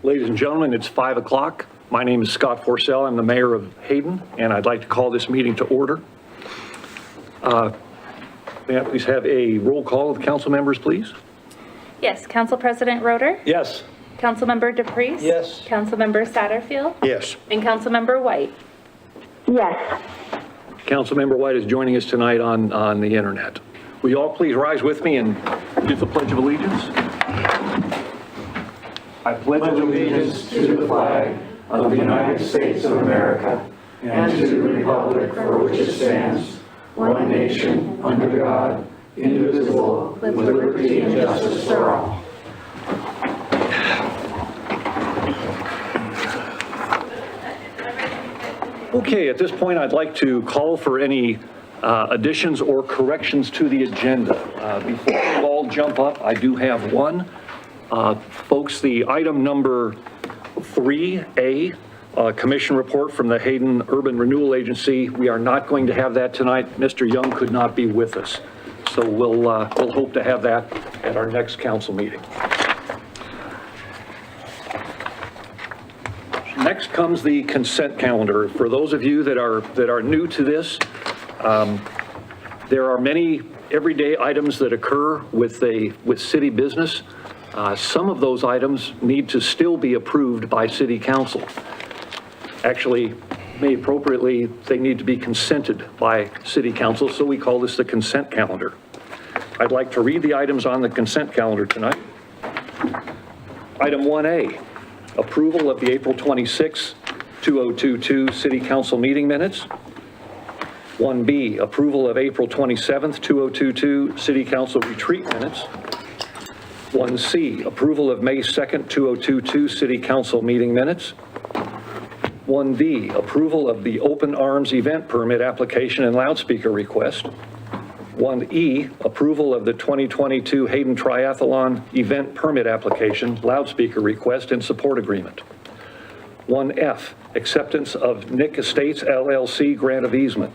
Ladies and gentlemen, it's 5 o'clock. My name is Scott Forsell. I'm the mayor of Hayden, and I'd like to call this meeting to order. May I please have a roll call of the council members, please? Yes, Council President Roeder? Yes. Councilmember DePriest? Yes. Councilmember Satterfield? Yes. And Councilmember White? Yes. Councilmember White is joining us tonight on the internet. Will you all please rise with me and give the Pledge of Allegiance? I pledge allegiance to the flag of the United States of America and to the republic for which it stands, one nation, under God, indivisible, with liberty and justice for all. Okay, at this point, I'd like to call for any additions or corrections to the agenda. Before you all jump up, I do have one. Folks, the item number 3A, commission report from the Hayden Urban Renewal Agency, we are not going to have that tonight. Mr. Young could not be with us. So we'll hope to have that at our next council meeting. Next comes the consent calendar. For those of you that are new to this, there are many everyday items that occur with city business. Some of those items need to still be approved by city council. Actually, may appropriately, they need to be consented by city council, so we call this the consent calendar. I'd like to read the items on the consent calendar tonight. Item 1A, approval of the April 26, 2022 city council meeting minutes. 1B, approval of April 27th, 2022 city council retreat minutes. 1C, approval of May 2nd, 2022 city council meeting minutes. 1D, approval of the open arms event permit application and loudspeaker request. 1E, approval of the 2022 Hayden Triathlon event permit application, loudspeaker request, and support agreement. 1F, acceptance of Nick Estates LLC grant of easement.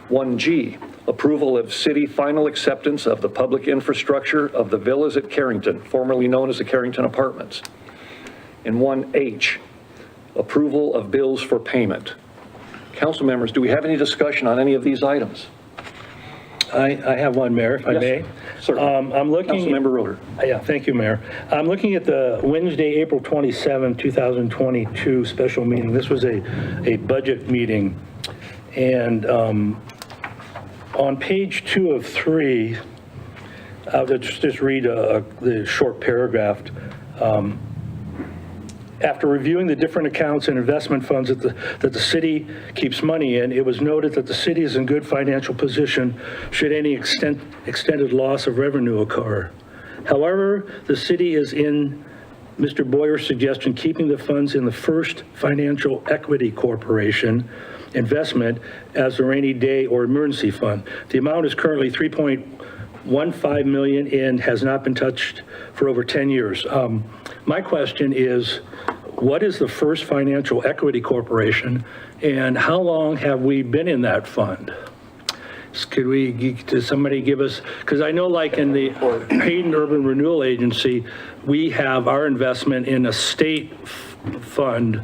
1G, approval of city final acceptance of the public infrastructure of the villas at Carrington, formerly known as the Carrington Apartments. And 1H, approval of bills for payment. Council members, do we have any discussion on any of these items? I have one, Mayor, if I may. Sir, I'm looking. Councilmember Roeder. Yeah, thank you, Mayor. I'm looking at the Wednesday, April 27, 2022 special meeting. This was a budget meeting. And on page 2 of 3, I'll just read the short paragraph. After reviewing the different accounts and investment funds that the city keeps money in, it was noted that the city is in good financial position should any extended loss of revenue occur. However, the city is, in Mr. Boyer's suggestion, keeping the funds in the First Financial Equity Corporation investment as a rainy day or emergency fund. The amount is currently $3.15 million and has not been touched for over 10 years. My question is, what is the First Financial Equity Corporation and how long have we been in that fund? Does somebody give us, because I know like in the Hayden Urban Renewal Agency, we have our investment in a state fund,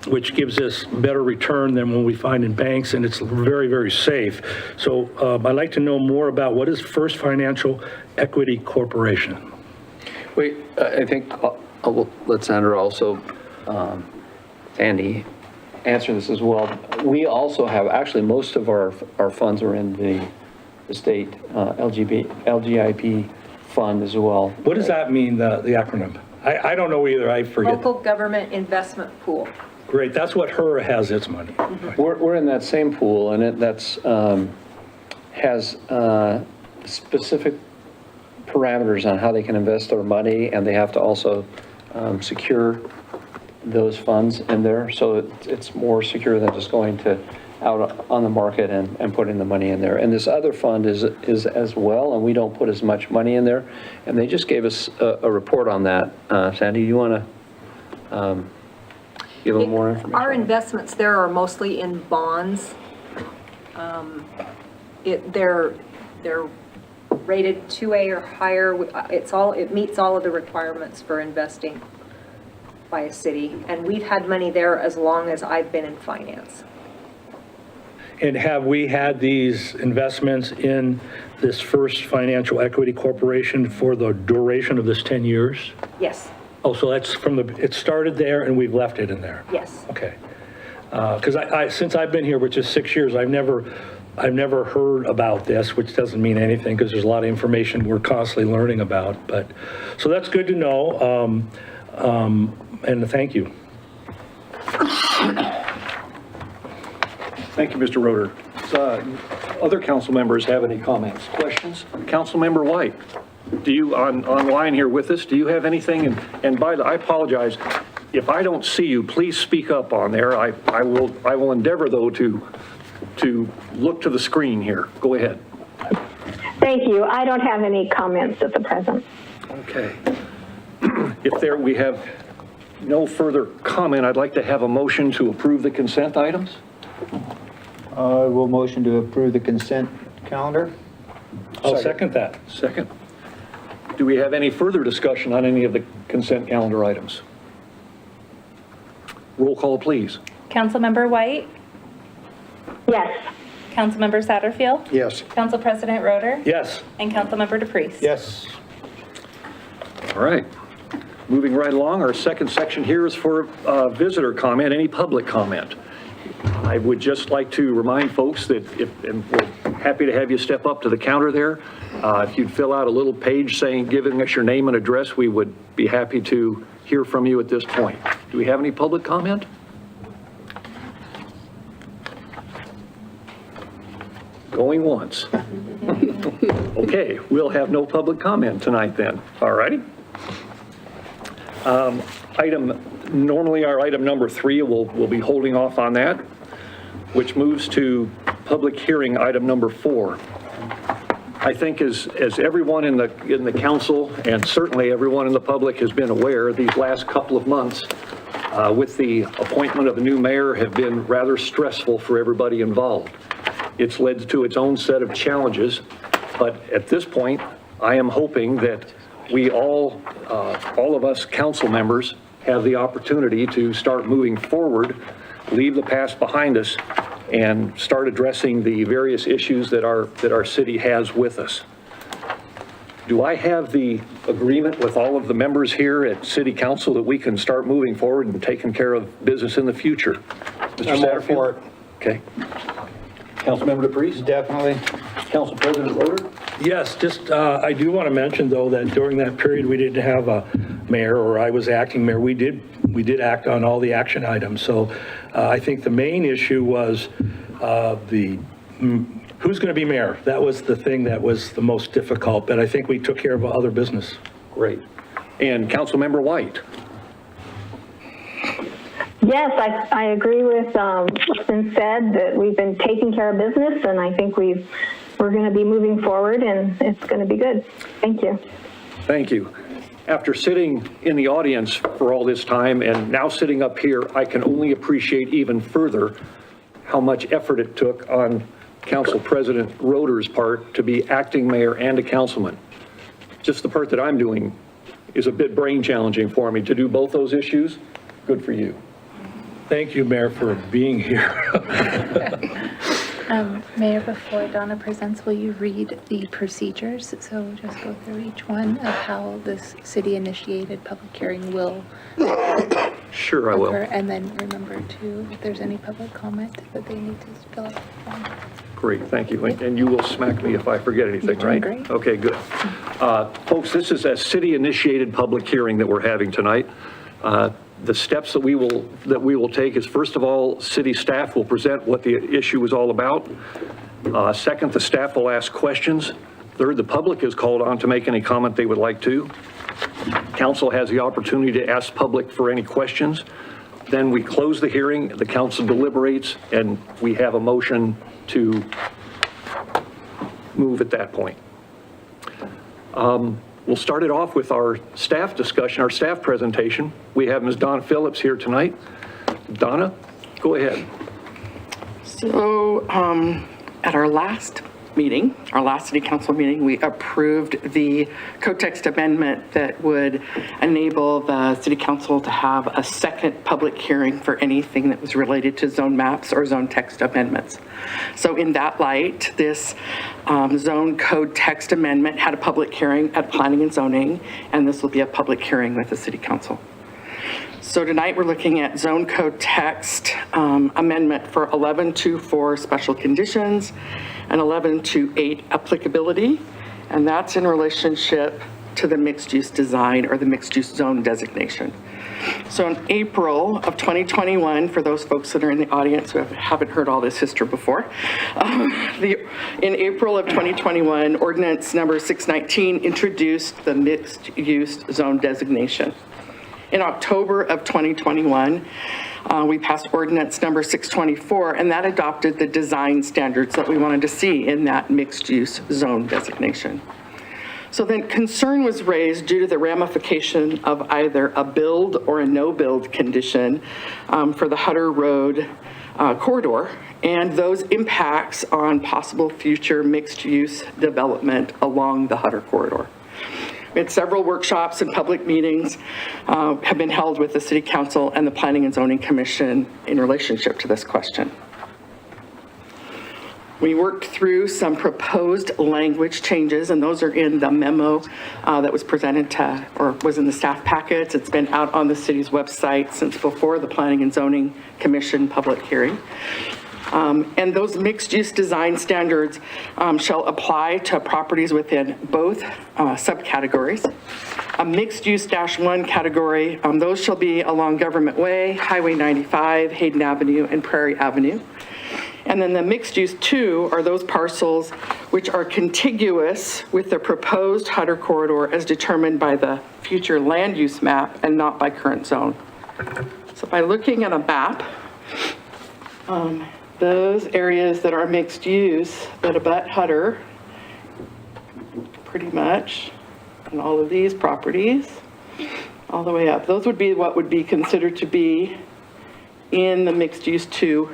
which gives us better return than when we find in banks, and it's very, very safe. So I'd like to know more about what is First Financial Equity Corporation? Wait, I think I'll let Sandra also, Andy, answer this as well. We also have, actually, most of our funds are in the state LGIP fund as well. What does that mean, the acronym? I don't know either, I forget. Local Government Investment Pool. Great, that's what HERA has its money. We're in that same pool, and that's has specific parameters on how they can invest their money, and they have to also secure those funds in there, so it's more secure than just going to out on the market and putting the money in there. And this other fund is as well, and we don't put as much money in there. And they just gave us a report on that. Sandy, you want to give a little more information? Our investments there are mostly in bonds. They're rated 2A or higher. It meets all of the requirements for investing. by a city, and we've had money there as long as I've been in finance. And have we had these investments in this First Financial Equity Corporation for the duration of this 10 years? Yes, Oh, so that's from it started there and we've left it in there? yes. Okay. Because since I've been here, which is 6 years, I've never heard about this, which doesn't mean anything because there's a lot of information we're constantly learning about. But, so that's good to know. And thank you. Thank you, Mr. Roeder. Other council members have any comments, questions? Councilmember White, do you, online here with us, do you have anything? And by the, I apologize, if I don't see you, please speak up on there. I will endeavor, though, to look to the screen here. Go ahead. Thank you. I don't have any comments at the present. Okay. If we have no further comment, I'd like to have a motion to approve the consent items. I will motion to approve the consent calendar. I'll second that. Second. Do we have any further discussion on any of the consent calendar items? Roll call, please. Councilmember White, Yes. Councilmember Satterfield, Yes. Council President Roeder, Yes. and Councilmember DePriest. Yes. All right. Moving right along, our second section here is for visitor comment, any public comment. I would just like to remind folks that and we're happy to have you step up to the counter there. If you'd fill out a little page giving us your name and address, we would be happy to hear from you at this point. Do we have any public comment? Going once. Okay, we'll have no public comment tonight then. All righty. Normally our item number 3, we'll be holding off on that, which moves to public hearing item number 4. I think as everyone in the council and certainly everyone in the public has been aware, these last couple of months with the appointment of the new mayor have been rather stressful for everybody involved. It's led to its own set of challenges, but at this point, I am hoping that we all of us council members have the opportunity to start moving forward, leave the past behind us, and start addressing the various issues that our city has with us. Do I have the agreement with all of the members here at City Council that we can start moving forward and taking care of business in the future? Mr. I'm all for it. Okay. Councilmember DePriest? Definitely. Council President Roeder? Yes, just, I do want to mention, though, that during that period, we didn't have a mayor, or I was acting mayor. We did act on all the action items. So I think the main issue was who's going to be mayor. That was the thing that was the most difficult, but I think we took care of other business. Great. And Councilmember White? Yes, I agree with what's been said, that we've been taking care of business, and I think we're going to be moving forward, and it's going to be good. Thank you. Thank you. After sitting in the audience for all this time and now sitting up here, I can only appreciate even further how much effort it took on Council President Roeder's part to be acting mayor and a councilman. Just the part that I'm doing is a bit brain challenging for me. To do both those issues, good for you. Thank you, Mayor, for being here. Mayor, before Donna presents, will you read the procedures? So just go through each one of how this city-initiated public hearing will Sure, I will. occur. And then remember to, if there's any public comment, that they need to fill out the form. Great, thank you. And you will smack me if I forget anything, You're doing right? great. Okay, good. Folks, this is a city-initiated public hearing that we're having tonight. The steps that we will take is, first of all, city staff will present what the issue is all about. Second, the staff will ask questions. Third, the public is called on to make any comment they would like to. Council has the opportunity to ask public for any questions. Then we close the hearing, the council deliberates, and we have a motion to move at that point. We'll start it off with our staff discussion, our staff presentation. We have Ms. Donna Phillips here tonight. Donna, go ahead. So at our last meeting, our last city council meeting, we approved the code text amendment that would enable the city council to have a second public hearing for anything that was related to zone maps or zone text amendments. So in that light, this zone code text amendment had a public hearing at Planning and Zoning, and this will be a public hearing with the city council. So tonight, we're looking at zone code text amendment for 11.2.4 special conditions and 11.2.8 applicability, and that's in relationship to the mixed-use design or the mixed-use zone designation. So in April of 2021, for those folks that are in the audience who haven't heard all this history before, in April of 2021, ordinance number 619 introduced the mixed-use zone designation. In October of 2021, we passed ordinance number 624, and that adopted the design standards that we wanted to see in that mixed-use zone designation. So then concern was raised due to the ramification of either a build or a no-build condition for the Hutter Road corridor, and those impacts on possible future mixed-use development along the Hutter corridor. We had several workshops and public meetings have been held with the City Council and the Planning and Zoning Commission in relationship to this question. We worked through some proposed language changes, and those are in the memo that was presented to, or was in the staff packets. It's been out on the city's website since before the Planning and Zoning Commission public hearing. And those mixed-use design standards shall apply to properties within both subcategories. A mixed-use -1 category, those shall be along Government Way, Highway 95, Hayden Avenue, and Prairie Avenue. And then the mixed-use 2 are those parcels which are contiguous with the proposed Hutter corridor as determined by the future land use map and not by current zone. So by looking at a map, those areas that are mixed use that abut Hutter, pretty much, and all of these properties, all the way up, those would be what would be considered to be in the mixed use 2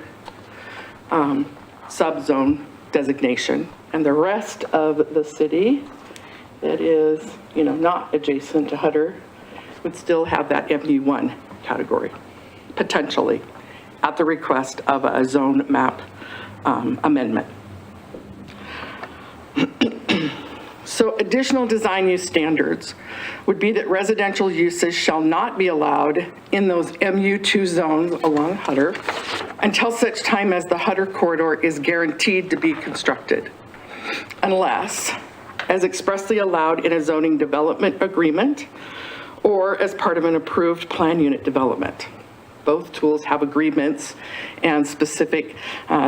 subzone designation. And the rest of the city that is, not adjacent to Hutter would still have that MU1 category, potentially, at the request of a zone map amendment. So additional design use standards would be that residential uses shall not be allowed in those MU2 zones along Hutter until such time as the Hutter corridor is guaranteed to be constructed, unless as expressly allowed in a zoning development agreement or as part of an approved plan unit development. Both tools have agreements and specific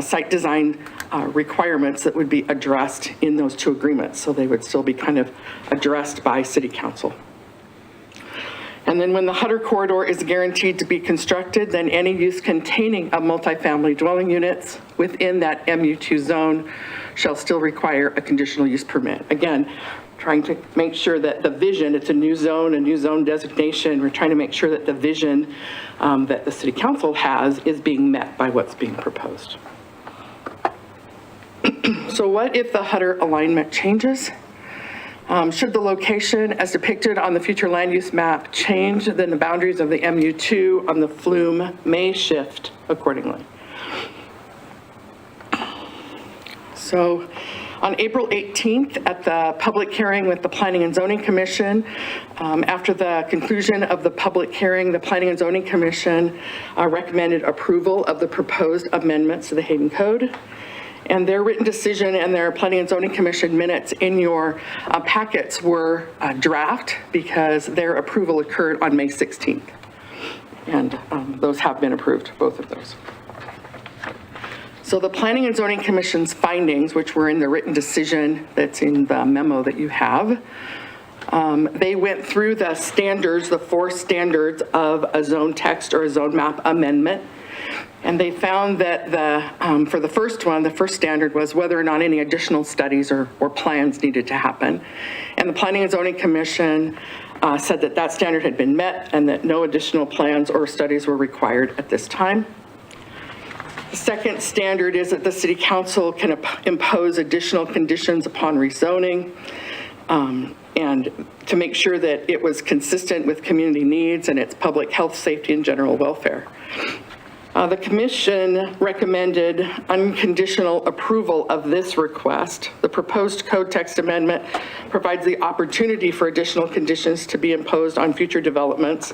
site design requirements that would be addressed in those 2 agreements. So they would still be kind of addressed by City Council. And then when the Hutter corridor is guaranteed to be constructed, then any use containing a multifamily dwelling units within that MU2 zone shall still require a conditional use permit. Again, trying to make sure that the vision, it's a new zone designation. We're trying to make sure that the vision that the City Council has is being met by what's being proposed. So what if the Hutter alignment changes? Should the location as depicted on the future land use map change, then the boundaries of the MU2 on the flume may shift accordingly. So on April 18th, at the public hearing with the Planning and Zoning Commission, after the conclusion of the public hearing, the Planning and Zoning Commission recommended approval of the proposed amendments to the Hayden Code. And their written decision and their Planning and Zoning Commission minutes in your packets were draft because their approval occurred on May 16th. And those have been approved, both of those. So the Planning and Zoning Commission's findings, which were in the written decision that's in the memo that you have, they went through the standards, the 4 standards of a zone text or a zone map amendment. And they found that for the first one, the first standard was whether or not any additional studies or plans needed to happen. And the Planning and Zoning Commission said that that standard had been met and that no additional plans or studies were required at this time. The second standard is that the city council can impose additional conditions upon rezoning, and to make sure that it was consistent with community needs and its public health, safety, and general welfare. The commission recommended unconditional approval of this request. The proposed code text amendment provides the opportunity for additional conditions to be imposed on future developments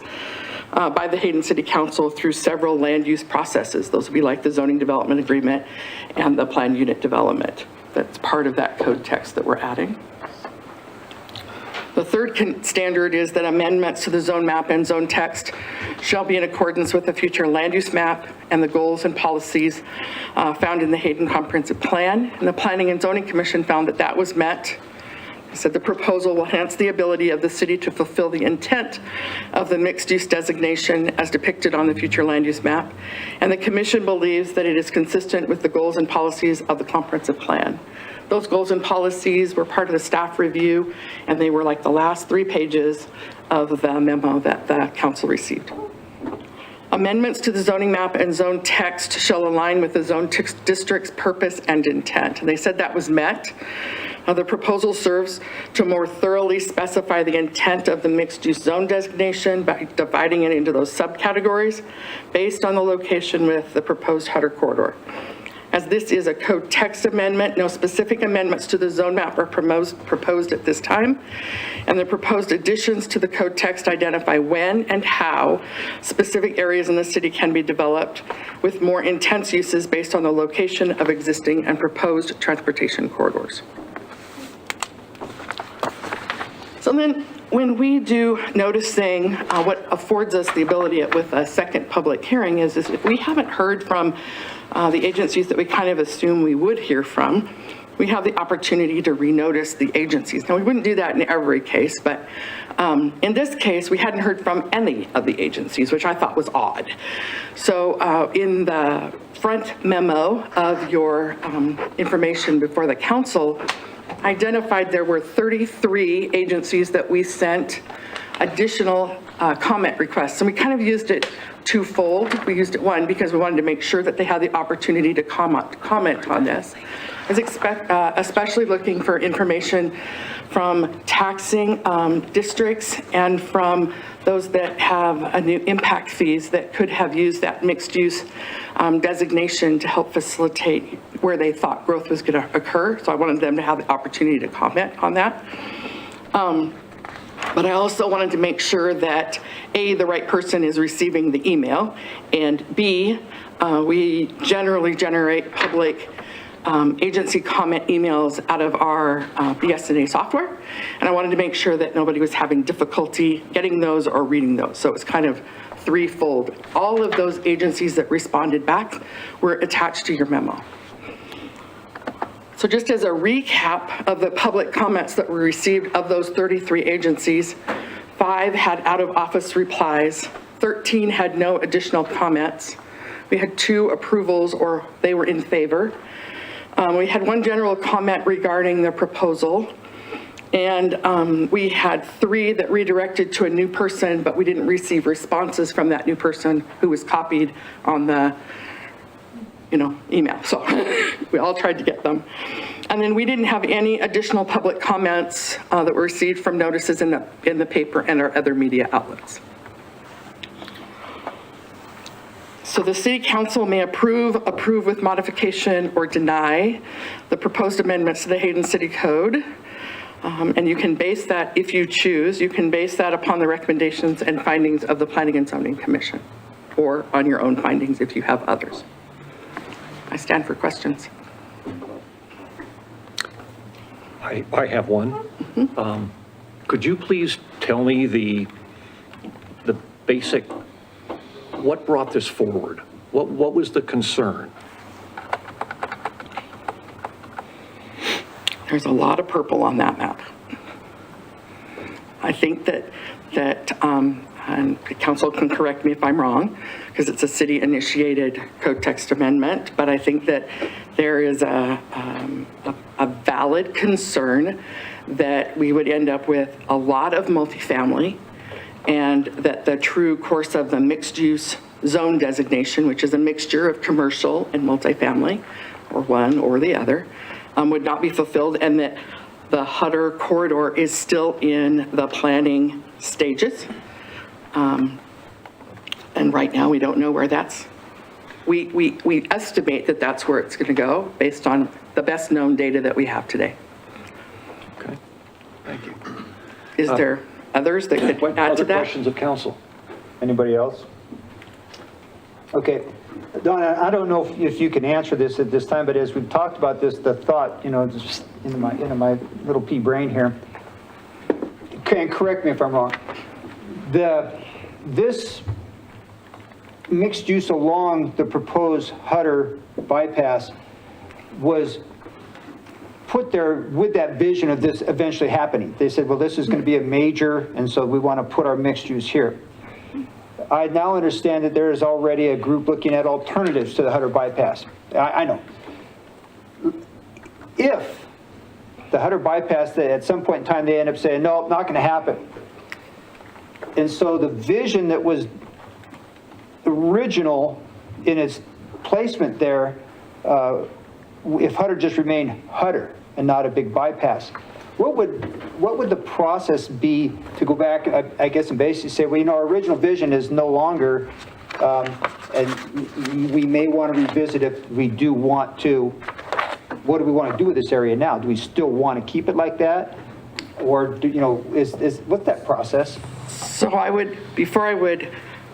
by the Hayden City Council through several land use processes. Those would be like the zoning development agreement and the planned unit development. That's part of that code text that we're adding. The third standard is that amendments to the zone map and zone text shall be in accordance with the future land use map and the goals and policies found in the Hayden Comprehensive Plan. And the Planning and Zoning Commission found that that was met. They said the proposal will enhance the ability of the city to fulfill the intent of the mixed-use designation as depicted on the future land use map. And the commission believes that it is consistent with the goals and policies of the comprehensive plan. Those goals and policies were part of the staff review, and they were like the last 3 pages of the memo that the council received. Amendments to the zoning map and zone text shall align with the zone district's purpose and intent. And they said that was met. The proposal serves to more thoroughly specify the intent of the mixed-use zone designation by dividing it into those subcategories based on the location with the proposed Hutter corridor. As this is a code text amendment, no specific amendments to the zone map are proposed at this time, and the proposed additions to the code text identify when and how specific areas in the city can be developed with more intense uses based on the location of existing and proposed transportation corridors. So then, when we do noticing, what affords us the ability with a second public hearing is if we haven't heard from the agencies that we kind of assume we would hear from, we have the opportunity to renotice the agencies. Now, we wouldn't do that in every case, but in this case, we hadn't heard from any of the agencies, which I thought was odd. So in the front memo of your information before the council, identified there were 33 agencies that we sent additional comment requests. And we kind of used it twofold. We used it one because we wanted to make sure that they had the opportunity to comment on this. Especially looking for information from taxing districts and from those that have a new impact fees that could have used that mixed use designation to help facilitate where they thought growth was going to occur. So I wanted them to have the opportunity to comment on that. But I also wanted to make sure that A, the right person is receiving the email, and B, we generally generate public agency comment emails out of our BSNA software. And I wanted to make sure that nobody was having difficulty getting those or reading those. So it's kind of threefold. All of those agencies that responded back were attached to your memo. So just as a recap of the public comments that were received of those 33 agencies, 5 had out-of-office replies, 13 had no additional comments. We had 2 approvals or they were in favor. We had 1 general comment regarding the proposal, and we had 3 that redirected to a new person, but we didn't receive responses from that new person who was copied on the email. So we all tried to get them. And then we didn't have any additional public comments that were received from notices in the paper and our other media outlets. So the City Council may approve with modification, or deny the proposed amendments to the Hayden City Code. And you can base that, if you choose, you can base that upon the recommendations and findings of the Planning and Zoning Commission, or on your own findings if you have others. I stand for questions. I have one. Could you please tell me the basic, what brought this forward? What was the concern? There's a lot of purple on that map. I think that and the council can correct me if I'm wrong, because it's a city-initiated code text amendment, but I think that there is a valid concern that we would end up with a lot of multifamily, and that the true course of the mixed-use zone designation, which is a mixture of commercial and multifamily, or one or the other, would not be fulfilled, and that the Hutter corridor is still in the planning stages. And right now, we don't know where that's, we estimate that that's where it's going to go based on the best known data that we have today. Okay, thank you. Is there others that could What add to other that? questions of council? Anybody else? Okay, Donna, I don't know if you can answer this at this time, but as we've talked about this, the thought, just into my little pea brain here, and correct me if I'm wrong, this mixed use along the proposed Hutter bypass was put there with that vision of this eventually happening. They said, well, this is going to be a major, and so we want to put our mixed use here. I now understand that there is already a group looking at alternatives to the Hutter bypass. I know. If the Hutter bypass, at some point in time, they end up saying, no, not going to happen. And so the vision that was original in its placement there, if Hutter just remained Hutter and not a big bypass, what would the process be to go back, I guess, and basically say, well, our original vision is no longer, and we may want to revisit if we do want to. What do we want to do with this area now? Do we still want to keep it like that? Or, what's that process? So before I would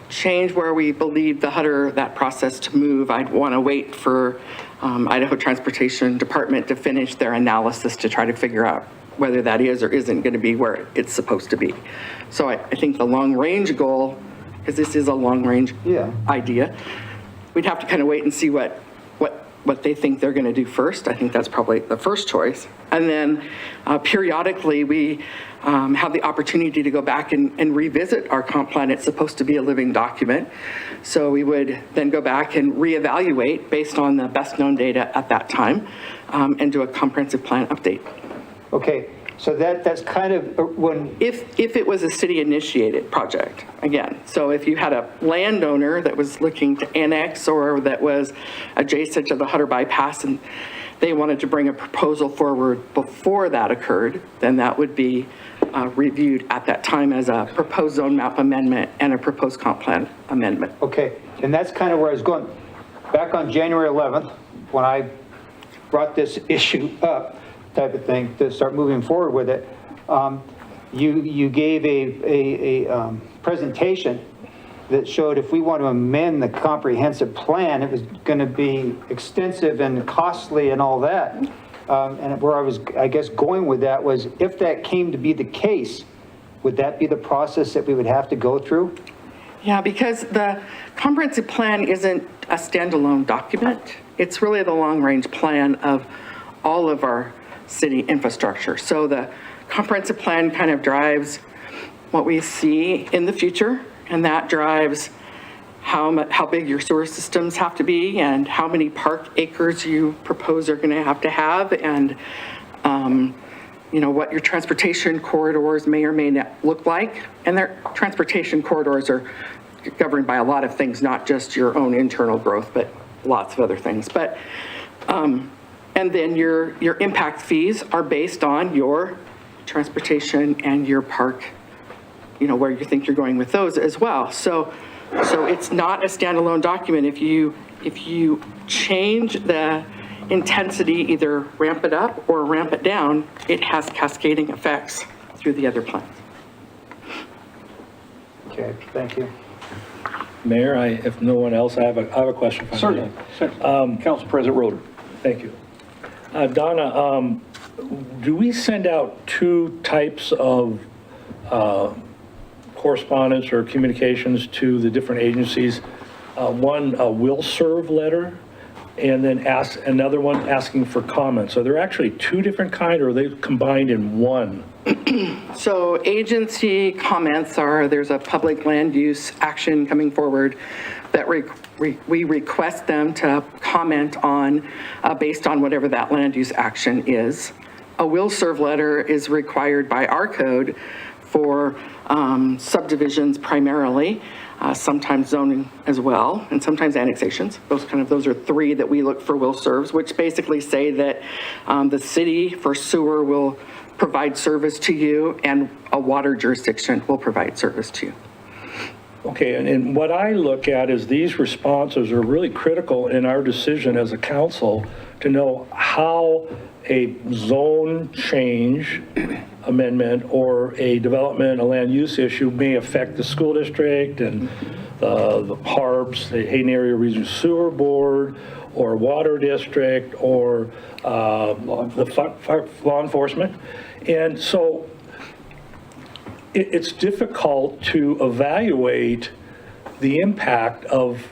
change where we believe the Hutter, that process to move, I'd want to wait for Idaho Transportation Department to finish their analysis to try to figure out whether that is or isn't going to be where it's supposed to be. So I think the long-range goal, because this is a long-range idea, we'd have to kind of wait and see what they think they're going to do first. I think that's probably the first choice. And then periodically, we have the opportunity to go back and revisit our comp plan. It's supposed to be a living document. So we would then go back and reevaluate based on the best known data at that time and do a comprehensive plan update. Okay, so that's kind of when... If it was a city-initiated project, again. So if you had a landowner that was looking to annex or that was adjacent to the Hutter bypass and they wanted to bring a proposal forward before that occurred, then that would be reviewed at that time as a proposed zone map amendment and a proposed comp plan amendment. Okay, and that's kind of where I was going. Back on January 11th, when I brought this issue up, type of thing, to start moving forward with it, you gave a presentation that showed if we want to amend the comprehensive plan, it was going to be extensive and costly and all that. And where I was, I guess, going with that was, if that came to be the case, would that be the process that we would have to go through? Yeah, because the comprehensive plan isn't a standalone document. It's really the long-range plan of all of our city infrastructure. So the comprehensive plan kind of drives what we see in the future, and that drives how big your sewer systems have to be and how many park acres you propose are going to have, and what your transportation corridors may or may not look like. And their transportation corridors are governed by a lot of things, not just your own internal growth, but lots of other things. But and then your impact fees are based on your transportation and your park, where you think you're going with those as well. So it's not a standalone document. If you change the intensity, either ramp it up or ramp it down, it has cascading effects through the other plans. Okay, thank you. Mayor, if no one else, I have a question. Certainly. Council President Roder. Thank you. Donna, do we send out two types of correspondence or communications to the different agencies? One, a will serve letter, and then another one asking for comments. Are there actually two different kinds, or are they combined in one? So agency comments there's a public land use action coming forward that we request them to comment on based on whatever that land use action is. A will serve letter is required by our code for subdivisions primarily, sometimes zoning as well, and sometimes annexations. Those are three that we look for will serves, which basically say that the city for sewer will provide service to you and a water jurisdiction will provide service to you. Okay, and what I look at is these responses are really critical in our decision as a council to know how a zone change amendment or a development, a land use issue may affect the school district and the HARBs, the Hayden Area Regional Sewer Board, or water district, or the law enforcement. And so it's difficult to evaluate the impact of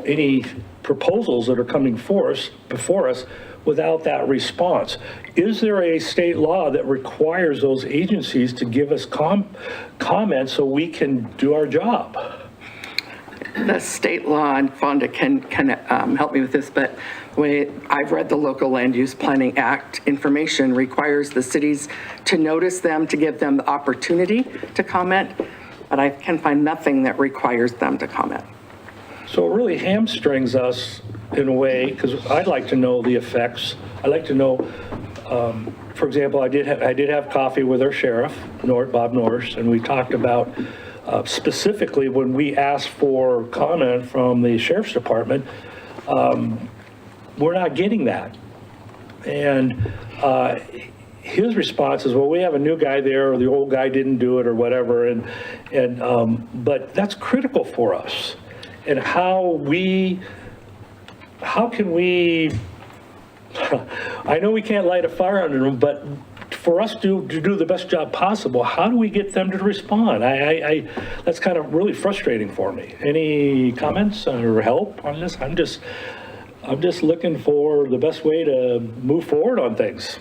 any proposals that are coming before us without that response. Is there a state law that requires those agencies to give us comments so we can do our job? The state law, and Fonda can help me with this, but the way I've read the Local Land Use Planning Act, information requires the cities to notice them, to give them the opportunity to comment, but I can find nothing that requires them to comment. So it really hamstrings us in a way, because I'd like to know the effects. I'd like to know, for example, I did have coffee with our sheriff, Bob Norris, and we talked about specifically when we asked for comment from the sheriff's department, we're not getting that. And his response is, well, we have a new guy there, or the old guy didn't do it, or whatever. But that's critical for us. And how can we, I know we can't light a fire under them, but for us to do the best job possible, how do we get them to respond? That's kind of really frustrating for me. Any comments or help on this? I'm just looking for the best way to move forward on things.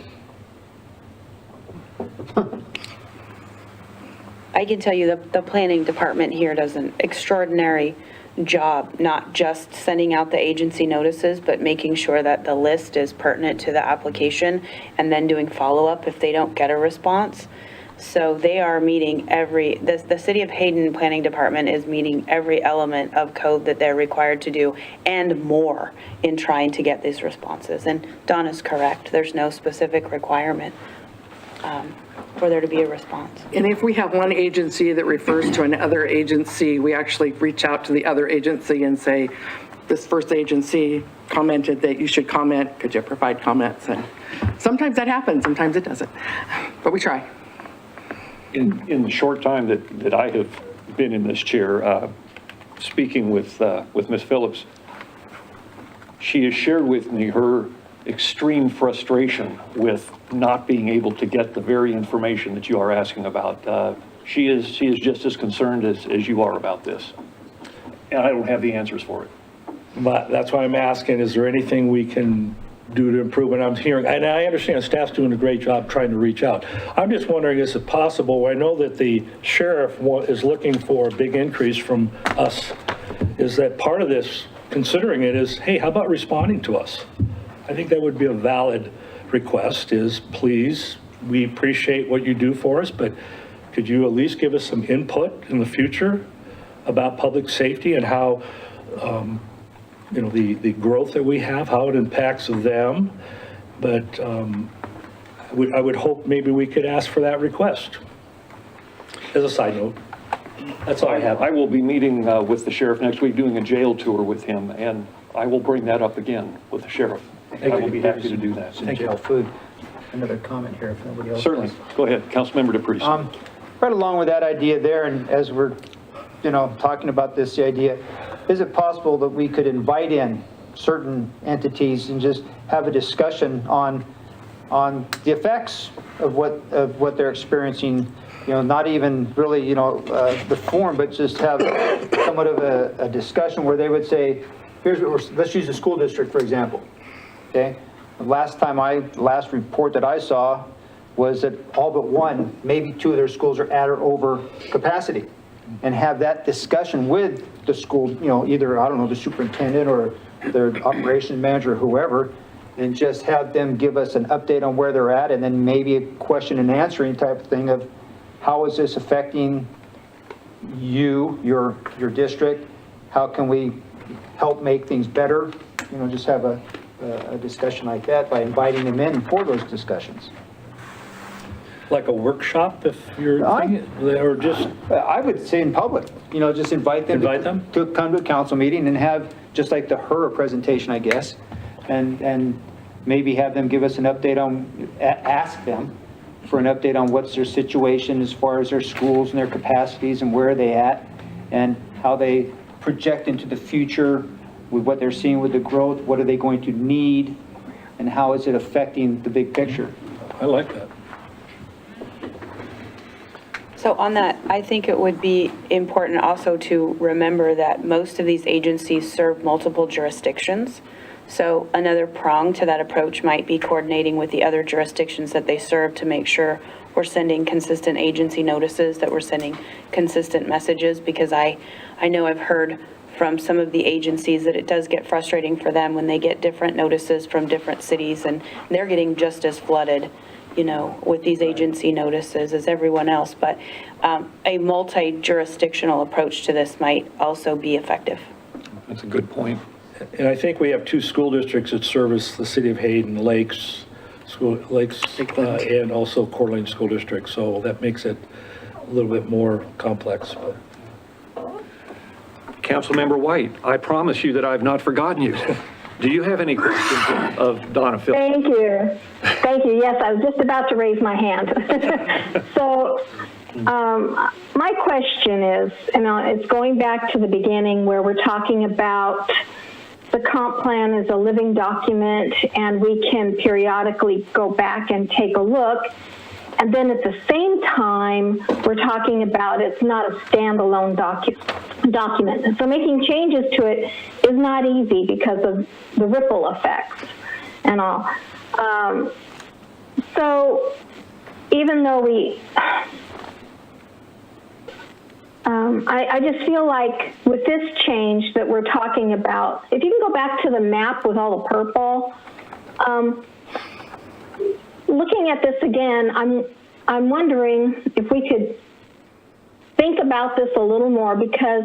I can tell you the planning department here does an extraordinary job, not just sending out the agency notices, but making sure that the list is pertinent to the application and then doing follow-up if they don't get a response. So they are meeting the City of Hayden Planning Department is meeting every element of code that they're required to do and more in trying to get these responses. And Donna's correct. There's no specific requirement for there to be a response. And if we have one agency that refers to another agency, we actually reach out to the other agency and say, this first agency commented that you should comment. Could you provide comments? And sometimes that happens, sometimes it doesn't, but we try. In the short time that I have been in this chair, speaking with Ms. Phillips, she has shared with me her extreme frustration with not being able to get the very information that you are asking about. She is just as concerned as you are about this, and I don't have the answers for it. But that's why I'm asking, is there anything we can do to improve? And I'm hearing, and I understand staff's doing a great job trying to reach out. I'm just wondering, is it possible, I know that the sheriff is looking for a big increase from us, is that part of this, considering it, is, hey, how about responding to us? I think that would be a valid request, is please, we appreciate what you do for us, but could you at least give us some input in the future about public safety and how, the growth that we have, how it impacts them. But I would hope maybe we could ask for that request. As a side note, that's all I have. I will be meeting with the sheriff next week, doing a jail tour with him, and I will bring that up again with the sheriff. I will be happy to do that. Thank you. Food. Another comment here if nobody else. Certainly. Go ahead, Councilmember DePriest. Right along with that idea there, and as we're, talking about this, the idea, is it possible that we could invite in certain entities and just have a discussion on the effects of what they're experiencing, not even really, the form, but just have somewhat of a discussion where they would say, let's use the school district, for example. Okay, the last report that I saw was that all but one, maybe two of their schools are at or over capacity, and have that discussion with the school, either, I don't know, the superintendent or their operations manager or whoever, and just have them give us an update on where they're at, and then maybe a question and answering type of thing of how is this affecting your district? How can we help make things better? You know, just have a discussion like that by inviting them in for those discussions. Like a workshop, if you're thinking, or just, I would say in public, you know, just invite them. Invite them? To come to a council meeting and have, just like the HERA presentation, I guess, and maybe have them give us an update on, ask them for an update on what's their situation as far as their schools and their capacities and where are they at, and how they project into the future with what they're seeing with the growth, what are they going to need, and how is it affecting the big picture. I like that. So on that, I think it would be important also to remember that most of these agencies serve multiple jurisdictions. So another prong to that approach might be coordinating with the other jurisdictions that they serve to make sure we're sending consistent agency notices, that we're sending consistent messages, because I know I've heard from some of the agencies that it does get frustrating for them when they get different notices from different cities, and they're getting just as flooded, you know, with these agency notices as everyone else. But a multi-jurisdictional approach to this might also be effective. That's a good point. And I think we have 2 school districts that service the city of Hayden, Lakes, and also Coeur d'Alene School District, so that makes it a little bit more complex. Councilmember White, I promise you that I've not forgotten you. Do you have any questions of Donna Phil? Thank you. Thank you. Yes, I was just about to raise my hand. So my question is, and it's going back to the beginning where we're talking about the comp plan is a living document and we can periodically go back and take a look. And then at the same time, we're talking about it's not a standalone document. And so making changes to it is not easy because of the ripple effects and all. So even though I just feel like with this change that we're talking about, if you can go back to the map with all the purple, looking at this again, I'm wondering if we could think about this a little more, because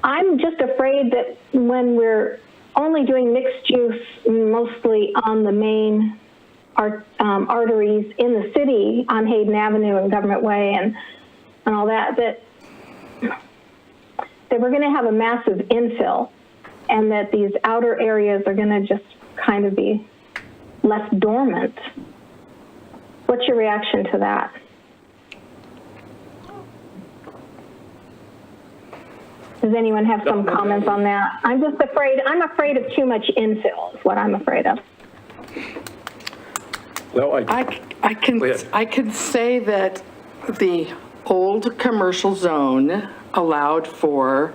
I'm just afraid that when we're only doing mixed use mostly on the main arteries in the city on Hayden Avenue and Government Way and all that we're going to have a massive infill, and that these outer areas are going to just kind of be less dormant. What's your reaction to that? Does anyone have some comments on that? I'm afraid of too much infill is what I'm afraid of. Well, I can say that the old commercial zone allowed for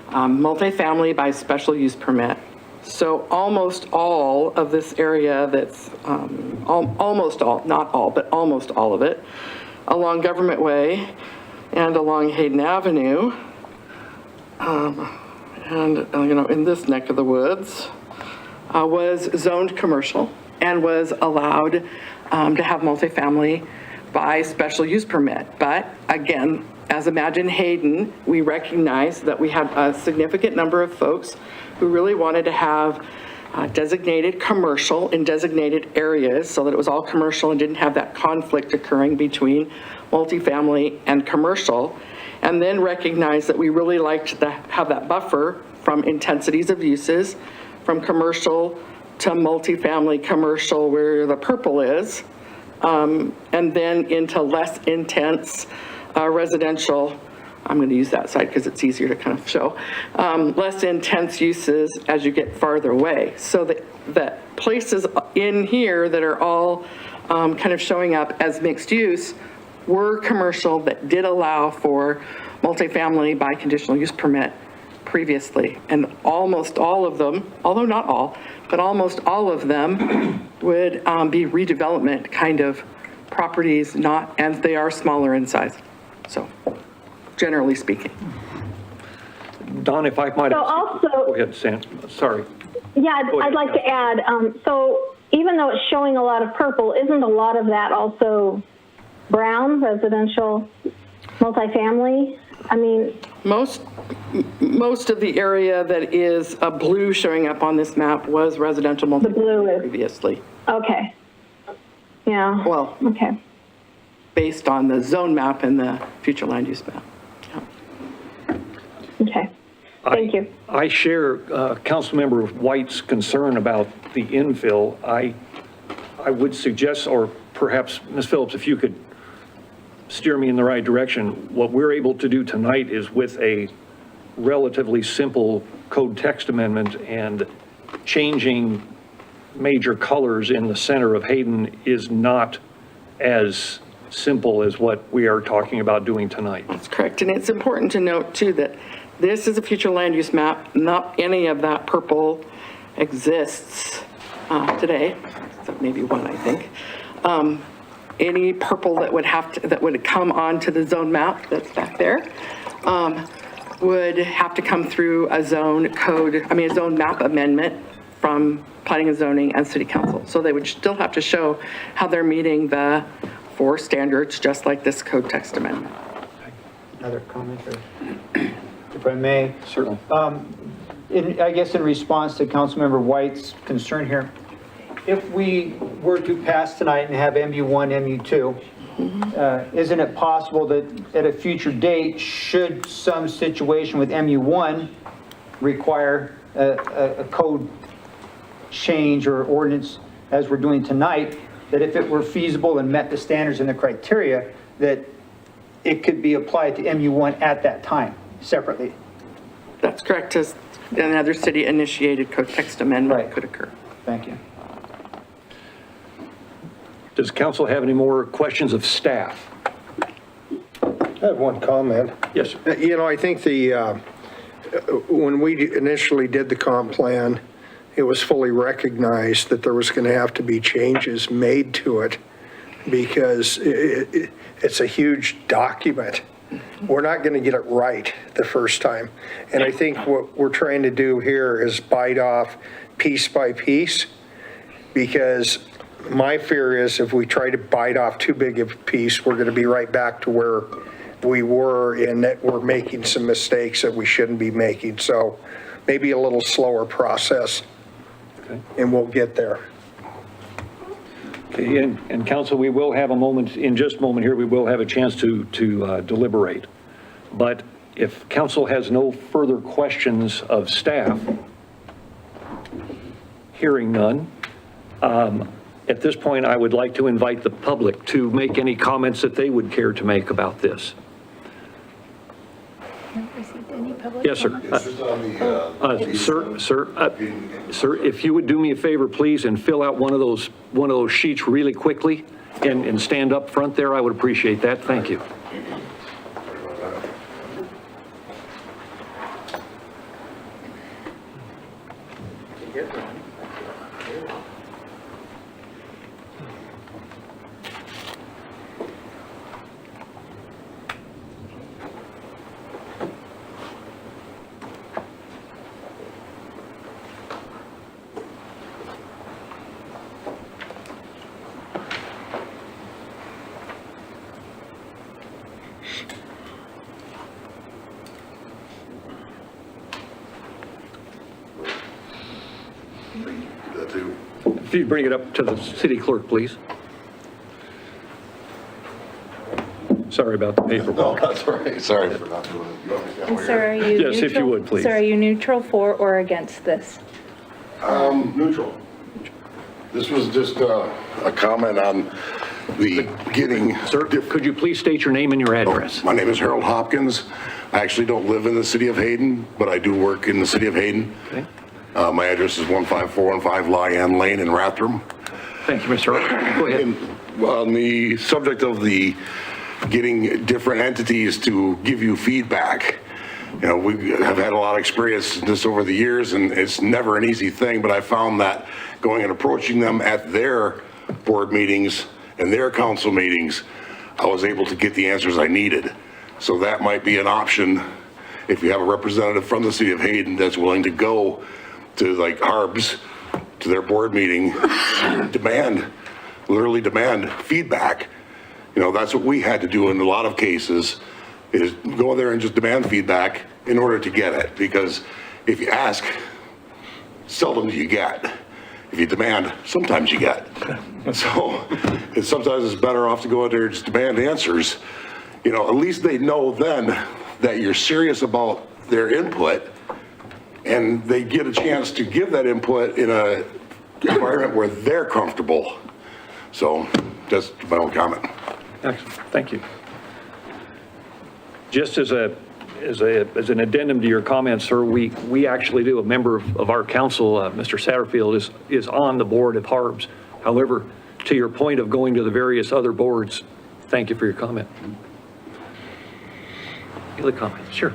multifamily by special use permit. So almost all of this area that's, almost all, not all, but almost all of it, along Government Way and along Hayden Avenue, and, you know, in this neck of the woods, was zoned commercial and was allowed to have multifamily by special use permit. But again, as Imagine Hayden, we recognize that we had a significant number of folks who really wanted to have designated commercial in designated areas so that it was all commercial and didn't have that conflict occurring between multifamily and commercial. And then recognize that we really liked to have that buffer from intensities of uses, from commercial to multifamily commercial where the purple is, and then into less intense residential. I'm going to use that side because it's easier to kind of show. Less intense uses as you get farther away. So that places in here that are all kind of showing up as mixed use were commercial that did allow for multifamily by conditional use permit previously. And almost all of them, although not all, but almost all of them would be redevelopment kind of properties, and they are smaller in size. So generally speaking. Don, if I might So ask you- also- Go ahead, Sam. Sorry. Yeah, Go ahead, I'd like to add, so even though it's showing a lot of purple, isn't a lot of that also brown, residential, multifamily? I mean, Most of the area that is a blue showing up on this map was residential the blue is, previously. okay. Yeah, Well, okay. based on the zone map and the future land use map. Yeah. Okay, thank you. I share Councilmember White's concern about the infill. I would suggest, or perhaps, Ms. Phillips, if you could steer me in the right direction, what we're able to do tonight is with a relatively simple code text amendment and changing major colors in the center of Hayden is not as simple as what we are talking about doing tonight. That's correct. And it's important to note too that this is a future land use map. Not any of that purple exists today, except maybe one, I think. Any purple that would come onto the zone map that's back there would have to come through a zone map amendment from planning and zoning and city council. So they would still have to show how they're meeting the 4 standards, just like this code text amendment. Another comment, if I may? Certainly. I guess in response to Councilmember White's concern here, if we were to pass tonight and have MU1, MU2, isn't it possible that at a future date, should some situation with MU1 require a code change or ordinance as we're doing tonight, that if it were feasible and met the standards and the criteria, that it could be applied to MU1 at that time, separately? That's correct. As another city-initiated code text amendment Right. could occur. Thank you. Does council have any more questions of staff? I have one comment. Yes. You know, I think when we initially did the comp plan, it was fully recognized that there was going to have to be changes made to it because it's a huge document. We're not going to get it right the first time. And I think what we're trying to do here is bite off piece by piece, because my fear is if we try to bite off too big of a piece, we're going to be right back to where we were, and that we're making some mistakes that we shouldn't be making. So maybe a little slower process, and we'll get there. Okay, and council, we will have a moment, in just a moment here, we will have a chance to deliberate. But if council has no further questions of staff, hearing none, at this point, I would like to invite the public to make any comments that they would care to make about this. Haven't received any public Yes, sir. comments. Just on the, Sir, if you would do me a favor, please, and fill out one of those sheets really quickly and stand up front there, I would appreciate that. Thank you. that too. If you bring it up to the city clerk, please. Sorry about the paper. No, that's all right. Sorry for not doing it. And sir, are you Yes, if you neutral- would, please. Sir, are you neutral for or against this? Neutral. This was just a comment on the getting. Sir, could you please state your name and your address? My name is Harold Hopkins. I actually don't live in the city of Hayden, but I do work in the city of Hayden. Okay. My address is 15415 Lyon Lane in Rathdrum. Thank you, Mr. Earl. Go ahead. And on the subject of the getting different entities to give you feedback, you know, we have had a lot of experience in this over the years, and it's never an easy thing, but I found that going and approaching them at their board meetings and their council meetings, I was able to get the answers I needed. So that might be an option if you have a representative from the city of Hayden that's willing to go to like Harbs, to their board meeting, literally demand feedback. You know, that's what we had to do in a lot of cases, is go there and just demand feedback in order to get it. Because if you ask, seldom do you get. If you demand, sometimes you get. So sometimes it's better off to go out there and just demand answers. You know, at least they know then that you're serious about their input, and they get a chance to give that input in an environment where they're comfortable. So that's my own comment. Excellent, thank you. Just as an addendum to your comments, sir, we actually do, a member of our council, Mr. Satterfield, is on the board of HARBS. However, to your point of going to the various other boards, thank you for your comment. Any other comments? Sure.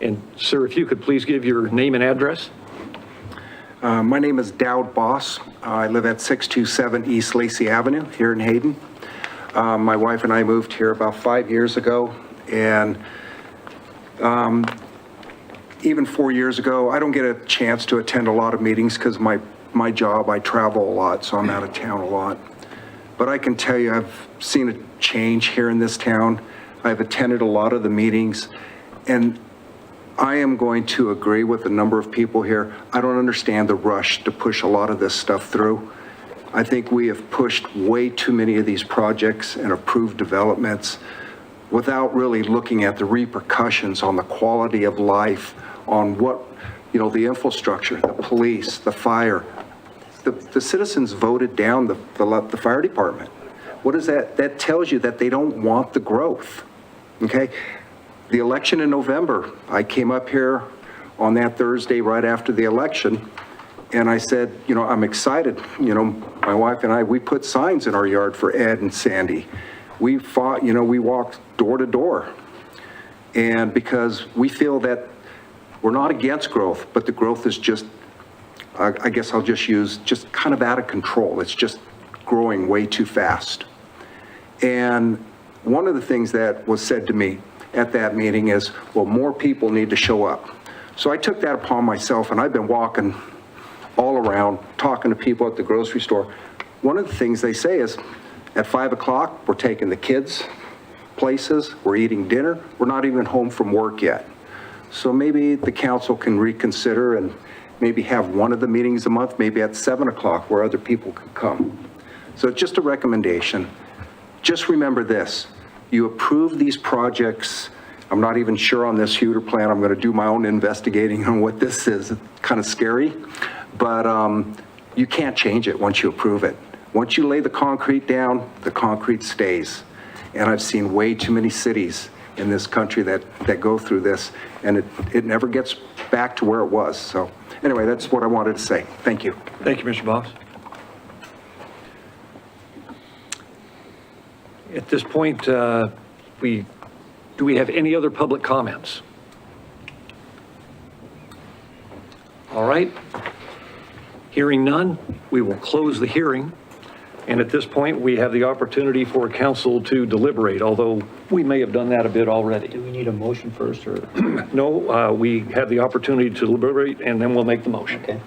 And sir, if you could please give your name and address. My name is Dowd Boss. I live at 627 East Lacey Avenue here in Hayden. My wife and I moved here about 5 years ago, and even 4 years ago, I don't get a chance to attend a lot of meetings because my job, I travel a lot, so I'm out of town a lot. But I can tell you, I've seen a change here in this town. I've attended a lot of the meetings, and I am going to agree with a number of people here. I don't understand the rush to push a lot of this stuff through. I think we have pushed way too many of these projects and approved developments without really looking at the repercussions on the quality of life, on what, you know, the infrastructure, the police, the fire. The citizens voted down the fire department. What is that? That tells you that they don't want the growth, okay? The election in November, I came up here on that Thursday right after the election, and I said, you know, I'm excited. You know, my wife and I, we put signs in our yard for Ed and Sandy. We fought, you know, we walked door to door. And because we feel that we're not against growth, but the growth is just, I guess I'll just use, just kind of out of control. It's just growing way too fast. And one of the things that was said to me at that meeting is, well, more people need to show up. So I took that upon myself, and I've been walking all around, talking to people at the grocery store. One of the things they say is, at 5 o'clock, we're taking the kids places, we're eating dinner, we're not even home from work yet. So maybe the council can reconsider and maybe have one of the meetings a month, maybe at 7 o'clock, where other people can come. So just a recommendation. Just remember this. You approve these projects. I'm not even sure on this Huter plan. I'm going to do my own investigating on what this is. It's kind of scary, but you can't change it once you approve it. Once you lay the concrete down, the concrete stays. And I've seen way too many cities in this country that go through this, and it never gets back to where it was. So anyway, that's what I wanted to say. Thank you. Thank you, Mr. Boss. At this point, do we have any other public comments? All right. Hearing none, we will close the hearing. And at this point, we have the opportunity for council to deliberate, although we may have done that a bit already. Do we need a motion first, or? No, we have the opportunity to deliberate, and then we'll make the motion. Okay.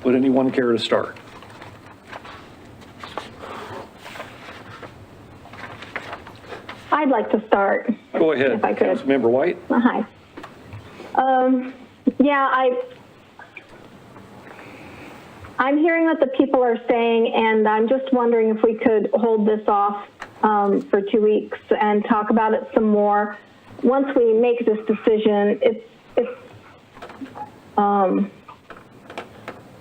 Would anyone care to start? I'd like to start. Go ahead, If I could. Councilmember White. Hi. Yeah, I'm hearing what the people are saying, and I'm just wondering if we could hold this off for 2 weeks and talk about it some more. Once we make this decision, it's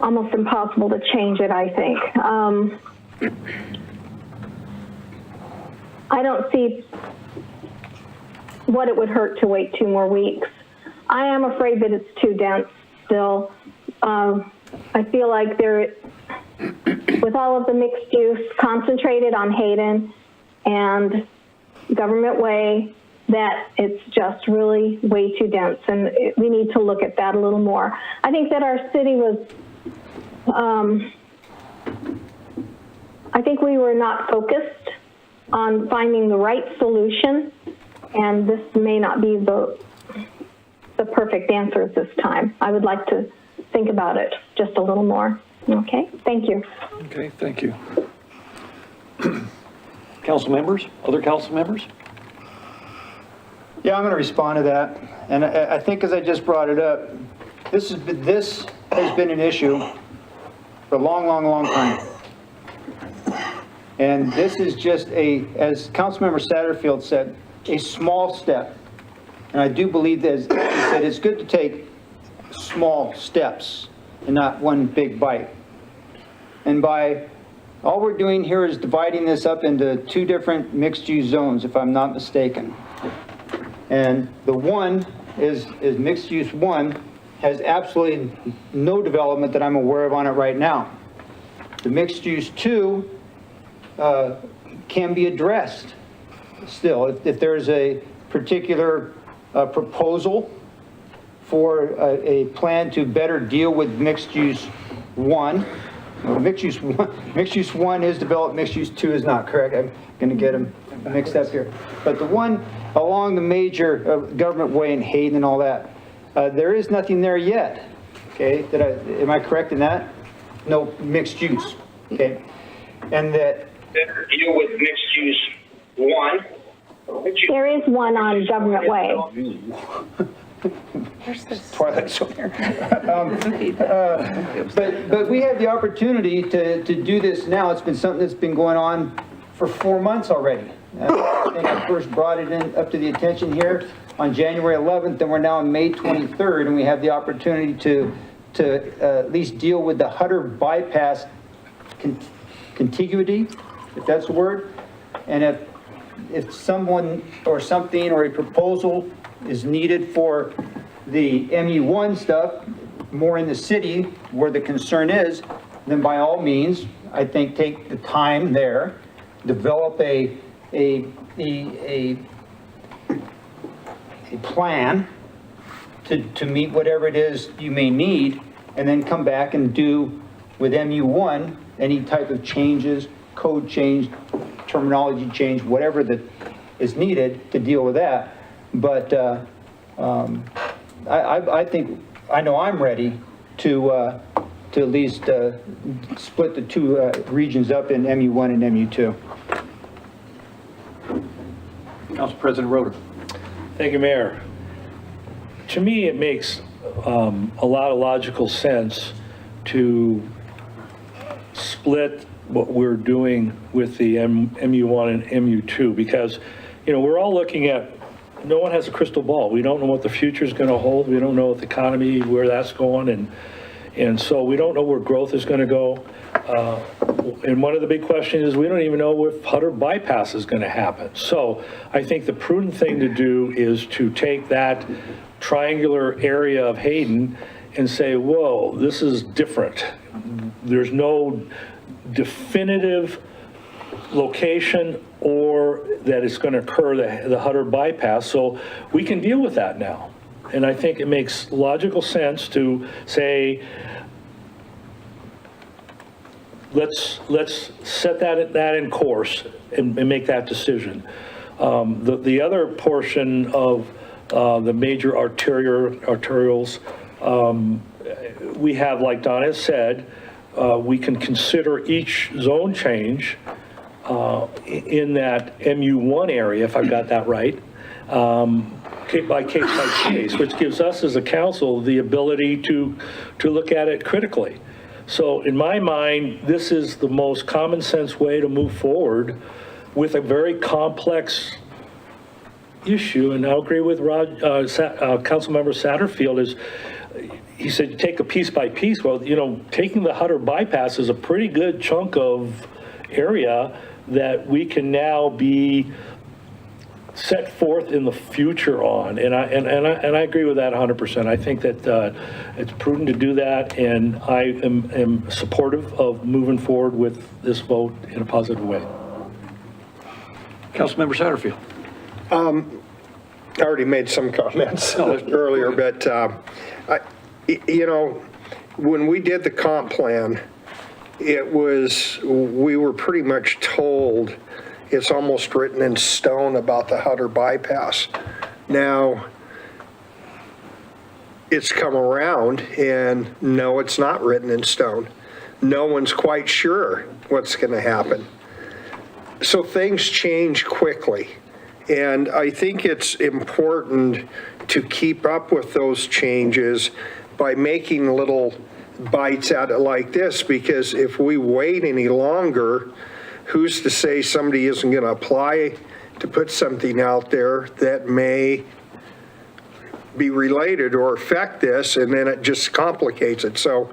almost impossible to change it, I think. I don't see what it would hurt to wait 2 more weeks. I am afraid that it's too dense still. I feel like with all of the mixed use concentrated on Hayden and Government Way, that it's just really way too dense, and we need to look at that a little more. I think that our city was, I think we were not focused on finding the right solution, and this may not be the perfect answer at this time. I would like to think about it just a little more. Okay, thank you. Okay, thank you. Council members, other council members? Yeah, I'm going to respond to that. And I think as I just brought it up, this has been an issue for a long, long, long time. And this is just as Councilmember Satterfield said, a small step. And I do believe that, as he said, it's good to take small steps and not one big bite. And all we're doing here is dividing this up into 2 different mixed-use zones, if I'm not mistaken. And the one is mixed-use 1 has absolutely no development that I'm aware of on it right now. The mixed-use 2 can be addressed still. If there's a particular proposal for a plan to better deal with mixed-use 1, mixed-use 1 is developed, mixed-use 2 is not, correct? I'm going to get them mixed up here. But the one along the major government way in Hayden and all that, there is nothing there yet, okay? Am I correct in that? No mixed use, okay? And that better deal with mixed use 1. There is one on Government Way. Where's this? Twilight Zone here. But we have the opportunity to do this now. It's been something that's been going on for 4 months already. I think I first brought it in up to the attention here on January 11th, and we're now on May 23rd, and we have the opportunity to at least deal with the Hutter bypass contiguity, if that's the word. And if someone or something or a proposal is needed for the MU1 stuff, more in the city where the concern is, then by all means, I think take the time there, develop a plan to meet whatever it is you may need, and then come back and do with MU1 any type of changes, code change, terminology change, whatever that is needed to deal with that. But I think, I know I'm ready to at least split the 2 regions up in MU1 and MU2. Council President Roder. Thank you, Mayor. To me, it makes a lot of logical sense to split what we're doing with the MU1 and MU2 because, we're all looking at, no one has a crystal ball. We don't know what the future is going to hold. We don't know what the economy, where that's going. And so we don't know where growth is going to go. And one of the big questions is we don't even know if Hutter bypass is going to happen. So I think the prudent thing to do is to take that triangular area of Hayden and say, whoa, this is different. There's no definitive location or that it's going to occur, the Hutter bypass, so we can deal with that now. And I think it makes logical sense to say, let's set that in course and make that decision. The other portion of the major arterials, we have, like Donna has said, we can consider each zone change in that MU1 area, if I've got that right, case by case, which gives us as a council the ability to look at it critically. So in my mind, this is the most common sense way to move forward with a very complex issue. And I agree with Councilmember Satterfield is, he said, you take a piece by piece. Well, taking the Hutter bypass is a pretty good chunk of area that we can now be set forth in the future on, and I agree with that 100%. I think that it's prudent to do that, and I am supportive of moving forward with this vote in a positive way. Councilmember Satterfield. I already made some comments earlier, but when we did the comp plan, we were pretty much told it's almost written in stone about the Hutter bypass. Now, it's come around and no, it's not written in stone. No one's quite sure what's going to happen. So things change quickly. And I think it's important to keep up with those changes by making little bites out of like this, because if we wait any longer, who's to say somebody isn't going to apply to put something out there that may be related or affect this, and then it just complicates it. So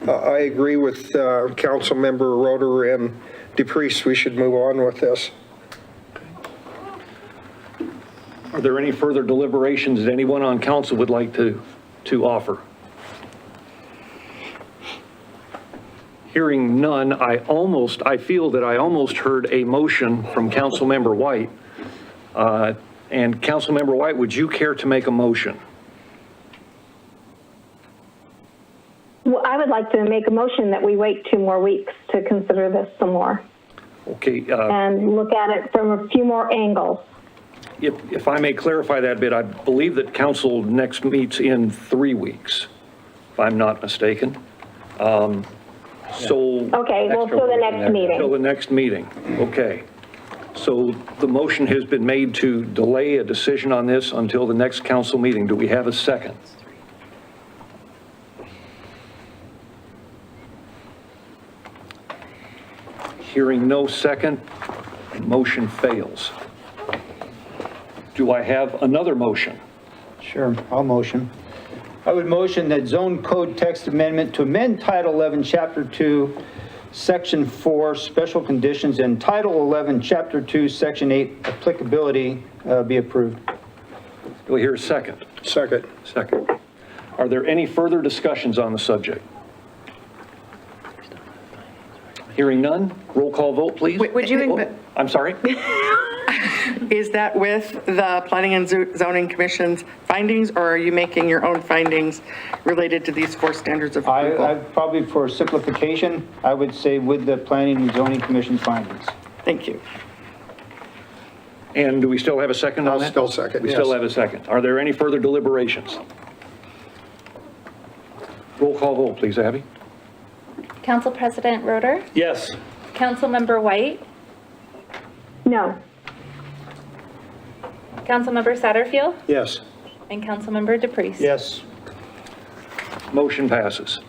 I agree with Councilmember Roeder and DePriest. We should move on with this. Are there any further deliberations that anyone on council would like to offer? Hearing none, I feel that I almost heard a motion from Councilmember White. And Councilmember White, would you care to make a motion? Well, I would like to make a motion that we wait 2 more weeks to consider this some more Okay. and look at it from a few more angles. If I may clarify that a bit, I believe that council next meets in 3 weeks, if I'm not mistaken. So. Okay, well, so the next meeting. Till the next meeting, okay. So the motion has been made to delay a decision on this until the next council meeting. Do we have a second? Hearing no second, motion fails. Do I have another motion? Sure, I'll motion. I would motion that zone code text amendment to amend Title 11, Chapter 2, Section 4, Special Conditions, and Title 11, Chapter 2, Section 8, Applicability be approved. Do we hear a second? Second. Second. Are there any further discussions on the subject? Hearing none, roll call vote, please. Would you, I'm sorry? is that with the Planning and Zoning Commission's findings, or are you making your own findings related to these 4 standards of approval? I probably for simplification, I would say with the Planning and Zoning Commission's findings. Thank you. And do we still have a second on that? I'll still second, We yes. still have a second. Are there any further deliberations? Roll call vote, please, Abby. Council President Roeder? Yes. Councilmember White? No. Councilmember Satterfield? Yes. And Councilmember DePriest? Yes. Motion passes.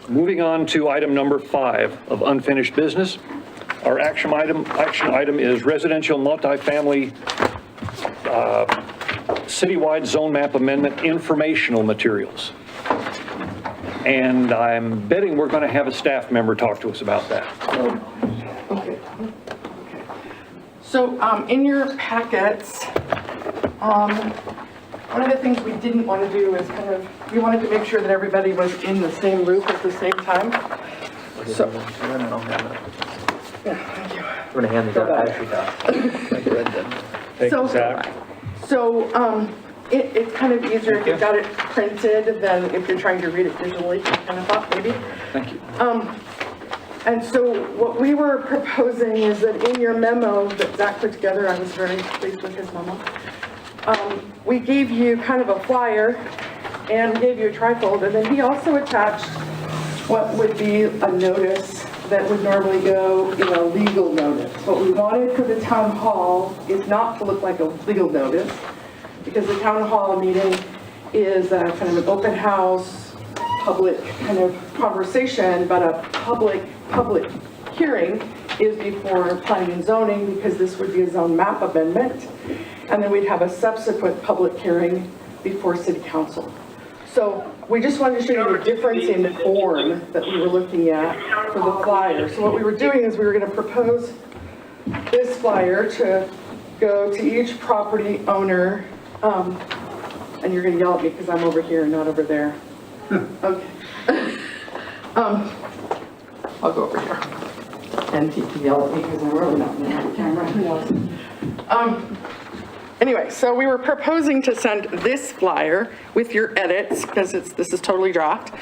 Moving on to item number 5 of unfinished business. Our action item is residential multifamily citywide zone map amendment informational materials. And I'm betting we're going to have a staff member talk to us about that. Okay. So in your packets, one of the things we didn't want to do is we wanted to make sure that everybody was in the same loop at the same time. So, yeah, thank you. We're going to hand these out. I actually got. I read them. Thank you, Zach. So it's kind of easier if you've got it printed than if you're trying to read it visually, I kind of thought maybe. Thank you. And so what we were proposing is that in your memo that Zach put together, I was very pleased with his memo, we gave you kind of a flyer and gave you a trifold, and then he also attached what would be a notice that would normally go in a legal notice. What we wanted for the town hall is not to look like a legal notice, because the town hall meeting is kind of an open house, public kind of conversation, but a public hearing is before planning and zoning, because this would be a zone map amendment. And then we'd have a subsequent public hearing before city council. So we just wanted to show you the difference in form that we were looking at for the flyer. So what we were doing is we were going to propose this flyer to go to each property owner. And you're going to yell at me because I'm over here and not over there. Okay. I'll go over here. And he can yell at me because I'm really not in the camera. Who knows? Anyway, so we were proposing to send this flyer with your edits, because this is totally draft,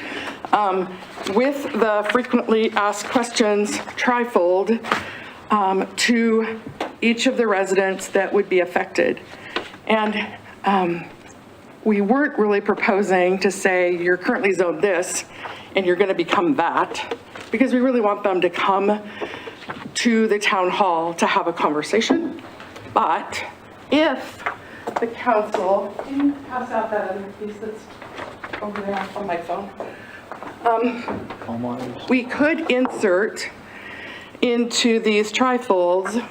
with the frequently asked questions trifold to each of the residents that would be affected. And we weren't really proposing to say, you're currently zoned this, and you're going to become that, because we really want them to come to the town hall to have a conversation. But if the council, can you pass out that other piece that's over there on my phone? We could insert into these trifolds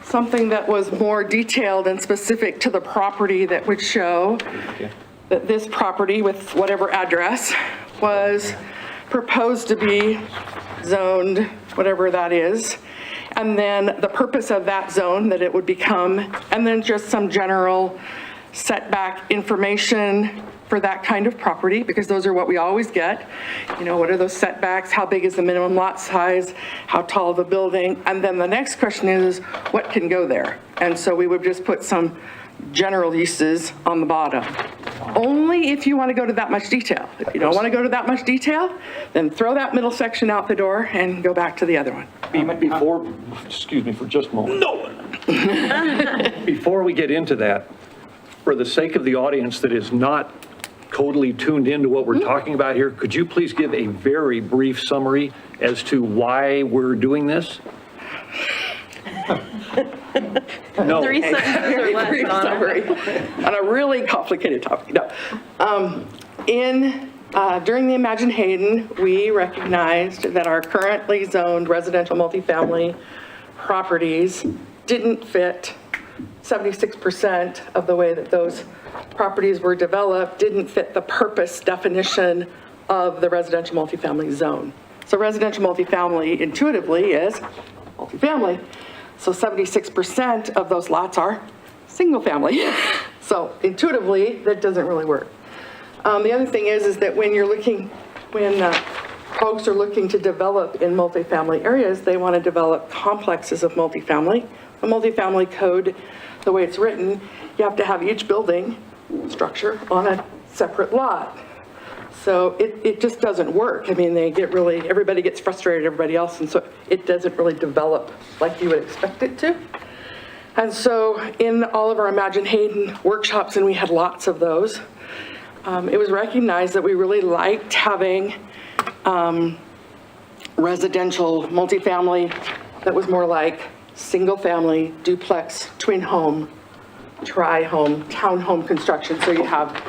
something that was more detailed and specific to the property that would show that this property with whatever address was proposed to be zoned, whatever that is, and then the purpose of that zone that it would become, and then just some general setback information for that kind of property, because those are what we always get. You know, what are those setbacks? How big is the minimum lot size? How tall the building? And then the next question is, what can go there? And so we would just put some general uses on the bottom. Only if you want to go to that much detail. If you don't want to go to that much detail, then throw that middle section out the door and go back to the other one. Before, excuse me for just a moment. No. Before we get into that, for the sake of the audience that is not totally tuned into what we're talking about here, could you please give a very brief summary as to why we're doing this? No. 3 sentences or less, Brief Donna. summary on a really complicated topic. No. During the Imagine Hayden, we recognized that our currently zoned residential multifamily properties didn't fit 76% of the way that those properties were developed, didn't fit the purpose definition of the residential multifamily zone. So residential multifamily intuitively is multifamily. So 76% of those lots are single family. So intuitively, that doesn't really work. The other thing is that when folks are looking to develop in multifamily areas, they want to develop complexes of multifamily. The multifamily code, the way it's written, you have to have each building structure on a separate lot. So it just doesn't work. I mean, everybody gets frustrated, everybody else, and so it doesn't really develop like you would expect it to. And so in all of our Imagine Hayden workshops, and we had lots of those, it was recognized that we really liked having residential multifamily that was more like single family, duplex, twin home, tri-home, townhome construction. So you have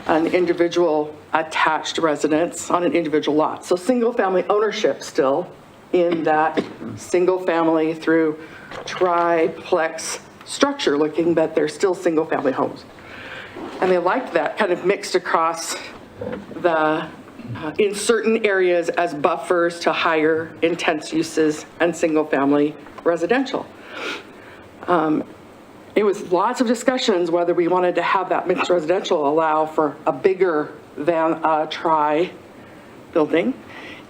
an individual attached residence on an individual lot. So single family ownership still in that single family through triplex structure looking, but they're still single family homes. And they liked that kind of mixed across in certain areas as buffers to higher intense uses and single family residential. It was lots of discussions whether we wanted to have that mixed residential allow for a bigger than a tri building.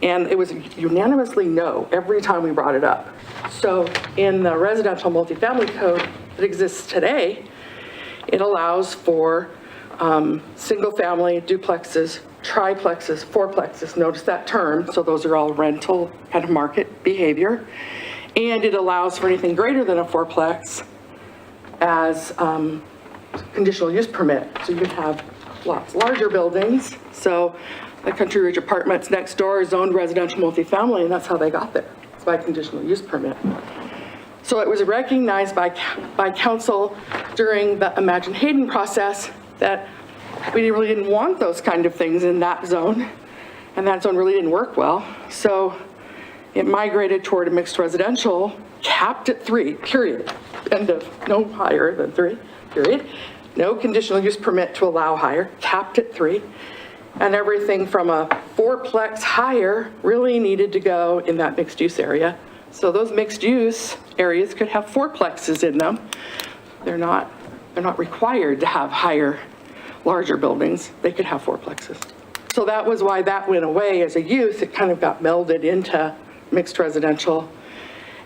And it was unanimously no every time we brought it up. So in the residential multifamily code that exists today, it allows for single family duplexes, triplexes, fourplexes. Notice that term. So those are all rental kind of market behavior. And it allows for anything greater than a fourplex as conditional use permit. So you can have lots larger buildings. So the Country Ridge Apartments next door is zoned residential multifamily, and that's how they got there. It's by conditional use permit. So it was recognized by council during the Imagine Hayden process that we really didn't want those kind of things in that zone, and that zone really didn't work well. So it migrated toward a mixed residential, capped at 3, period. End of, no higher than 3, period. No conditional use permit to allow higher, capped at 3. And everything from a fourplex higher really needed to go in that mixed use area. So those mixed use areas could have fourplexes in them. They're not required to have higher, larger buildings. They could have fourplexes. So that was why that went away as a use. It kind of got melded into mixed residential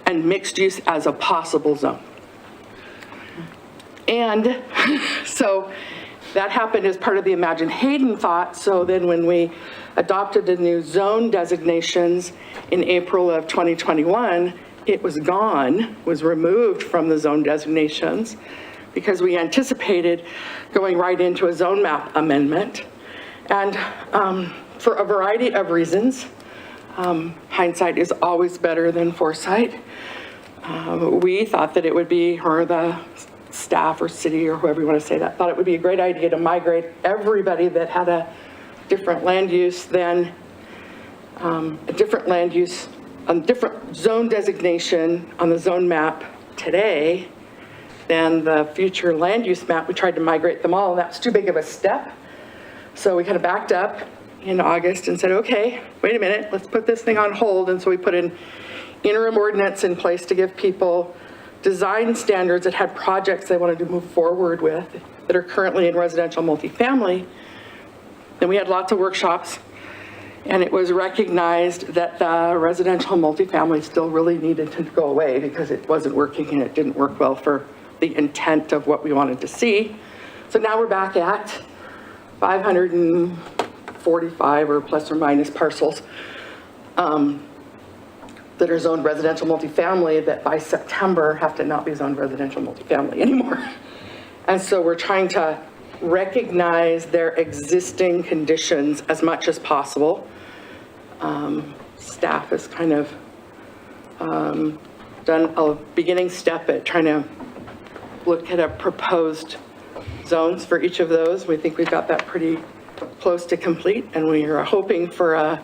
and mixed use as a possible zone. And so that happened as part of the Imagine Hayden thought. So then when we adopted the new zone designations in April of 2021, it was gone, was removed from the zone designations. because we anticipated going right into a zone map amendment. And for a variety of reasons, hindsight is always better than foresight. We thought that it would be, or the staff or city or whoever you want to say that, thought it would be a great idea to migrate everybody that had a different land use than a different land use, a different zone designation on the zone map today than the future land use map. We tried to migrate them all, and that's too big of a step. So we kind of backed up in August and said, okay, wait a minute, let's put this thing on hold. And so we put an interim ordinance in place to give people design standards that had projects they wanted to move forward with that are currently in residential multifamily. Then we had lots of workshops, and it was recognized that the residential multifamily still really needed to go away because it wasn't working and it didn't work well for the intent of what we wanted to see. So now we're back at 545 or plus or minus parcels that are zoned residential multifamily that by September have to not be zoned residential multifamily anymore. And so we're trying to recognize their existing conditions as much as possible. Staff has kind of done a beginning step at trying to look at a proposed zones for each of those. We think we've got that pretty close to complete, and we are hoping for a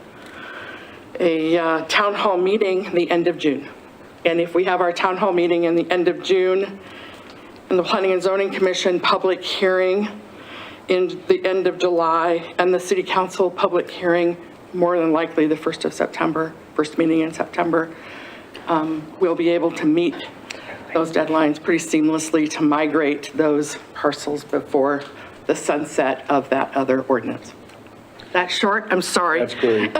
town hall meeting the end of June. And if we have our town hall meeting in the end of June and the Planning and Zoning Commission public hearing in the end of July and the City Council public hearing more than likely the 1st of September, first meeting in September, we'll be able to meet those deadlines pretty seamlessly to migrate those parcels before the sunset of that other ordinance. That's short, I'm sorry. That's great.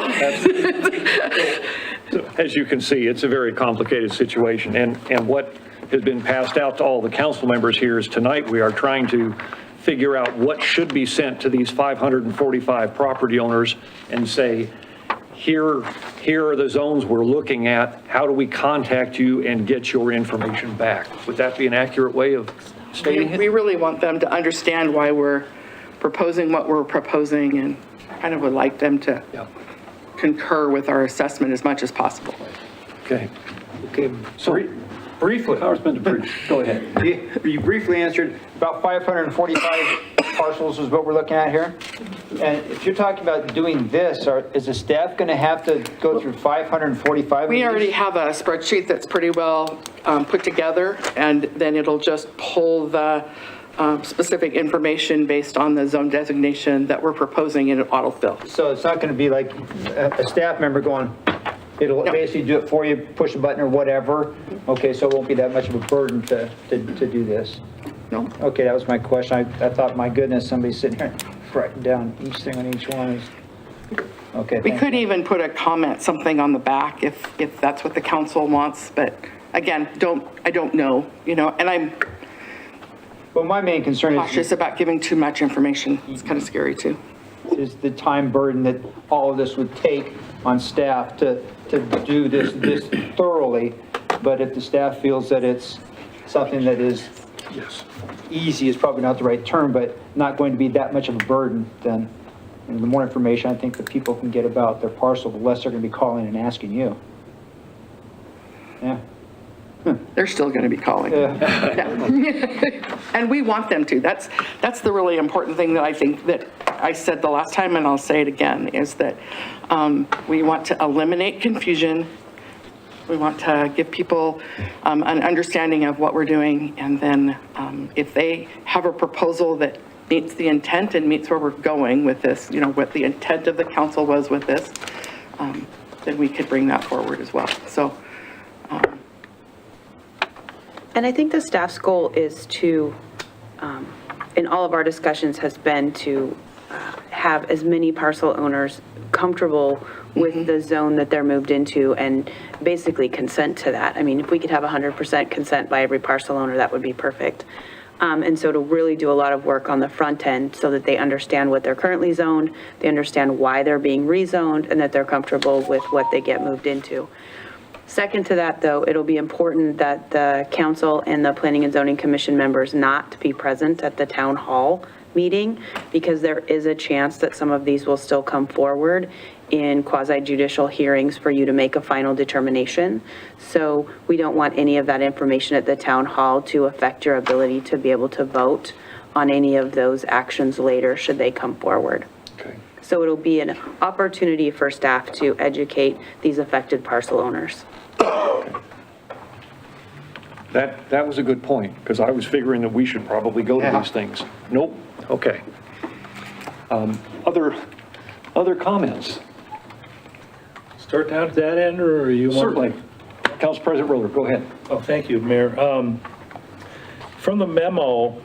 So, as you can see, it's a very complicated situation, and what has been passed out to all the council members here is tonight we are trying to figure out what should be sent to these 545 property owners and say, here are the zones we're looking at. How do we contact you and get your information back? Would that be an accurate way of stating it? We really want them to understand why we're proposing what we're proposing, and kind of would like them to concur with our assessment as much as possible. Okay. Okay, So briefly. Congressman DePriest, go ahead. You briefly answered about 545 parcels is what we're looking at here. And if you're talking about doing this, is the staff going to have to go through 545? We already have a spreadsheet that's pretty well put together, and then it'll just pull the specific information based on the zone designation that we're proposing in an autofill. So it's not going to be like a staff member going, it'll basically do it for you, push a button or whatever. Okay, so it won't be that much of a burden to do this. No. Okay, that was my question. I thought, my goodness, somebody's sitting here writing down each thing on each one. Okay. We could even put a comment, something on the back if that's what the council wants, but again, I don't know, and I'm Well, my main concern cautious about giving too much information. It's kind of scary too. is the time burden that all of this would take on staff to do this thoroughly. But if the staff feels that it's something that is easy is probably not the right term, but not going to be that much of a burden, then the more information I think that people can get about their parcel, the less they're going to be calling and asking you. Yeah. They're still going to be calling. And we want them to. That's the really important thing that I think that I said the last time, and I'll say it again, is that we want to eliminate confusion. We want to give people an understanding of what we're doing, and then if they have a proposal that meets the intent and meets where we're going with this, what the intent of the council was with this, then we could bring that forward as well. So. And I think the staff's goal is to, in all of our discussions, has been to have as many parcel owners comfortable with the zone that they're moved into and basically consent to that. I mean, if we could have 100% consent by every parcel owner, that would be perfect. And so to really do a lot of work on the front end so that they understand what they're currently zoned, they understand why they're being rezoned, and that they're comfortable with what they get moved into. Second to that, though, it'll be important that the council and the Planning and Zoning Commission members not be present at the town hall meeting, because there is a chance that some of these will still come forward in quasi-judicial hearings for you to make a final determination. So we don't want any of that information at the town hall to affect your ability to be able to vote on any of those actions later, should they come forward. Okay. So it'll be an opportunity for staff to educate these affected parcel owners. That was a good point, because I was figuring that we should probably go to these things. Nope, okay. Other comments? Start down at that end, or you want? Certainly. Council President Roder, go ahead. Oh, thank you, Mayor. From the memo,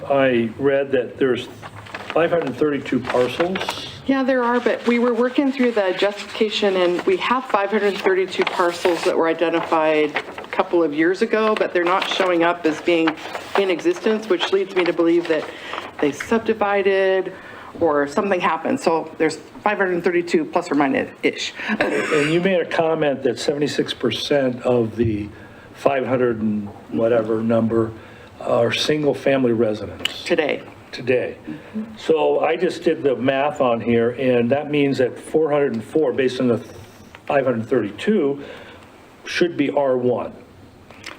I read that there's 532 parcels. Yeah, there are, but we were working through the justification, and we have 532 parcels that were identified a couple of years ago, but they're not showing up as being in existence, which leads me to believe that they subdivided or something happened. So there's 532 plus or minus-ish. And you made a comment that 76% of the 500 and whatever number are single-family residents. Today. So I just did the math on here, and that means that 404, based on the 532, should be R1.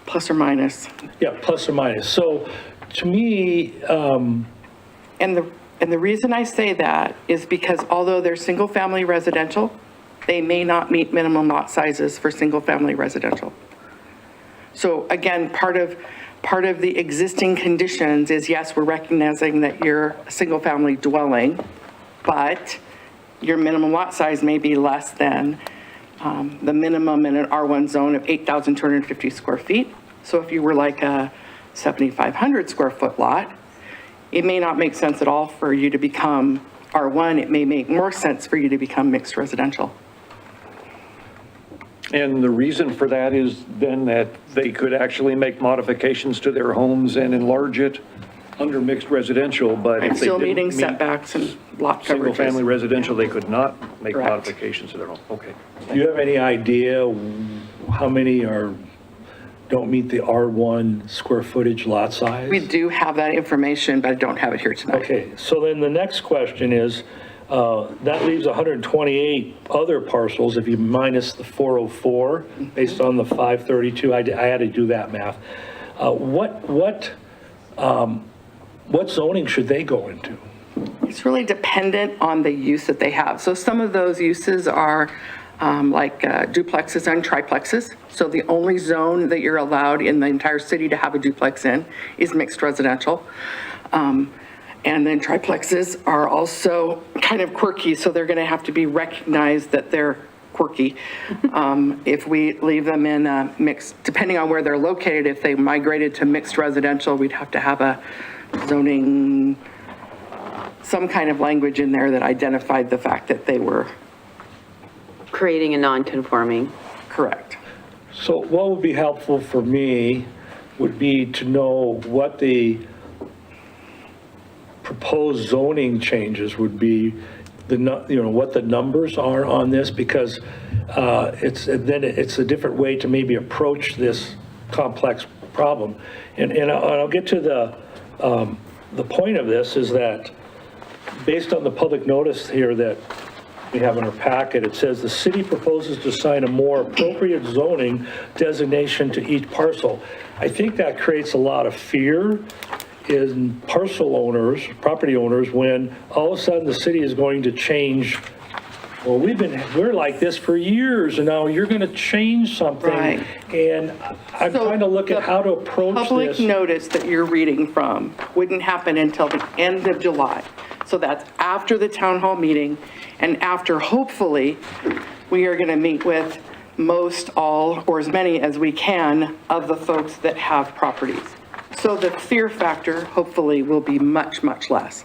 Plus or minus. Yeah, plus or minus. So to me, And the reason I say that is because although they're single-family residential, they may not meet minimum lot sizes for single-family residential. So again, part of the existing conditions is, yes, we're recognizing that you're a single-family dwelling, but your minimum lot size may be less than the minimum in an R1 zone of 8,250 square feet. So if you were like a 7,500 square foot lot, it may not make sense at all for you to become R1. It may make more sense for you to become mixed residential. And the reason for that is then that they could actually make modifications to their homes and enlarge it under mixed residential, but if And they still didn't meeting meet setbacks and lot coverages. single-family residential, they could not make Correct. modifications to their home. Okay. do you have any idea how many don't meet the R1 square footage lot size? We do have that information, but I don't have it here tonight. Okay, so then the next question is, that leaves 128 other parcels if you minus the 404, based on the 532. I had to do that math. What zoning should they go into? It's really dependent on the use that they have. So some of those uses are like duplexes and triplexes. So the only zone that you're allowed in the entire city to have a duplex in is mixed residential. And then triplexes are also kind of quirky, so they're going to have to be recognized that they're quirky. If we leave them in mixed, depending on where they're located, if they migrated to mixed residential, we'd have to have a zoning, some kind of language in there that identified the fact that they were Creating a non-conforming. correct. So what would be helpful for me would be to know what the proposed zoning changes would be, what the numbers are on this, because it's a different way to maybe approach this complex problem. And I'll get to the point of this is that based on the public notice here that we have in our packet, it says the city proposes to assign a more appropriate zoning designation to each parcel. I think that creates a lot of fear in parcel owners, property owners, when all of a sudden the city is going to change. Well, we're like this for years, and now you're going to change something. Right. And I'm So trying to look at how to approach this. Public notice that you're reading from wouldn't happen until the end of July. So that's after the town hall meeting and after, hopefully, we are going to meet with most, all, or as many as we can of the folks that have properties. So the fear factor, hopefully, will be much, much less.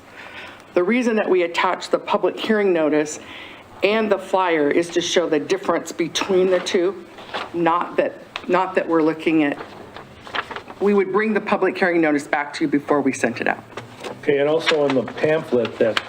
The reason that we attach the public hearing notice and the flyer is to show the difference between the two, not that we're looking at, we would bring the public hearing notice back to you before we sent it out. Okay, and also in the pamphlet that,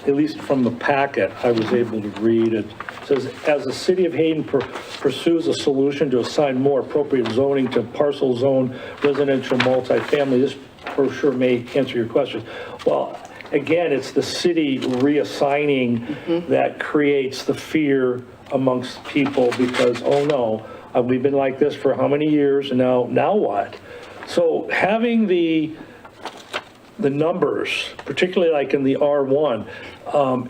at least from the packet, I was able to read, it says, as the city of Hayden pursues a solution to assign more appropriate zoning to parcel zone residential multifamily, this for sure may answer your question. Well, again, it's the city reassigning that creates the fear amongst people because, oh no, we've been like this for how many years, and now what? So having the numbers, particularly like in the R1,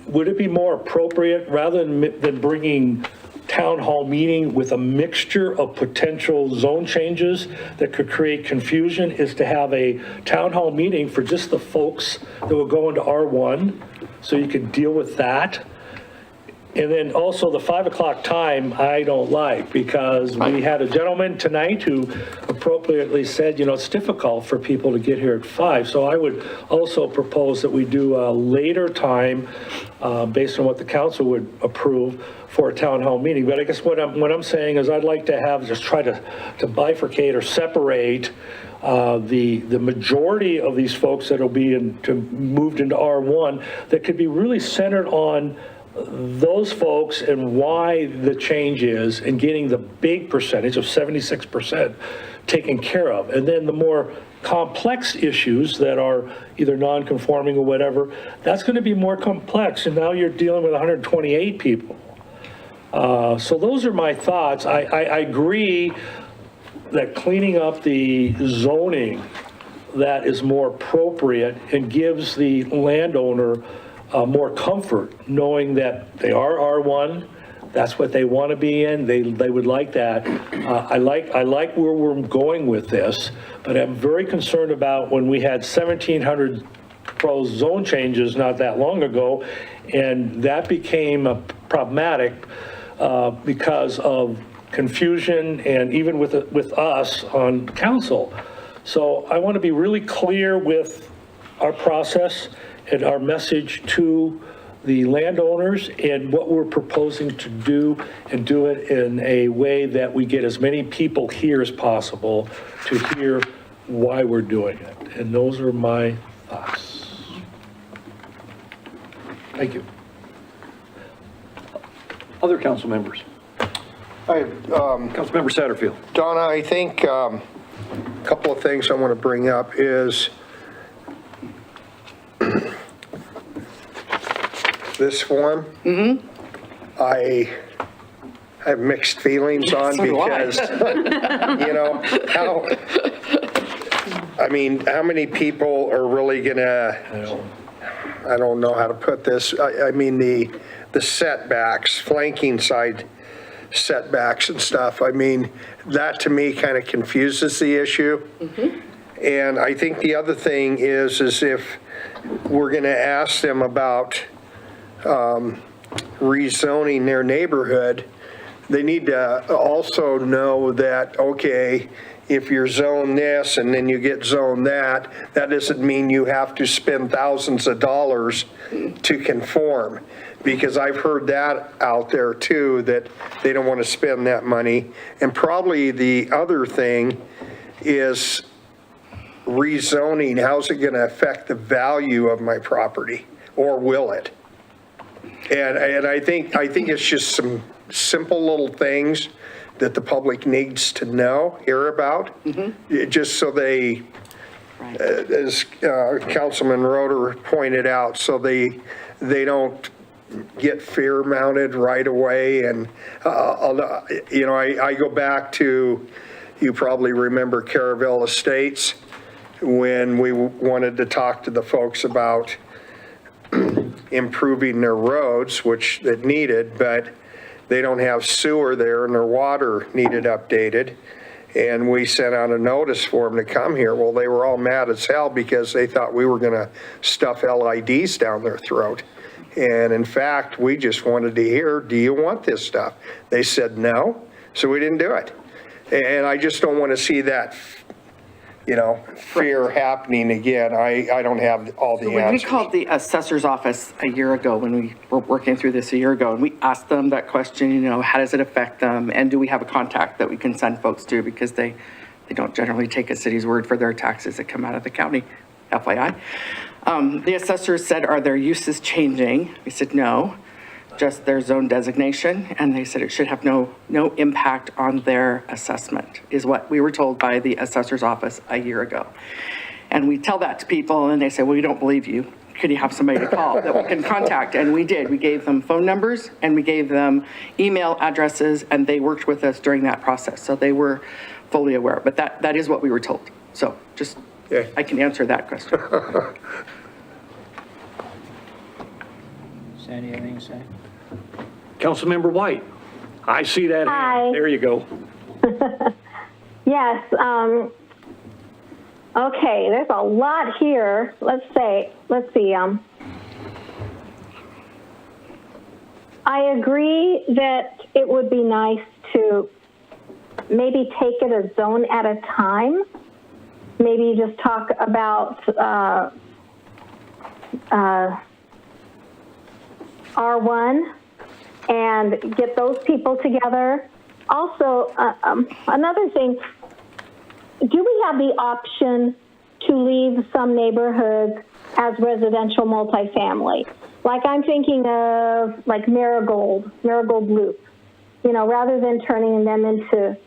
would it be more appropriate rather than bringing town hall meeting with a mixture of potential zone changes that could create confusion is to have a town hall meeting for just the folks that will go into R1 so you could deal with that? And then also the 5 o'clock time, I don't like because we had a gentleman tonight who appropriately said, you know, it's difficult for people to get here at 5. So I would also propose that we do a later time based on what the council would approve for a town hall meeting. But I guess what I'm saying is I'd like to have, just try to bifurcate or separate the majority of these folks that will be moved into R1 that could be really centered on those folks and why the change is and getting the big percentage of 76% taken care of. And then the more complex issues that are either non-conforming or whatever, that's going to be more complex. And now you're dealing with 128 people. So those are my thoughts. I agree that cleaning up the zoning that is more appropriate and gives the landowner more comfort knowing that they are R1, that's what they want to be in, they would like that. I like where we're going with this, but I'm very concerned about when we had 1,700 proposed zone changes not that long ago, and that became problematic because of confusion and even with us on council. So I want to be really clear with our process and our message to the landowners and what we're proposing to do, and do it in a way that we get as many people here as possible to hear why we're doing it. And those are my thoughts. Thank you. Other council members? Councilmember Satterfield. Donna, I think a couple of things I want to bring up is this form. I have mixed feelings on because, you know, how many people are really gonna, I don't know how to put this. I mean, the setbacks, flanking side setbacks and stuff. I mean, that to me kind of confuses the issue. And I think the other thing is if we're going to ask them about rezoning their neighborhood, they need to also know that, okay, if you're zoned this and then you get zoned that, that doesn't mean you have to spend thousands of dollars to conform. Because I've heard that out there too, that they don't want to spend that money. And probably the other thing is rezoning. How's it going to affect the value of my property, or will it? And I think it's just some simple little things that the public needs to know, hear about, just so they, as Councilman Roeder pointed out, so they don't get fear mounted right away. And, you know, I go back to, you probably remember Caravelle Estates, when we wanted to talk to the folks about improving their roads, which it needed, but they don't have sewer there and their water needed updated. And we sent out a notice for them to come here. Well, they were all mad as hell because they thought we were going to stuff LIDs down their throat. And in fact, we just wanted to hear, do you want this stuff? They said no, so we didn't do it. And I just don't want to see that, you know, fear happening again. I don't have all the answers. When we called the assessor's office a year ago, when we were working through this a year ago, and we asked them that question, you know, how does it affect them? And do we have a contact that we can send folks to? Because they don't generally take a city's word for their taxes that come out of the county, FYI. The assessor said, are their uses changing? We said no. just their zone designation, and they said it should have no impact on their assessment, is what we were told by the assessor's office a year ago. And we tell that to people, and they say, well, we don't believe you. Could you have somebody to call that we can contact? And we did. We gave them phone numbers, and we gave them email addresses, and they worked with us during that process. So they were fully aware, but that is what we were told. So just, I can answer that question. Sandy, anything to say? Councilmember White, I see that hand. Hi. There you go. Yes, okay, there's a lot here. Let's see. I agree that it would be nice to maybe take it a zone at a time. Maybe just talk about R1 and get those people together. Also, another thing, do we have the option to leave some neighborhoods as residential multifamily? Like I'm thinking of like Marigold Loop, you know, rather than turning them into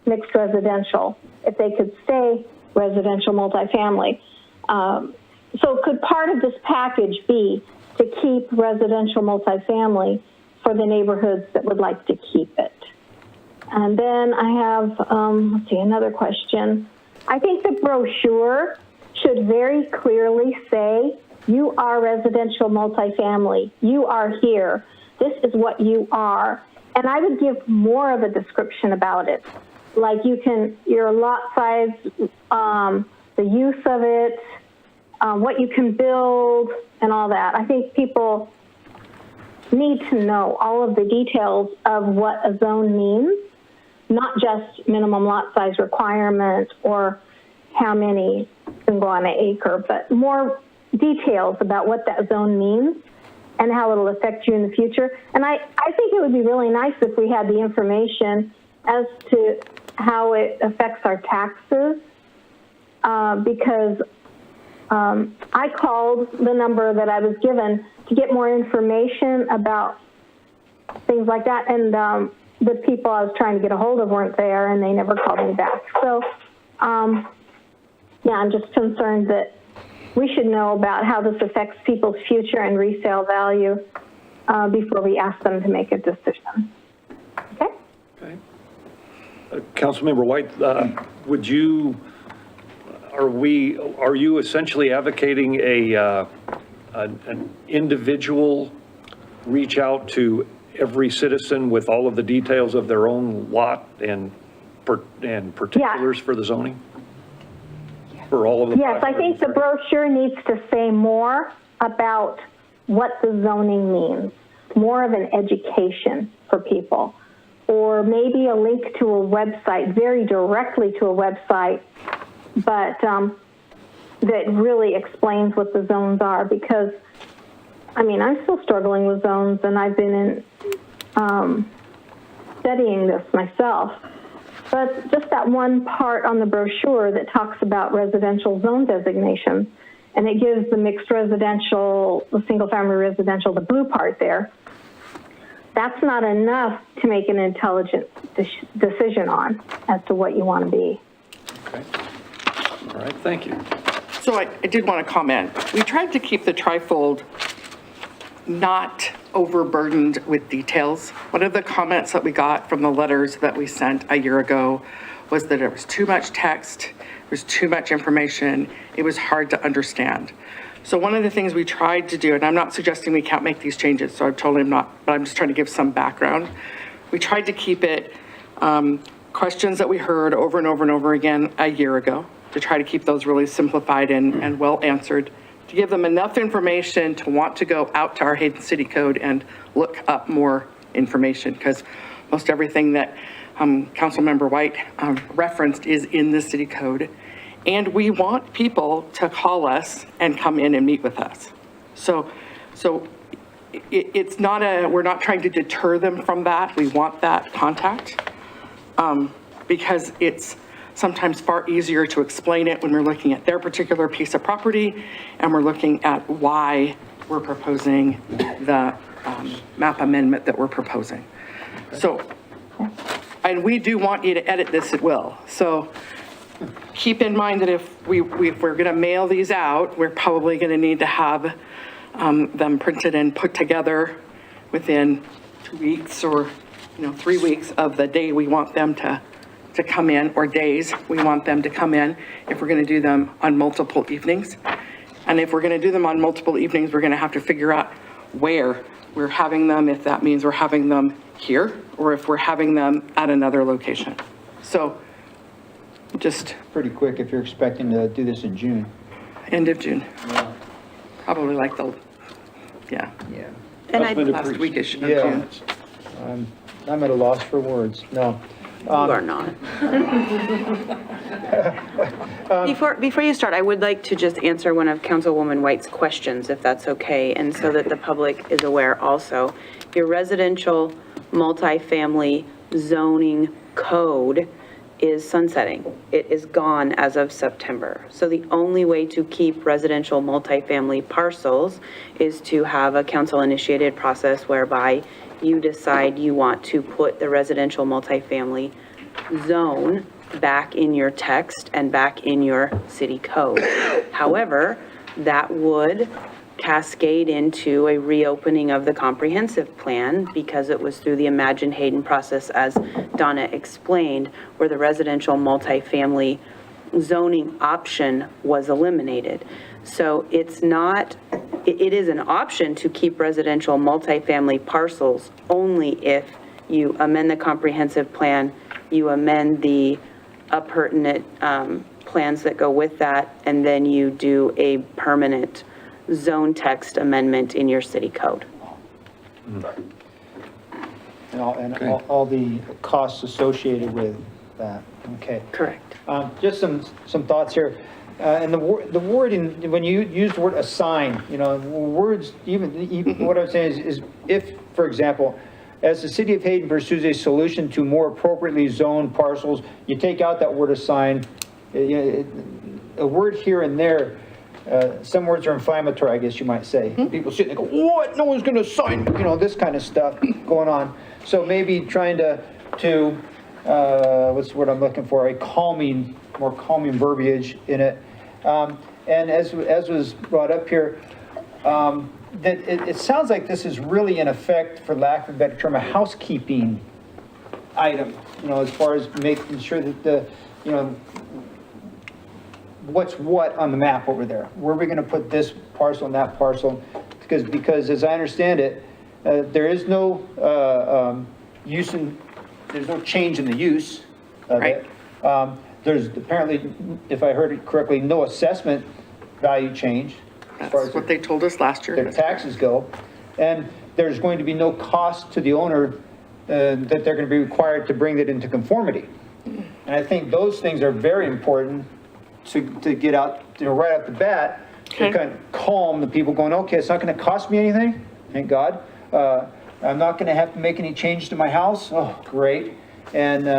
mixed residential, if they could stay residential multifamily. So could part of this package be to keep residential multifamily for the neighborhoods that would like to keep it? And then I have, let's see, another question. I think the brochure should very clearly say, you are residential multifamily. You are here. This is what you are. And I would give more of a description about it. Like your lot size, the use of it, what you can build, and all that. I think people need to know all of the details of what a zone means, not just minimum lot size requirement or how many can go on an acre, but more details about what that zone means and how it'll affect you in the future. And I think it would be really nice if we had the information as to how it affects our taxes, because I called the number that I was given to get more information about things like that, and the people I was trying to get a hold of weren't there, and they never called me back. So, yeah, I'm just concerned that we should know about how this affects people's future and resale value before we ask them to make a decision. Okay? Okay. Councilmember White, are you essentially advocating an individual reach out to every citizen with all of the details of their own lot and particulars for the zoning? For all of the Yes, I think the brochure needs to say more about what the zoning means, more of an education for people, or maybe a link to a website, very directly to a website, but that really explains what the zones are, because, I mean, I'm still struggling with zones, and I've been studying this myself. But just that one part on the brochure that talks about residential zone designations, and it gives the mixed residential, the single-family residential, the blue part there, that's not enough to make an intelligent decision on as to what you want to be. Okay. All right, thank you. So I did want to comment. We tried to keep the trifold not overburdened with details. One of the comments that we got from the letters that we sent a year ago was that it was too much text, there was too much information, it was hard to understand. So one of the things we tried to do, and I'm not suggesting we can't make these changes, so I'm totally not, but I'm just trying to give some background. We tried to keep it questions that we heard over and over and over again a year ago, to try to keep those really simplified and well answered, to give them enough information to want to go out to our Hayden City Code and look up more information, because most everything that Councilmember White referenced is in the city code. And we want people to call us and come in and meet with us. So it's not we're not trying to deter them from that. We want that contact because it's sometimes far easier to explain it when we're looking at their particular piece of property and we're looking at why we're proposing the map amendment that we're proposing. So, and we do want you to edit this at will. So keep in mind that if we're going to mail these out, we're probably going to need to have them printed and put together within 2 weeks or 3 weeks of the day we want them to come in, or days we want them to come in, if we're going to do them on multiple evenings. And if we're going to do them on multiple evenings, we're going to have to figure out where we're having them, if that means we're having them here, or if we're having them at another location. So just Pretty quick if you're expecting to do this in June. end of June. Probably like Yeah. And last weekish of Yeah. June. I'm at a loss for words. No. You are not. Before you start, I would like to just answer one of Councilwoman White's questions, if that's okay, and so that the public is aware also. Your residential multifamily zoning code is sunsetting. It is gone as of September. So the only way to keep residential multifamily parcels is to have a council-initiated process whereby you decide you want to put the residential multifamily zone back in your text and back in your city code. However, that would cascade into a reopening of the comprehensive plan because it was through the Imagine Hayden process, as Donna explained, where the residential multifamily zoning option was eliminated. So it's not, it is an option to keep residential multifamily parcels only if you amend the comprehensive plan, you amend the appurtenant plans that go with that, and then you do a permanent zone text amendment in your city code. And all the costs associated with that. Okay. Correct. Just some thoughts here. And the wording, when you use the word assign, words, even what I'm saying is if, for example, as the city of Hayden pursues a solution to more appropriately zoned parcels, you take out that word assign. A word here and there, some words are inflammatory, I guess you might say. People sit and go, what? No one's going to assign, this kind of stuff going on. So maybe trying to what's the word I'm looking for? More calming verbiage in it. And as was brought up here, that it sounds like this is really in effect, for lack of a better term, a housekeeping item, as far as making sure that what's what on the map over there. Where are we going to put this parcel and that parcel? Because as I understand it, there is no there's no change in the use of it. There's apparently, if I heard it correctly, no assessment value change. As far as what they told us last year. their taxes go. And there's going to be no cost to the owner that they're going to be required to bring that into conformity. And I think those things are very important to get out, right off the bat, to kind of calm the people going, okay, it's not going to cost me anything, thank God. I'm not going to have to make any change to my house. Oh, great. And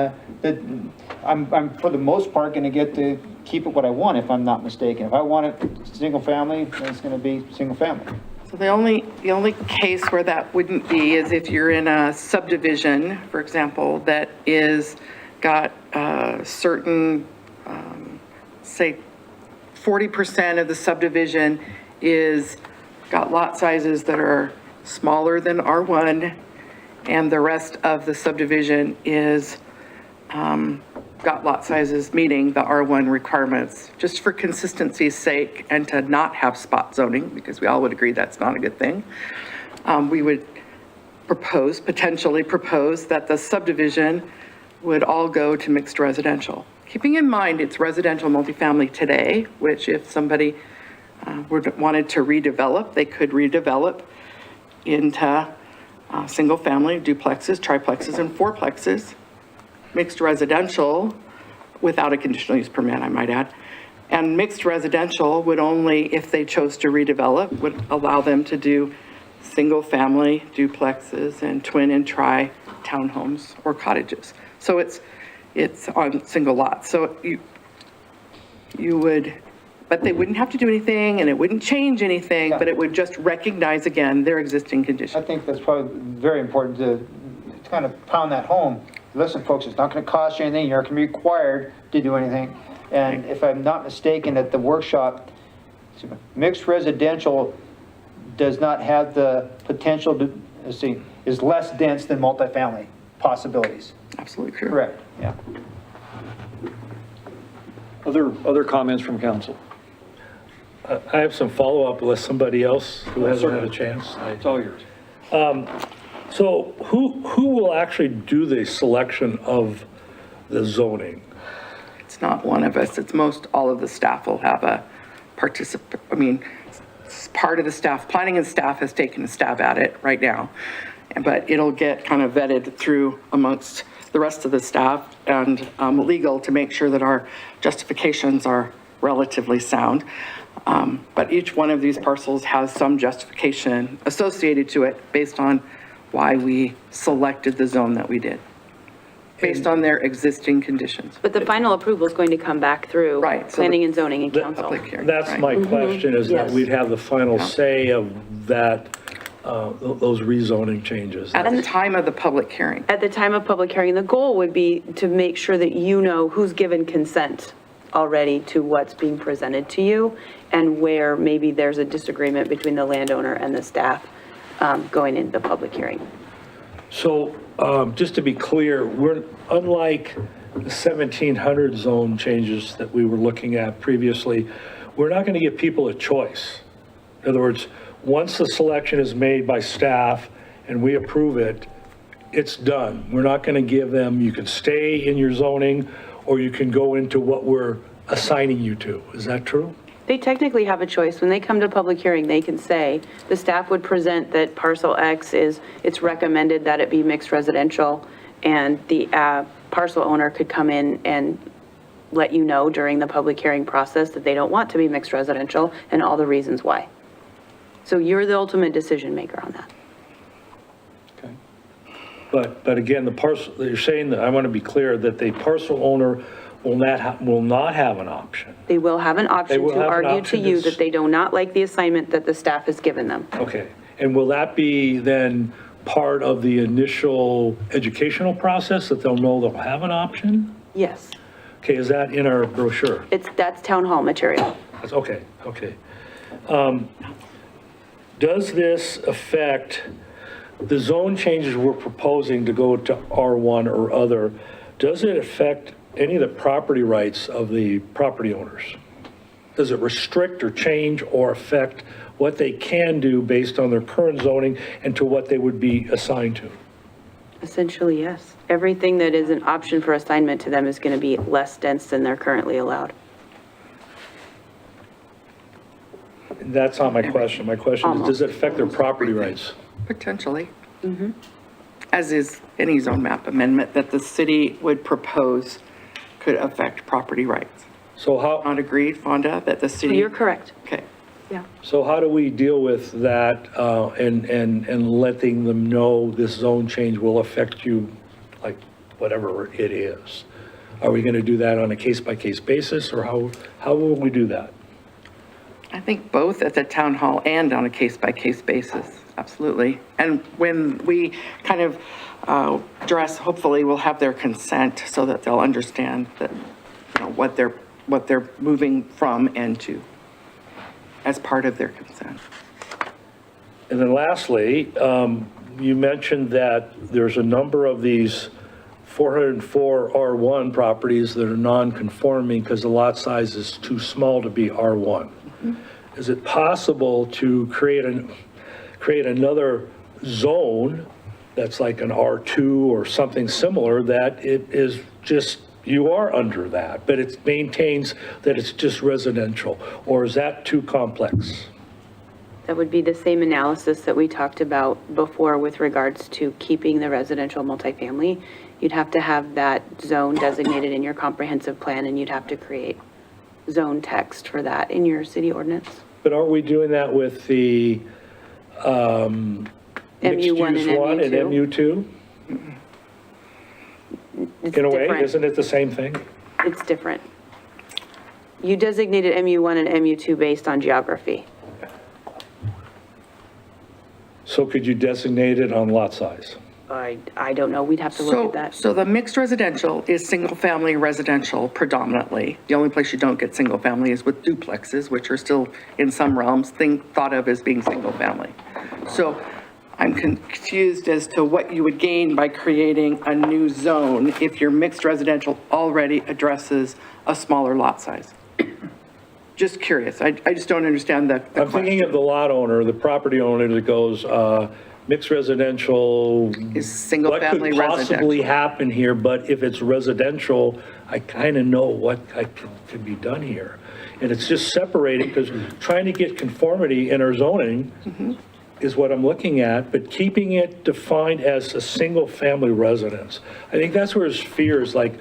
I'm for the most part going to get to keep it what I want, if I'm not mistaken. If I want it single family, then it's going to be single family. So the only case where that wouldn't be is if you're in a subdivision, for example, that is got certain, say 40% of the subdivision is got lot sizes that are smaller than R1, and the rest of the subdivision is got lot sizes meeting the R1 requirements, just for consistency's sake and to not have spot zoning, because we all would agree that's not a good thing. We would potentially propose that the subdivision would all go to mixed residential. Keeping in mind it's residential multifamily today, which if somebody wanted to redevelop, they could redevelop into single family, duplexes, triplexes, and fourplexes. Mixed residential without a conditional use permit, I might add. And mixed residential would only, if they chose to redevelop, would allow them to do single family duplexes and twin and tri townhomes or cottages. So it's on single lots. So you would But they wouldn't have to do anything, and it wouldn't change anything, but it would just recognize again their existing I condition. think that's probably very important to kind of pound that home. Listen, folks, it's not going to cost you anything. You're not going to be required to do anything. And if I'm not mistaken, at the workshop, mixed residential does not have the potential to, let's see, is less dense than multifamily possibilities. Absolutely true. Correct, yeah. Other comments from council? I have some follow-up unless somebody else who hasn't had a chance. It's all yours. So who will actually do the selection of the zoning? It's not one of us, it's all of the staff will have a part of the staff, planning and staff has taken a stab at it right now, but it'll get kind of vetted through amongst the rest of the staff and legal to make sure that our justifications are relatively sound. But each one of these parcels has some justification associated to it based on why we selected the zone that we did, based on their existing conditions. But the final approval is going to come back through Right, so planning and zoning and council. Public hearing, That's right. my question, is that Yes. we'd have the final say of that, those rezoning changes. At the time of the public hearing. At the time of public hearing, the goal would be to make sure that you know who's given consent already to what's being presented to you and where maybe there's a disagreement between the landowner and the staff going into the public hearing. So, just to be clear, we're, unlike the 1700 zone changes that we were looking at previously, we're not going to give people a choice. In other words, once the selection is made by staff and we approve it, it's done. We're not going to give them, you can stay in your zoning or you can go into what we're assigning you to. Is that true? They technically have a choice. When they come to public hearing, they can say, the staff would present that parcel X it's recommended that it be mixed residential, and the parcel owner could come in and let you know during the public hearing process that they don't want to be mixed residential and all the reasons why. So you're the ultimate decision maker on that. Okay. But again, the parcel, you're saying that, I want to be clear, that the parcel owner will not have an option. They will have an option will to have an argue to option you to that they do not like the assignment that the staff has given them. Okay, and will that be then part of the initial educational process, that they'll know they'll have an option? Yes, Okay, is that in our brochure? that's town hall material. That's, okay. Does this affect the zone changes we're proposing to go to R1 or other? Does it affect any of the property rights of the property owners? Does it restrict or change or affect what they can do based on their current zoning and to what they would be assigned to? Essentially, yes. Everything that is an option for assignment to them is going to be less dense than they're currently allowed. That's not my question. My question is, does it affect their property rights? Potentially. As is any zone map amendment that the city would propose could affect property rights. So how, Not agreed, Fonda, that the city? You're correct. Okay. Yeah. so how do we deal with that and letting them know this zone change will affect you, like whatever it is? Are we going to do that on a case-by-case basis, or how will we do that? I think both at the town hall and on a case-by-case basis, absolutely. And when we kind of address, hopefully we'll have their consent so that they'll understand that, you know, what they're moving from and to as part of their consent. And then lastly, you mentioned that there's a number of these 404 R1 properties that are non-conforming because the lot size is too small to be R1. Is it possible to create another zone that's like an R2 or something similar, that it is just, you are under that, but it maintains that it's just residential? Or is that too complex? That would be the same analysis that we talked about before with regards to keeping the residential multifamily. You'd have to have that zone designated in your comprehensive plan, and you'd have to create zone text for that in your city ordinance. But aren't we doing that with the mixed use MU1 and one and MU2? MU2? It's In a way, different. isn't it the same thing? It's different. You designated MU1 and MU2 based on geography. So could you designate it on lot size? I don't know, we'd have to look at that. So the mixed residential is single-family residential predominantly. The only place you don't get single-family is with duplexes, which are still, in some realms, thought of as being single-family. So I'm confused as to what you would gain by creating a new zone if your mixed residential already addresses a smaller lot size. Just curious, I just don't understand the I'm thinking of the lot owner, the property owner that goes, mixed residential. Is single-family What could possibly residential. happen here, but if it's residential, I kind of know what could be done here. And it's just separating, because trying to get conformity in our zoning is what I'm looking at, but keeping it defined as a single-family residence. I think that's where his fear is, like,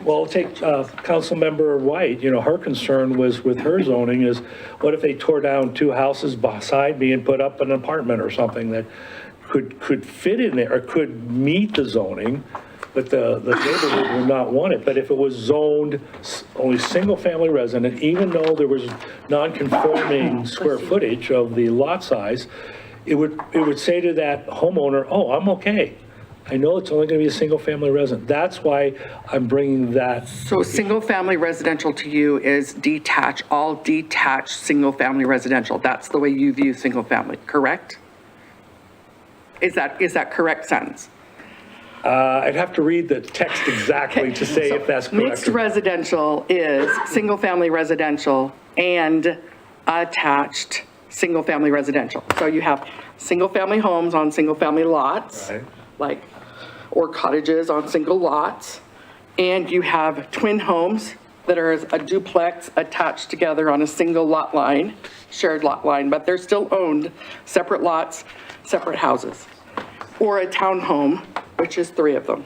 well, take Councilmember White, her concern was with her zoning is, what if they tore down 2 houses beside me and put up an apartment or something that could fit in there, or could meet the zoning, but the neighborhood would not want it. But if it was zoned only single-family resident, even though there was non-conforming square footage of the lot size, it would say to that homeowner, oh, I'm okay. I know it's only going to be a single-family resident. That's why I'm bringing that. So single-family residential to you is detached, all detached single-family residential. That's the way you view single-family, correct? Is that correct sentence? I'd have to read the text exactly to say if that's correct. Mixed residential is single-family residential and attached single-family residential. So you have single-family homes on single-family lots, Right. or cottages on single lots, and you have twin homes that are a duplex attached together on a single lot line, shared lot line, but they're still owned, separate lots, separate houses. Or a townhome, which is 3 of them,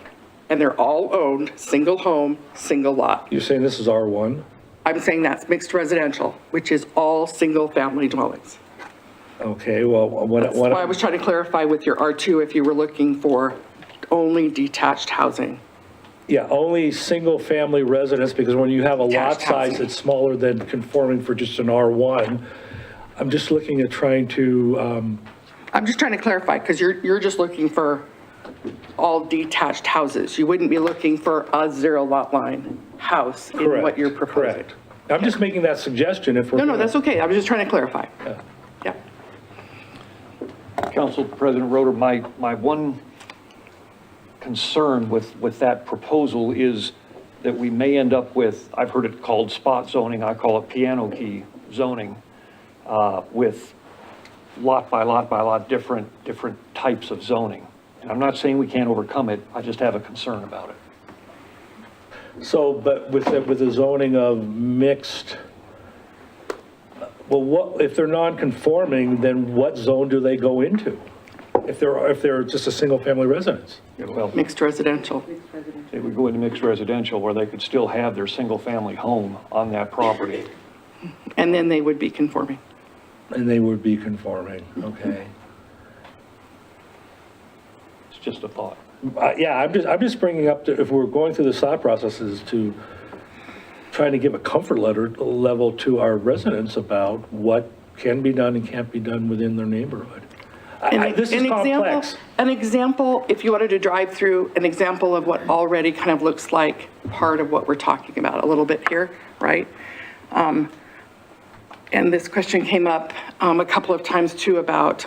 and they're all owned, single home, single lot. You're saying this is R1? I'm saying that's mixed residential, which is all single-family dwellings. Okay, well, That's why I was trying to clarify with your R2 if you were looking for only detached housing. Yeah, only single-family residence, because when you have a lot Detached size housing. that's smaller than conforming for just an R1, I'm just looking at trying to, I'm just trying to clarify, because you're just looking for all detached houses. You wouldn't be looking for a 0 lot line house in correct. what you're proposing. Correct. I'm just making that suggestion if we're. No, that's okay. I was just trying to clarify. Yeah. Council President Roder, my one concern with that proposal is that we may end up with, I've heard it called spot zoning, I call it piano key zoning, with lot by lot by lot, different types of zoning. And I'm not saying we can't overcome it, I just have a concern about it. So, but with the zoning of mixed, well, what, if they're non-conforming, then what zone do they go into? If they're just a single-family residence? Well, Mixed residential. they would go into mixed residential where they could still have their single-family home on that property. And then they would be conforming. And they would be conforming, okay. It's just a thought. Yeah, I'm just bringing up, if we're going through the thought processes, to trying to give a comfort level to our residents about what can be done and can't be done within their neighborhood. This is complex. An example, if you wanted to drive through an example of what already kind of looks like part of what we're talking about a little bit here, right? And this question came up a couple of times too about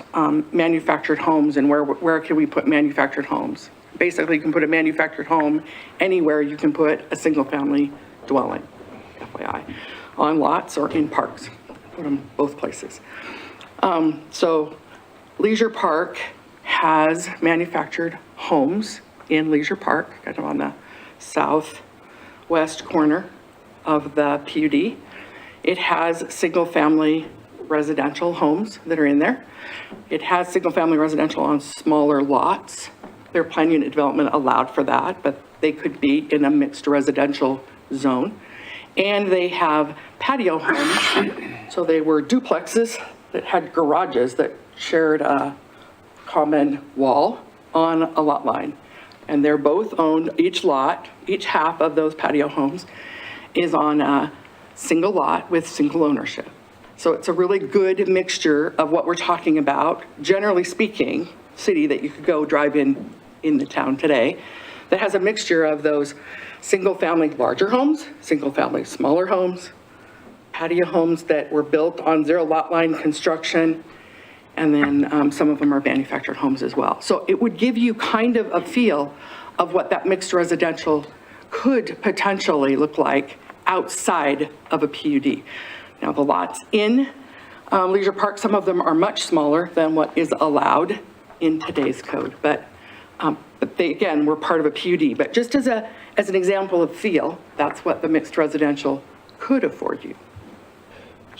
manufactured homes and where can we put manufactured homes? Basically, you can put a manufactured home anywhere you can put a single-family dwelling, FYI, on lots or in parks. Put them both places. So Leisure Park has manufactured homes in Leisure Park, kind of on the southwest corner of the PUD. It has single-family residential homes that are in there. It has single-family residential on smaller lots. Their plan unit development allowed for that, but they could be in a mixed residential zone. And they have patio homes, so they were duplexes that had garages that shared a common wall on a lot line. And they're both owned, each lot, each half of those patio homes is on a single lot with single ownership. So it's a really good mixture of what we're talking about, generally speaking, city that you could go drive in the town today, that has a mixture of those single-family larger homes, single-family smaller homes, patio homes that were built on zero lot line construction, and then some of them are manufactured homes as well. So it would give you kind of a feel of what that mixed residential could potentially look like outside of a PUD. Now, the lots in Leisure Park, some of them are much smaller than what is allowed in today's code, but they, again, were part of a PUD. But just as an example of feel, that's what the mixed residential could afford you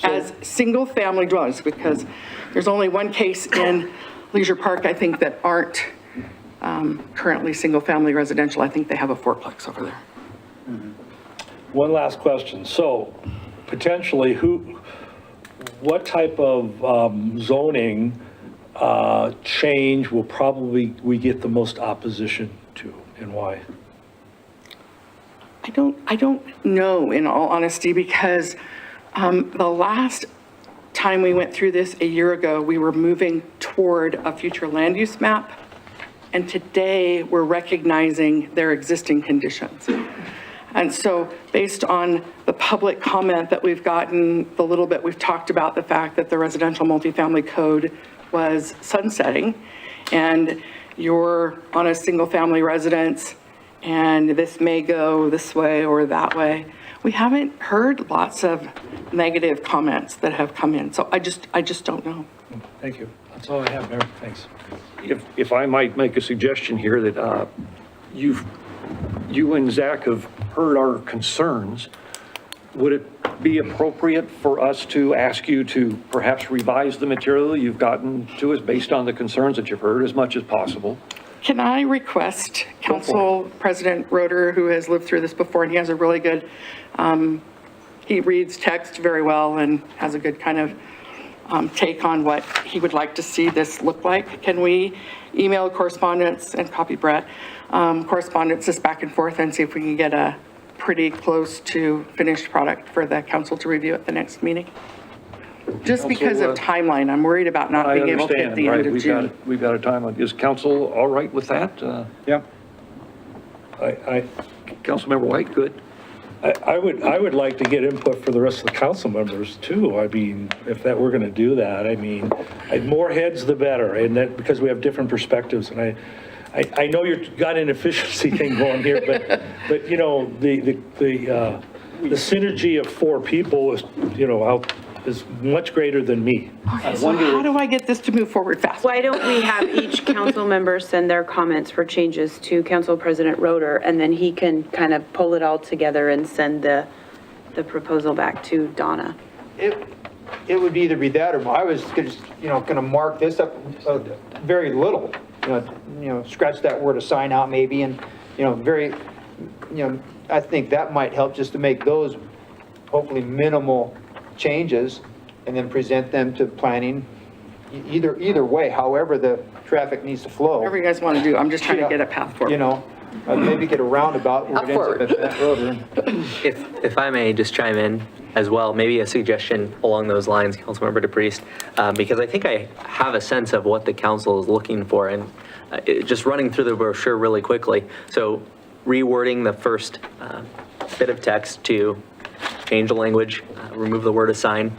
as single-family dwellings, because there's only one case in Leisure Park, I think, that aren't currently single-family residential. I think they have a fourplex over there. One last question. So potentially, what type of zoning change will probably we get the most opposition to, and why? I don't know, in all honesty, because the last time we went through this a year ago, we were moving toward a future land use map, and today we're recognizing their existing conditions. And so based on the public comment that we've gotten, the little bit we've talked about the fact that the residential multifamily code was sunsetting, and you're on a single family residence, and this may go this way or that way. We haven't heard lots of negative comments that have come in, so I just don't know. Thank you. That's all I have, Mayor. Thanks. If I might make a suggestion here that you and Zach have heard our concerns, would it be appropriate for us to ask you to perhaps revise the material you've gotten to us based on the concerns that you've heard as much as possible? Can I request Council President Roeder, who has lived through this before, and he has a really good, he reads text very well and has a good kind of take on what he would like to see this look like. Can we email correspondence and copy Brett, correspondence this back and forth, and see if we can get a pretty close to finished product for the council to review at the next meeting? Just because of timeline, I'm worried about not being able to hit the end of June. We've got a timeline. Is council all right with that? Yeah. Councilmember White, good. I would like to get input for the rest of the council members too. I mean, if that we're going to do that, I mean, more heads the better, and that because we have different perspectives. And I know you've got an efficiency thing going here, but you know the synergy of 4 people is is much greater than me. Okay, so how do I get this to move forward fast? Why don't we have each council member send their comments for changes to Council President Roeder, and then he can kind of pull it all together and send the proposal back to Donna? It would either be that, or I was just, gonna mark this up very little, scratch that word assign out maybe, and, I think that might help just to make those hopefully minimal changes, and then present them to planning, either way, however the traffic needs to flow. Whatever you guys want to do, I'm just trying to get a path forward. Maybe get a roundabout where it ends up at that road. If I may just chime in as well, maybe a suggestion along those lines, Councilmember DePriest, because I think I have a sense of what the council is looking for, and just running through the brochure really quickly. So rewording the first bit of text to change the language, remove the word assign.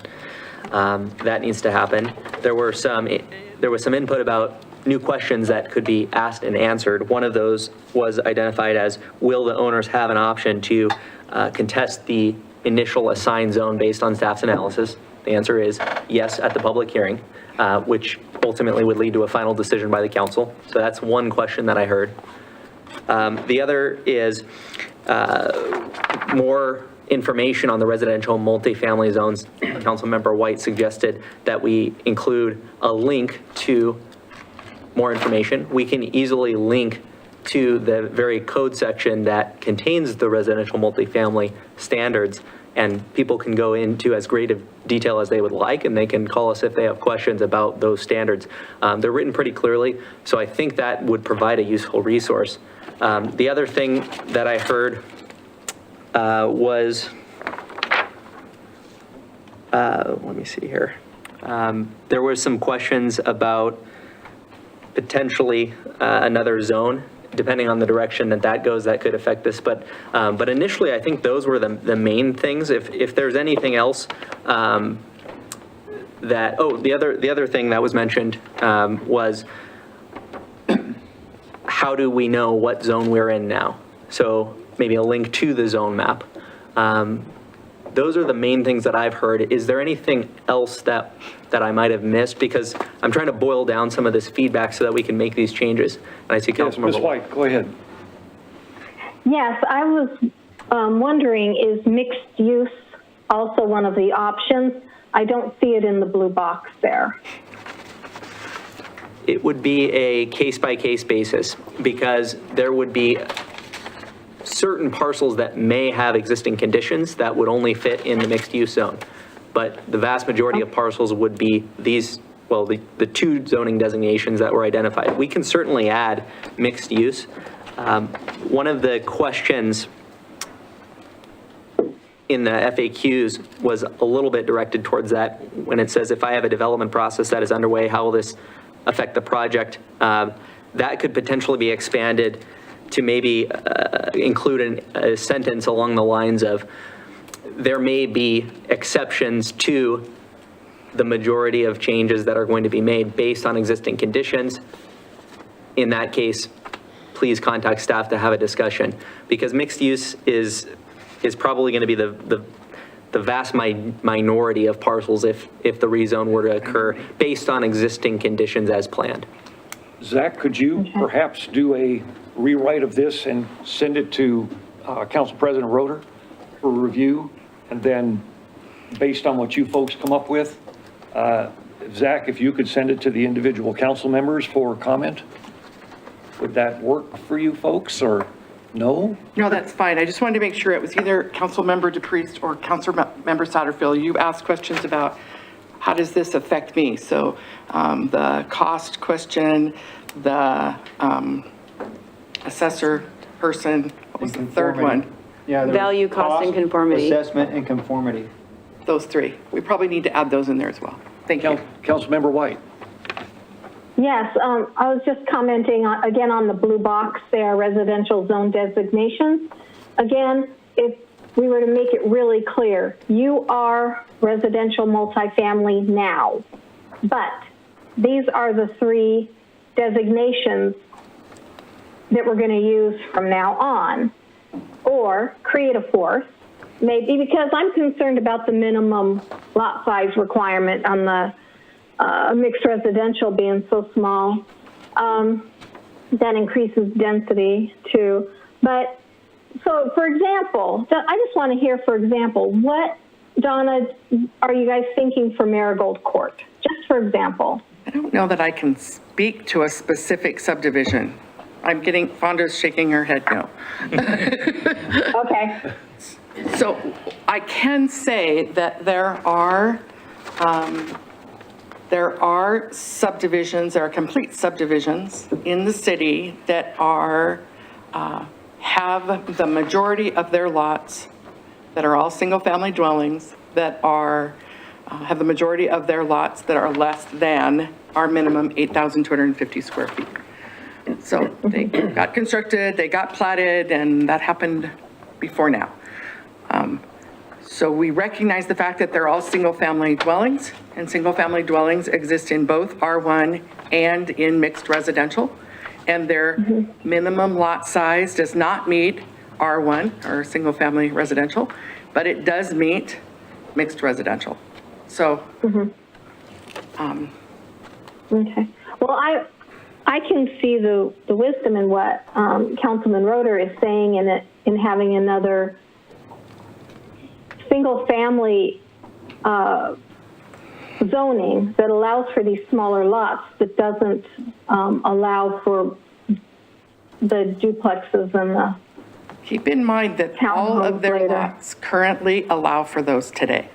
That needs to happen. There was some input about new questions that could be asked and answered. One of those was identified as, will the owners have an option to contest the initial assigned zone based on staff's analysis? The answer is yes at the public hearing, which ultimately would lead to a final decision by the council. So that's one question that I heard. The other is more information on the residential multifamily zones. Councilmember White suggested that we include a link to more information. We can easily link to the very code section that contains the residential multifamily standards, and people can go into as great of detail as they would like, and they can call us if they have questions about those standards. They're written pretty clearly, so I think that would provide a useful resource. The other thing that I heard was let me see here. There were some questions about potentially another zone, depending on the direction that goes, that could affect this. But initially, I think those were the main things. If there's anything else the other thing that was mentioned was how do we know what zone we're in now? So maybe a link to the zone map. Those are the main things that I've heard. Is there anything else that I might have missed? Because I'm trying to boil down some of this feedback so that we can make these changes. And I see Yes, Councilmember Ms. White, go ahead. Yes, I was wondering, is mixed use also one of the options? I don't see it in the blue box there. It would be a case-by-case basis because there would be certain parcels that may have existing conditions that would only fit in the mixed-use zone. But the vast majority of parcels would be these, well, the two zoning designations that were identified. We can certainly add mixed use. One of the questions in the FAQs was a little bit directed towards that when it says, if I have a development process that is underway, how will this affect the project? That could potentially be expanded to maybe include a sentence along the lines of, there may be exceptions to the majority of changes that are going to be made based on existing conditions. In that case, please contact staff to have a discussion, because mixed use is probably going to be the vast minority of parcels if the rezone were to occur based on existing conditions as planned. Zach, could you perhaps do a rewrite of this and send it to Council President Roeder for review? And then based on what you folks come up with, Zach, if you could send it to the individual council members for comment, would that work for you folks or no? No, that's fine. I just wanted to make sure it was either Councilmember DePriest or Councilmember Satterfield. You asked questions about how does this affect me? So the cost question, the assessor person, what was the third one? Yeah, there was Value, cost, and conformity. Assessment and conformity. Those three. We probably need to add those in there as well. Thank you. Councilmember White. Yes, I was just commenting again on the blue box there, residential zone designations. Again, if we were to make it really clear, you are residential multifamily now, but these are the three designations that we're going to use from now on, or create a fourth, maybe, because I'm concerned about the minimum lot size requirement on the mixed residential being so small. That increases density too. But so, for example, I just want to hear, for example, what, Donna, are you guys thinking for Marigold Court? Just for example. I don't know that I can speak to a specific subdivision. I'm getting, Fonda's shaking her head no. Okay. So I can say that there are subdivisions, there are complete subdivisions in the city that are, have the majority of their lots that are all single-family dwellings that are, have the majority of their lots that are less than our minimum 8,250 square feet. So they got constructed, they got platted, and that happened before now. So we recognize the fact that they're all single-family dwellings, and single-family dwellings exist in both R1 and in mixed residential, and their minimum lot size does not meet R1, or single-family residential, but it does meet mixed residential. So. Okay. Well, I can see the wisdom in what Councilman Roeder is saying in having another single-family zoning that allows for these smaller lots, that doesn't allow for the duplexes and the. Keep in mind that all of their lots currently allow for those today.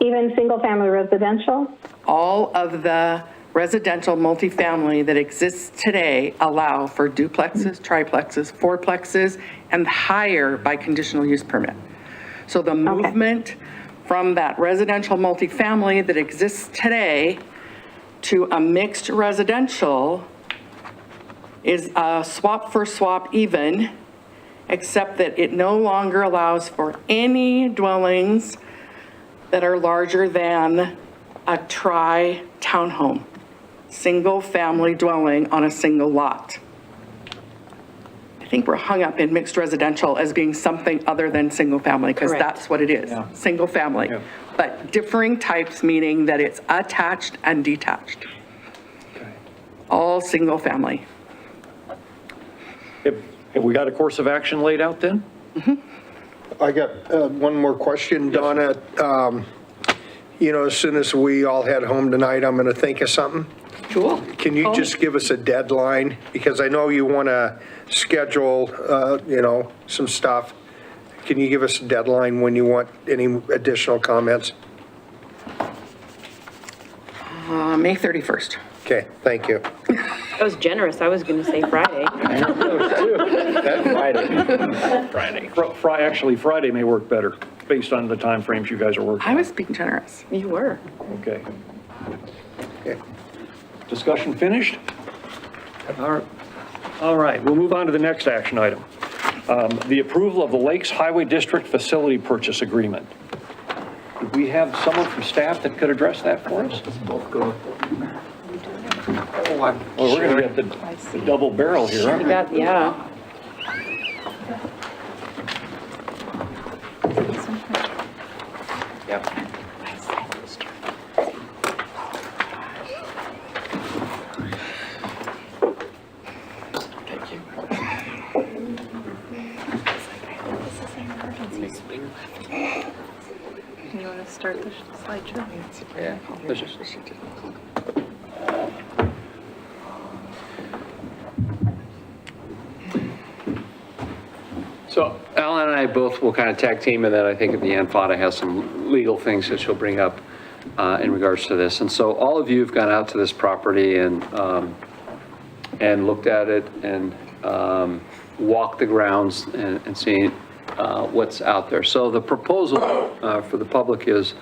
Even single-family residential? All of the residential multifamily that exists today allow for duplexes, triplexes, fourplexes, and higher by conditional use permit. So the movement from that residential multifamily that exists today to a mixed residential is a swap for swap even, except that it no longer allows for any dwellings that are larger than a tri-townhome, single-family dwelling on a single lot. I think we're hung up in mixed residential as being something other than single-family, because Correct. that's what it is, single-family. But differing types, meaning that it's attached and detached. All single-family. Have we got a course of action laid out then? I got one more question, Donna. You know, as soon as we all head home tonight, I'm going to think of something. Cool. Can you just give us a deadline? Because I know you want to schedule, you know, some stuff. Can you give us a deadline when you want any additional comments? May 31st. Okay, thank you. That was generous. I was going to say Friday. Actually, Friday may work better, based on the timeframes you guys are working. I was being generous. You were. Okay. Okay. Discussion finished? All right, we'll move on to the next action item. The approval of the Lakes Highway District Facility Purchase Agreement. Do we have someone from staff that could address that for us? Both go. Well, we're going to get the double barrel here, aren't You we? got, yeah. You want to start the slideshow? Yeah. So Alan and I both will kind of tag team, and then I think at the end, Fada has some legal things that she'll bring up in regards to this. And so all of you have gone out to this property and looked at it and walked the grounds and seen what's out there. So the proposal for the public is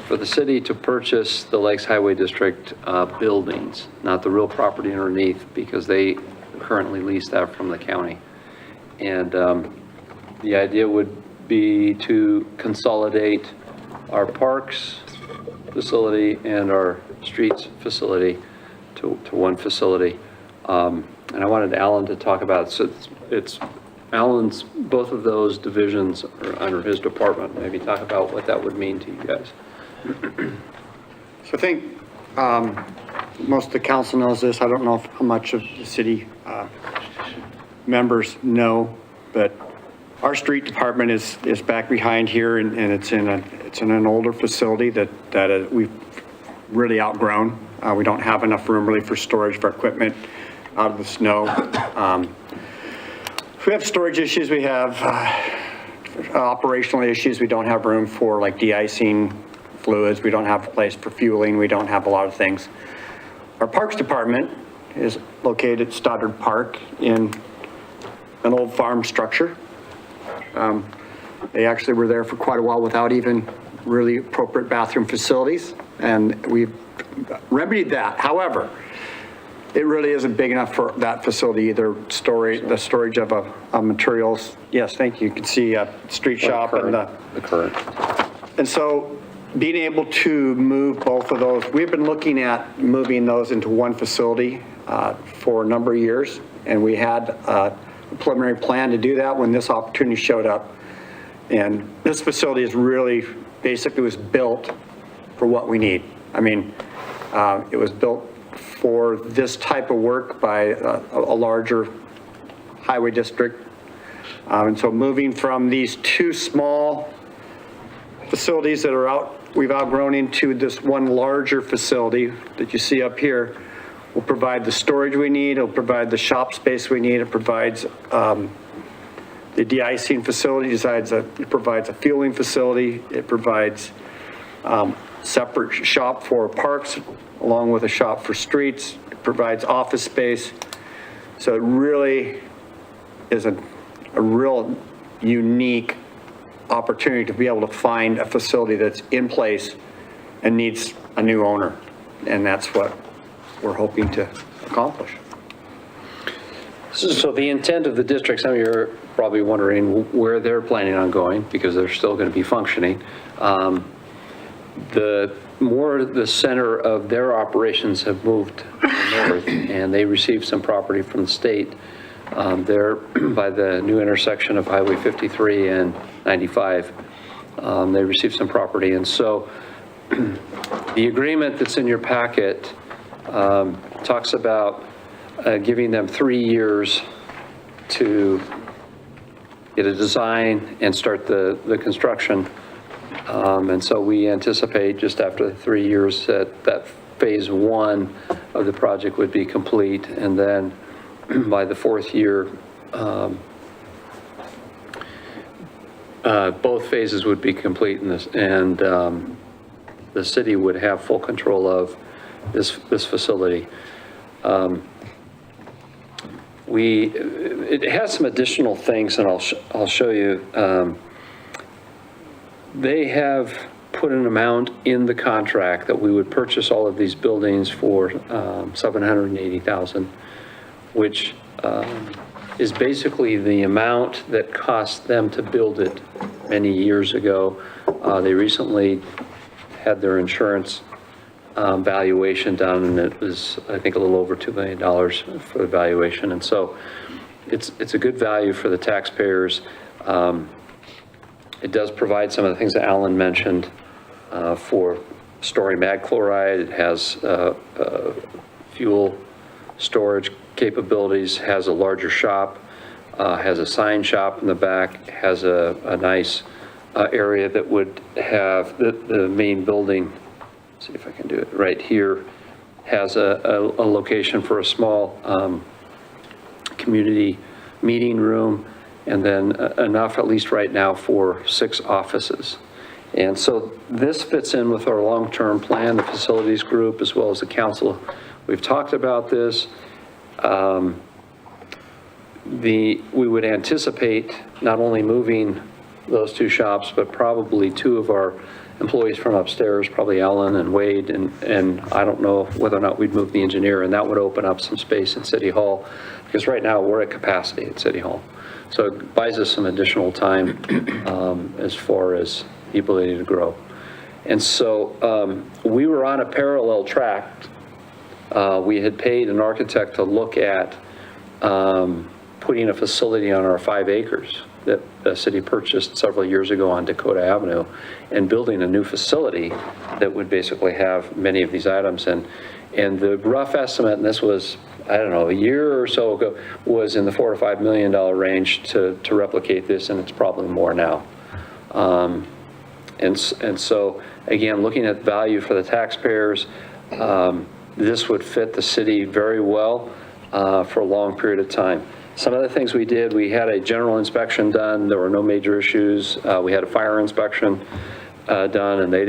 for the city to purchase the Lakes Highway District buildings, not the real property underneath, because they currently lease that from the county. And the idea would be to consolidate our parks facility and our streets facility to one facility. And I wanted Alan to talk about, so it's Alan's, both of those divisions are under his department. Maybe talk about what that would mean to you guys. So I think most of the council knows this. I don't know how much of the city members know, but our street department is back behind here, and it's in an older facility that we've really outgrown. We don't have enough room really for storage of our equipment out of the snow. We have storage issues. We have operational issues. We don't have room for like de-icing fluids. We don't have a place for fueling. We don't have a lot of things. Our parks department is located at Stoddard Park in an old farm structure. They actually were there for quite a while without even really appropriate bathroom facilities, and we've remedied that. However, it really isn't big enough for that facility either. The storage of materials. Yes, thank you. You can see a street shop and the current. And so being able to move both of those, we've been looking at moving those into one facility for a number of years, and we had a preliminary plan to do that when this opportunity showed up. And this facility is really, basically was built for what we need. I mean, it was built for this type of work by a larger highway district. And so moving from these two small facilities that are we've outgrown into this one larger facility that you see up here will provide the storage we need. It'll provide the shop space we need. It provides the de-icing facility. It provides a fueling facility. It provides separate shop for parks along with a shop for streets. It provides office space. So it really is a real unique opportunity to be able to find a facility that's in place and needs a new owner. And that's what we're hoping to accomplish. So the intent of the district, some of you are probably wondering where they're planning on going, because they're still going to be functioning. The center of their operations have moved north, and they received some property from the state there by the new intersection of Highway 53 and 95. They received some property, and so the agreement that's in your packet talks about giving them 3 years to get a design and start the construction. And so we anticipate just after 3 years that phase 1 of the project would be complete, and then by the 4th year, both phases would be complete, and the city would have full control of this facility. It has some additional things, and I'll show you. They have put an amount in the contract that we would purchase all of these buildings for $780,000, which is basically the amount that cost them to build it many years ago. They recently had their insurance valuation done, and it was, I think, a little over $2 million for the valuation. And so it's a good value for the taxpayers. It does provide some of the things that Alan mentioned for storing mag chloride. It has fuel storage capabilities, has a larger shop, has a sign shop in the back, has a nice area that would have the main building. See if I can do it right here, has a location for a small community meeting room, and then enough, at least right now, for 6 offices. And so this fits in with our long-term plan, the facilities group, as well as the council. We've talked about this. We would anticipate not only moving those 2 shops, but probably 2 of our employees from upstairs, probably Alan and Wade, and I don't know whether or not we'd move the engineer, and that would open up some space in City Hall, because right now we're at capacity at City Hall. So it buys us some additional time as far as the ability to grow. And so we were on a parallel track. We had paid an architect to look at putting a facility on our 5 acres that the city purchased several years ago on Dakota Avenue, and building a new facility that would basically have many of these items. And the rough estimate, and this was, I don't know, a year or so ago, was in the $4 to $5 million range to replicate this, and it's probably more now. And so, again, looking at value for the taxpayers, this would fit the city very well for a long period of time. Some of the things we did, we had a general inspection done. There were no major issues. We had a fire inspection done, and they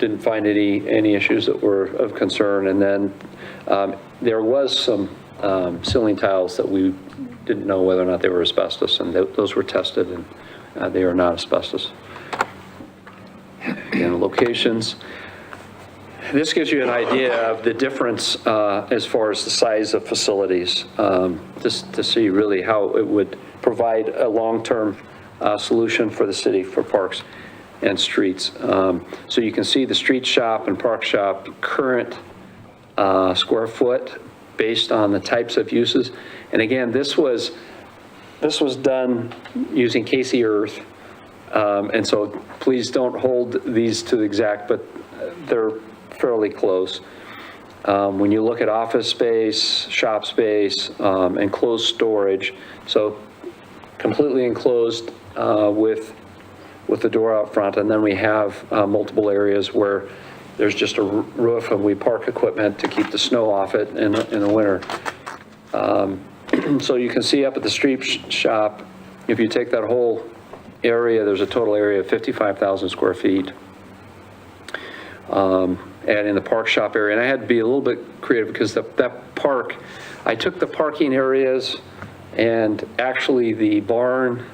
didn't find any issues that were of concern. And then there was some ceiling tiles that we didn't know whether or not they were asbestos, and those were tested, and they are not asbestos. Again, locations. This gives you an idea of the difference as far as the size of facilities, just to see really how it would provide a long-term solution for the city for parks and streets. So you can see the street shop and park shop current square foot based on the types of uses. And again, this was done using Casey Earth. And so please don't hold these to the exact, but they're fairly close. When you look at office space, shop space, enclosed storage, so completely enclosed with the door out front, and then we have multiple areas where there's just a roof and we park equipment to keep the snow off it in the winter. So you can see up at the street shop, if you take that whole area, there's a total area of 55,000 square feet. And in the park shop area, and I had to be a little bit creative because that park, I took the parking areas and actually the barn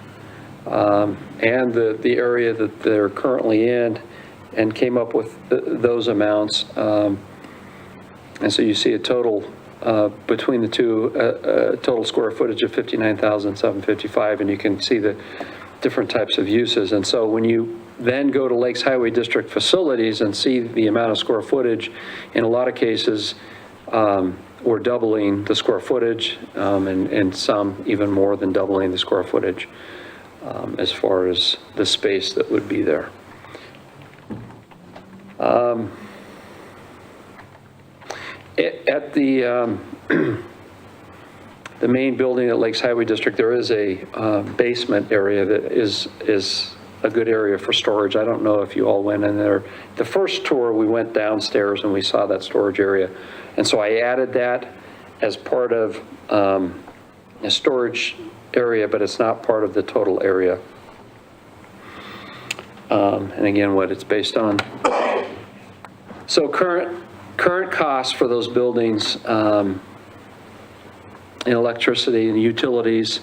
and the area that they're currently in, and came up with those amounts. And so you see a total, between the two, total square footage of 59,755, and you can see the different types of uses. And so when you then go to Lakes Highway District facilities and see the amount of square footage, in a lot of cases, we're doubling the square footage, and some even more than doubling the square footage as far as the space that would be there. At the the main building at Lakes Highway District, there is a basement area that is a good area for storage. I don't know if you all went in there. The first tour, we went downstairs and we saw that storage area. And so I added that as part of a storage area, but it's not part of the total area. And again, what it's based on. So current costs for those buildings, in electricity and utilities,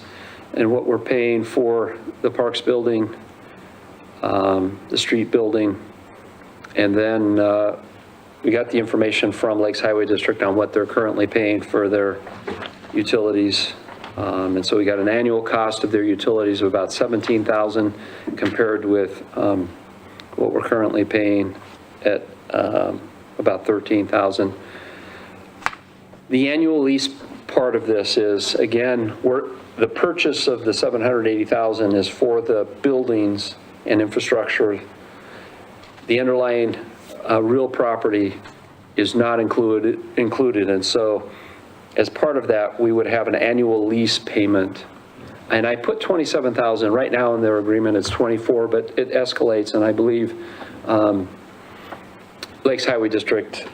and what we're paying for the Parks building, the street building, and then we got the information from Lakes Highway District on what they're currently paying for their utilities. And so we got an annual cost of their utilities of about $17,000 compared with what we're currently paying at about $13,000. The annual lease part of this is, again, the purchase of the $780,000 is for the buildings and infrastructure. The underlying real property is not included, and so as part of that, we would have an annual lease payment. And I put $27,000 right now in their agreement. It's $24,000, but it escalates, and I believe Lakes Highway District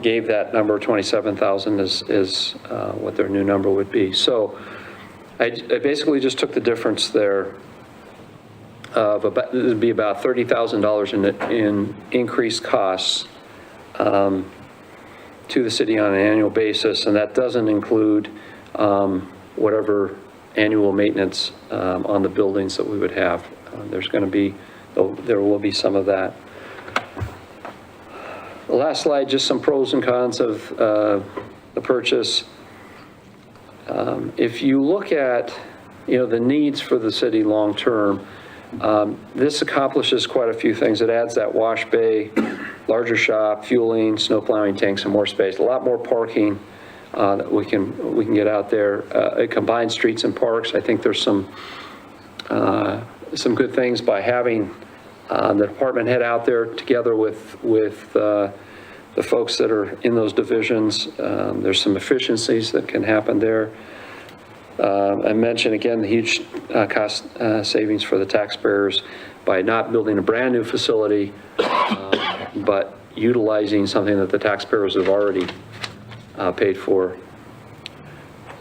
gave that number, $27,000 is what their new number would be. So I basically just took the difference there of about, it would be about $30,000 in increased costs to the city on an annual basis, and that doesn't include whatever annual maintenance on the buildings that we would have. There will be some of that. The last slide, just some pros and cons of the purchase. If you look at, the needs for the city long-term, this accomplishes quite a few things. It adds that wash bay, larger shop, fueling, snow plowing tanks, and more space. A lot more parking that we can get out there. It combines streets and parks. I think there's some good things by having the department head out there together with the folks that are in those divisions. There's some efficiencies that can happen there. I mentioned again the huge cost savings for the taxpayers by not building a brand new facility, but utilizing something that the taxpayers have already paid for.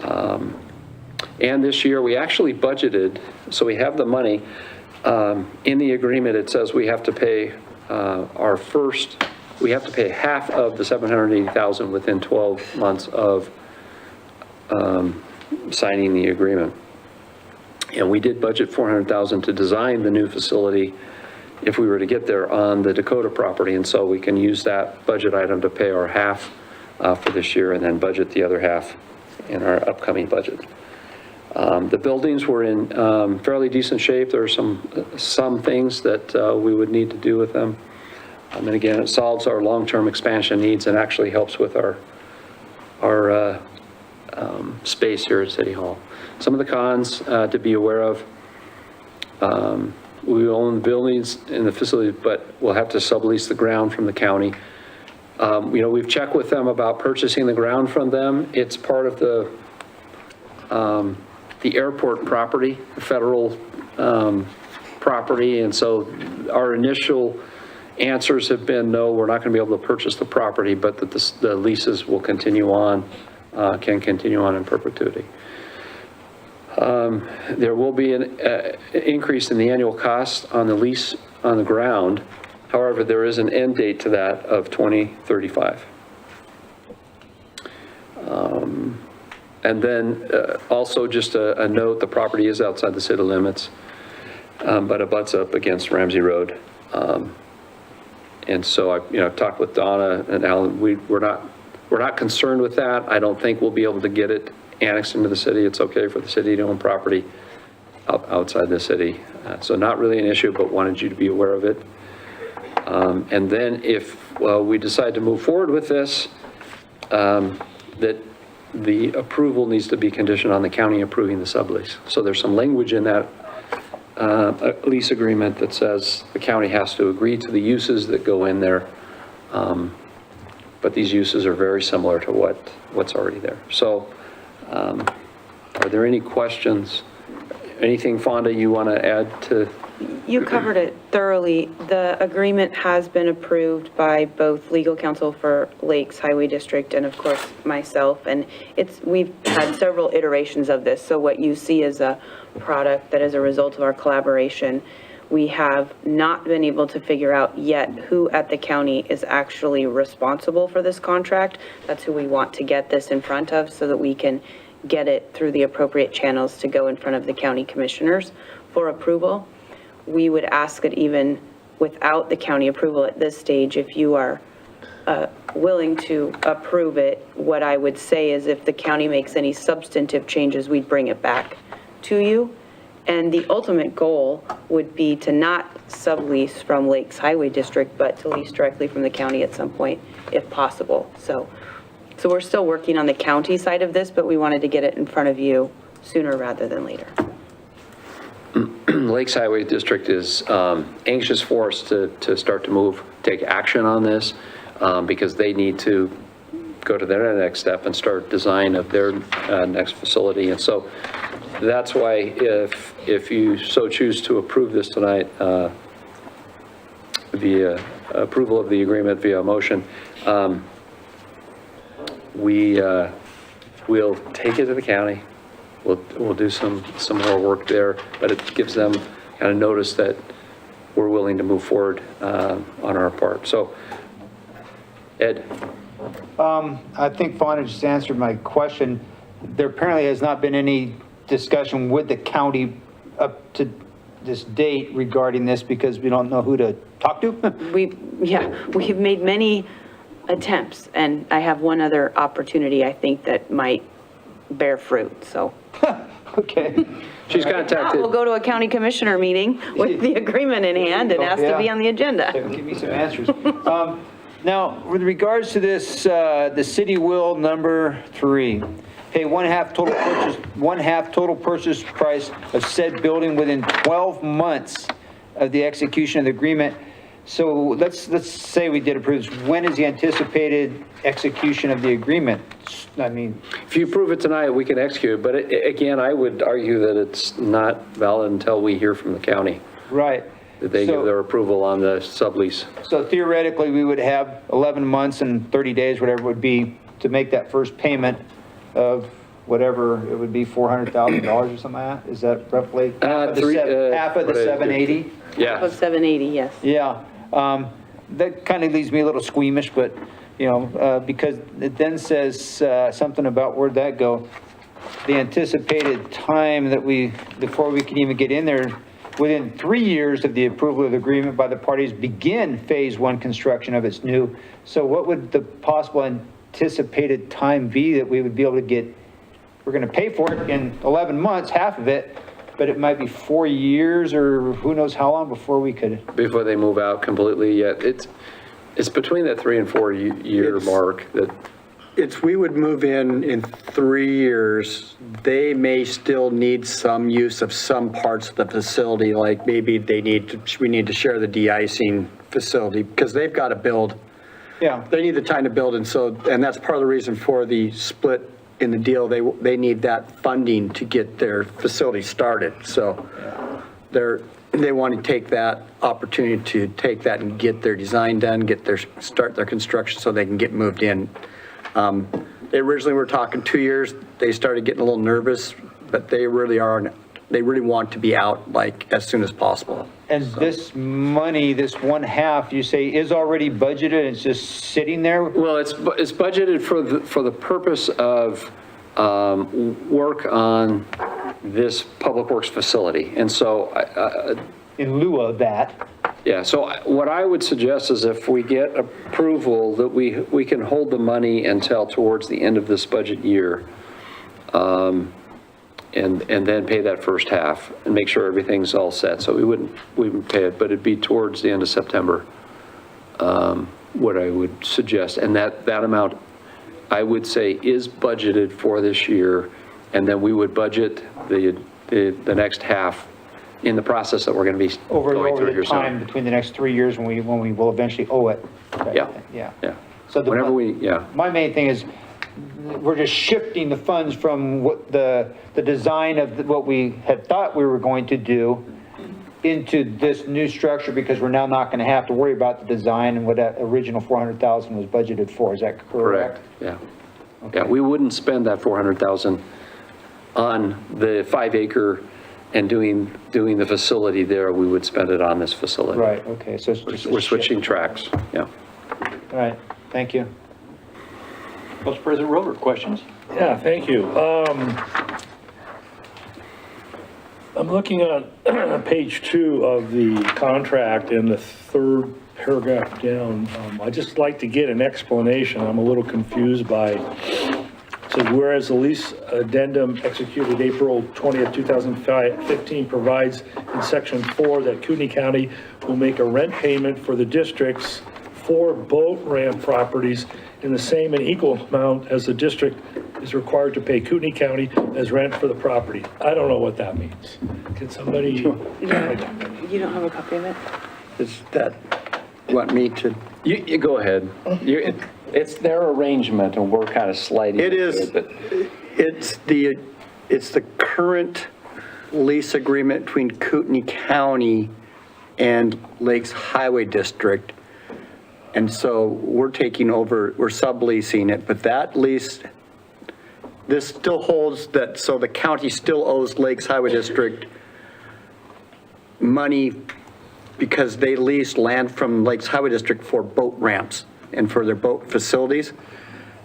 And this year we actually budgeted, so we have the money. In the agreement, it says we have to pay we have to pay half of the $780,000 within 12 months of signing the agreement. And we did budget $400,000 to design the new facility if we were to get there on the Dakota property. And so we can use that budget item to pay our half for this year and then budget the other half in our upcoming budget. The buildings were in fairly decent shape. There are some things that we would need to do with them. And again, it solves our long-term expansion needs and actually helps with our space here at City Hall. Some of the cons to be aware of, we own the buildings in the facility, but we'll have to sublease the ground from the county. We've checked with them about purchasing the ground from them. It's part of the airport property, the federal property, and so our initial answers have been no, we're not going to be able to purchase the property, but that the leases will continue on, can continue on in perpetuity. There will be an increase in the annual cost on the lease on the ground. However, there is an end date to that of 2035. And then also just a note, the property is outside the city limits. but it butts up against Ramsey Road. And so I've talked with Donna and Alan, we're not concerned with that. I don't think we'll be able to get it annexed into the city. It's okay for the city to own property outside the city. So not really an issue, but wanted you to be aware of it. And then if we decide to move forward with this, that the approval needs to be conditioned on the county approving the sublease. So there's some language in that lease agreement that says the county has to agree to the uses that go in there. But these uses are very similar to what's already there. So are there any questions? Anything, Fonda, you want to add to? You covered it thoroughly. The agreement has been approved by both legal counsel for Lakes Highway District and of course myself, and we've had several iterations of this. So what you see is a product that is a result of our collaboration. We have not been able to figure out yet who at the county is actually responsible for this contract. That's who we want to get this in front of so that we can get it through the appropriate channels to go in front of the county commissioners for approval. We would ask that even without the county approval at this stage, if you are willing to approve it, what I would say is if the county makes any substantive changes, we'd bring it back to you. And the ultimate goal would be to not sublease from Lakes Highway District, but to lease directly from the county at some point, if possible. So we're still working on the county side of this, but we wanted to get it in front of you sooner rather than later. Lakes Highway District is anxious for us to start to take action on this because they need to go to their next step and start design of their next facility. And so that's why if you so choose to approve this tonight via approval of the agreement via motion, we'll take it to the county. We'll do some more work there, but it gives them kind of notice that we're willing to move forward on our part. So, Ed. I think Fauna just answered my question. There apparently has not been any discussion with the county up to this date regarding this because we don't know who to talk to. We've made many attempts, and I have one other opportunity I think that might bear fruit, so. Okay. She's contacted. We'll go to a county commissioner meeting with the agreement in hand and ask to be on the agenda. Give me some answers. Now, with regards to this, the city will number 3, pay one half total purchase price of said building within 12 months of the execution of the agreement. So let's say we did approve. When is the anticipated execution of the agreement? I mean, if you approve it tonight, we can execute. But again, I would argue that it's not valid until we hear from the county. Right. That they give their approval on the sublease. So theoretically, we would have 11 months and 30 days, whatever it would be, to make that first payment of whatever it would be, $400,000 or something like that? Is that roughly half of the 780? Yeah. Half of 780, yes. Yeah. That kind of leaves me a little squeamish, but, because it then says something about where'd that go? The anticipated time that before we can even get in there, within 3 years of the approval of the agreement by the parties, begin phase 1 construction of its new. So what would the possible anticipated time be that we would be able to get? We're going to pay for it in 11 months, half of it, but it might be 4 years or who knows how long before we could. Before they move out completely, yeah. It's between that 3 and 4 year mark that. We would move in 3 years. They may still need some use of some parts of the facility, like maybe we need to share the de-icing facility because they've got to build. Yeah. They need the time to build, and that's part of the reason for the split in the deal. They need that funding to get their facility started. So they want to take that opportunity to take that and get their design done, start their construction so they can get moved in. They originally were talking 2 years. They started getting a little nervous, but they really want to be out like as soon as possible. And this money, this one half, you say is already budgeted, it's just sitting there? Well, it's budgeted for the purpose of work on this Public Works facility. And so, In lieu of that, yeah, so what I would suggest is if we get approval that we can hold the money until towards the end of this budget year, and then pay that first half and make sure everything's all set. So we wouldn't pay it, but it'd be towards the end of September, what I would suggest. And that amount, I would say, is budgeted for this year, and then we would budget the next half in the process that we're going to be going over through the here soon. time between the next 3 years when we will eventually owe it. Yeah. Yeah. So Whenever my main thing is, we're just shifting the funds from what the design of what we had thought we were going to do into this new structure, because we're now not going to have to worry about the design and what that original 400,000 was budgeted for. Is that correct? Yeah. Yeah, we wouldn't spend that 400,000 on the 5-acre and doing the facility there. We would spend it on this facility. Right, okay, so it's just. We're switching tracks, yeah. All right, thank you. Council President Roder, questions? Yeah, thank you. I'm looking on page 2 of the contract in the third paragraph down. I'd just like to get an explanation. I'm a little confused by, it says, whereas the lease addendum executed April 20th, 2015 provides in section 4 that Kootenai County will make a rent payment for the district's 4 boat ramp properties in the same and equal amount as the district is required to pay Kootenai County as rent for the property. I don't know what that means. Can somebody? You don't have a copy of it? Is that, want me to? You go ahead. It's their arrangement, and we're kind of sliding. It is, it's the current lease agreement between Kootenai County and Lakes Highway District. And so we're taking over, we're subleasing it, but that lease, this still holds that, so the county still owes Lakes Highway District money because they leased land from Lakes Highway District for boat ramps and for their boat facilities.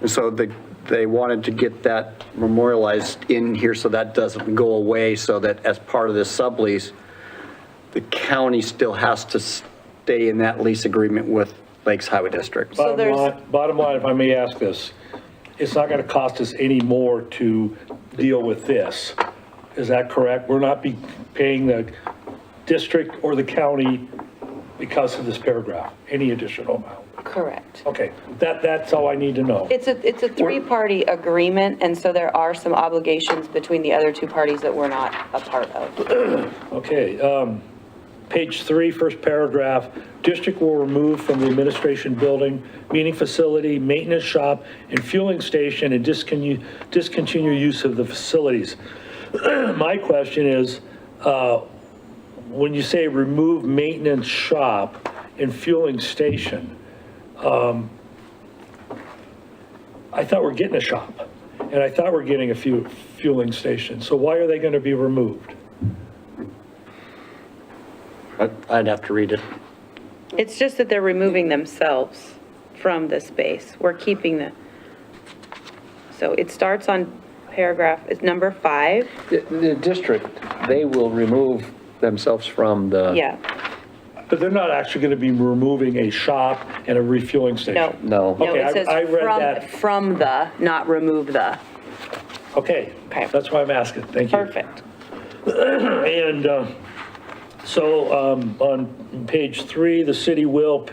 And so they wanted to get that memorialized in here so that doesn't go away, so that as part of this sublease, the county still has to stay in that lease agreement with Lakes Highway District. Bottom line, if I may ask this, it's not going to cost us any more to deal with this. Is that correct? We're not paying the district or the county because of this paragraph, any additional amount? Correct. Okay, that's all I need to know. It's a 3-party agreement, and so there are some obligations between the other 2 parties that we're not a part of. Okay, page 3, first paragraph, district will remove from the administration building, meeting facility, maintenance shop, and fueling station, and discontinue use of the facilities. My question is, when you say remove maintenance shop and fueling station, I thought we're getting a shop, and I thought we're getting a fueling station. So why are they going to be removed? I'd have to read it. It's just that they're removing themselves from the space. We're keeping the, so it starts on paragraph, it's number 5. The district, they will remove themselves from the. Yeah. But they're not actually going to be removing a shop and a refueling station? No. No, Okay, it says I read that. from the, not remove the. Okay, that's why I'm asking, thank you. Perfect. And so on page 3, the city will,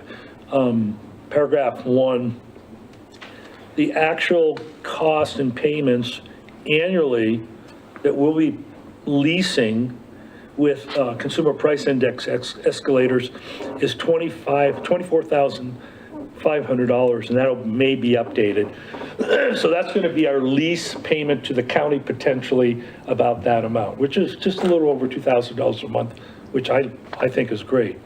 paragraph 1, the actual cost and payments annually that we'll be leasing with consumer price index escalators is $24,500, and that may be updated. So that's going to be our lease payment to the county potentially about that amount, which is just a little over $2,000 a month, which I think is great.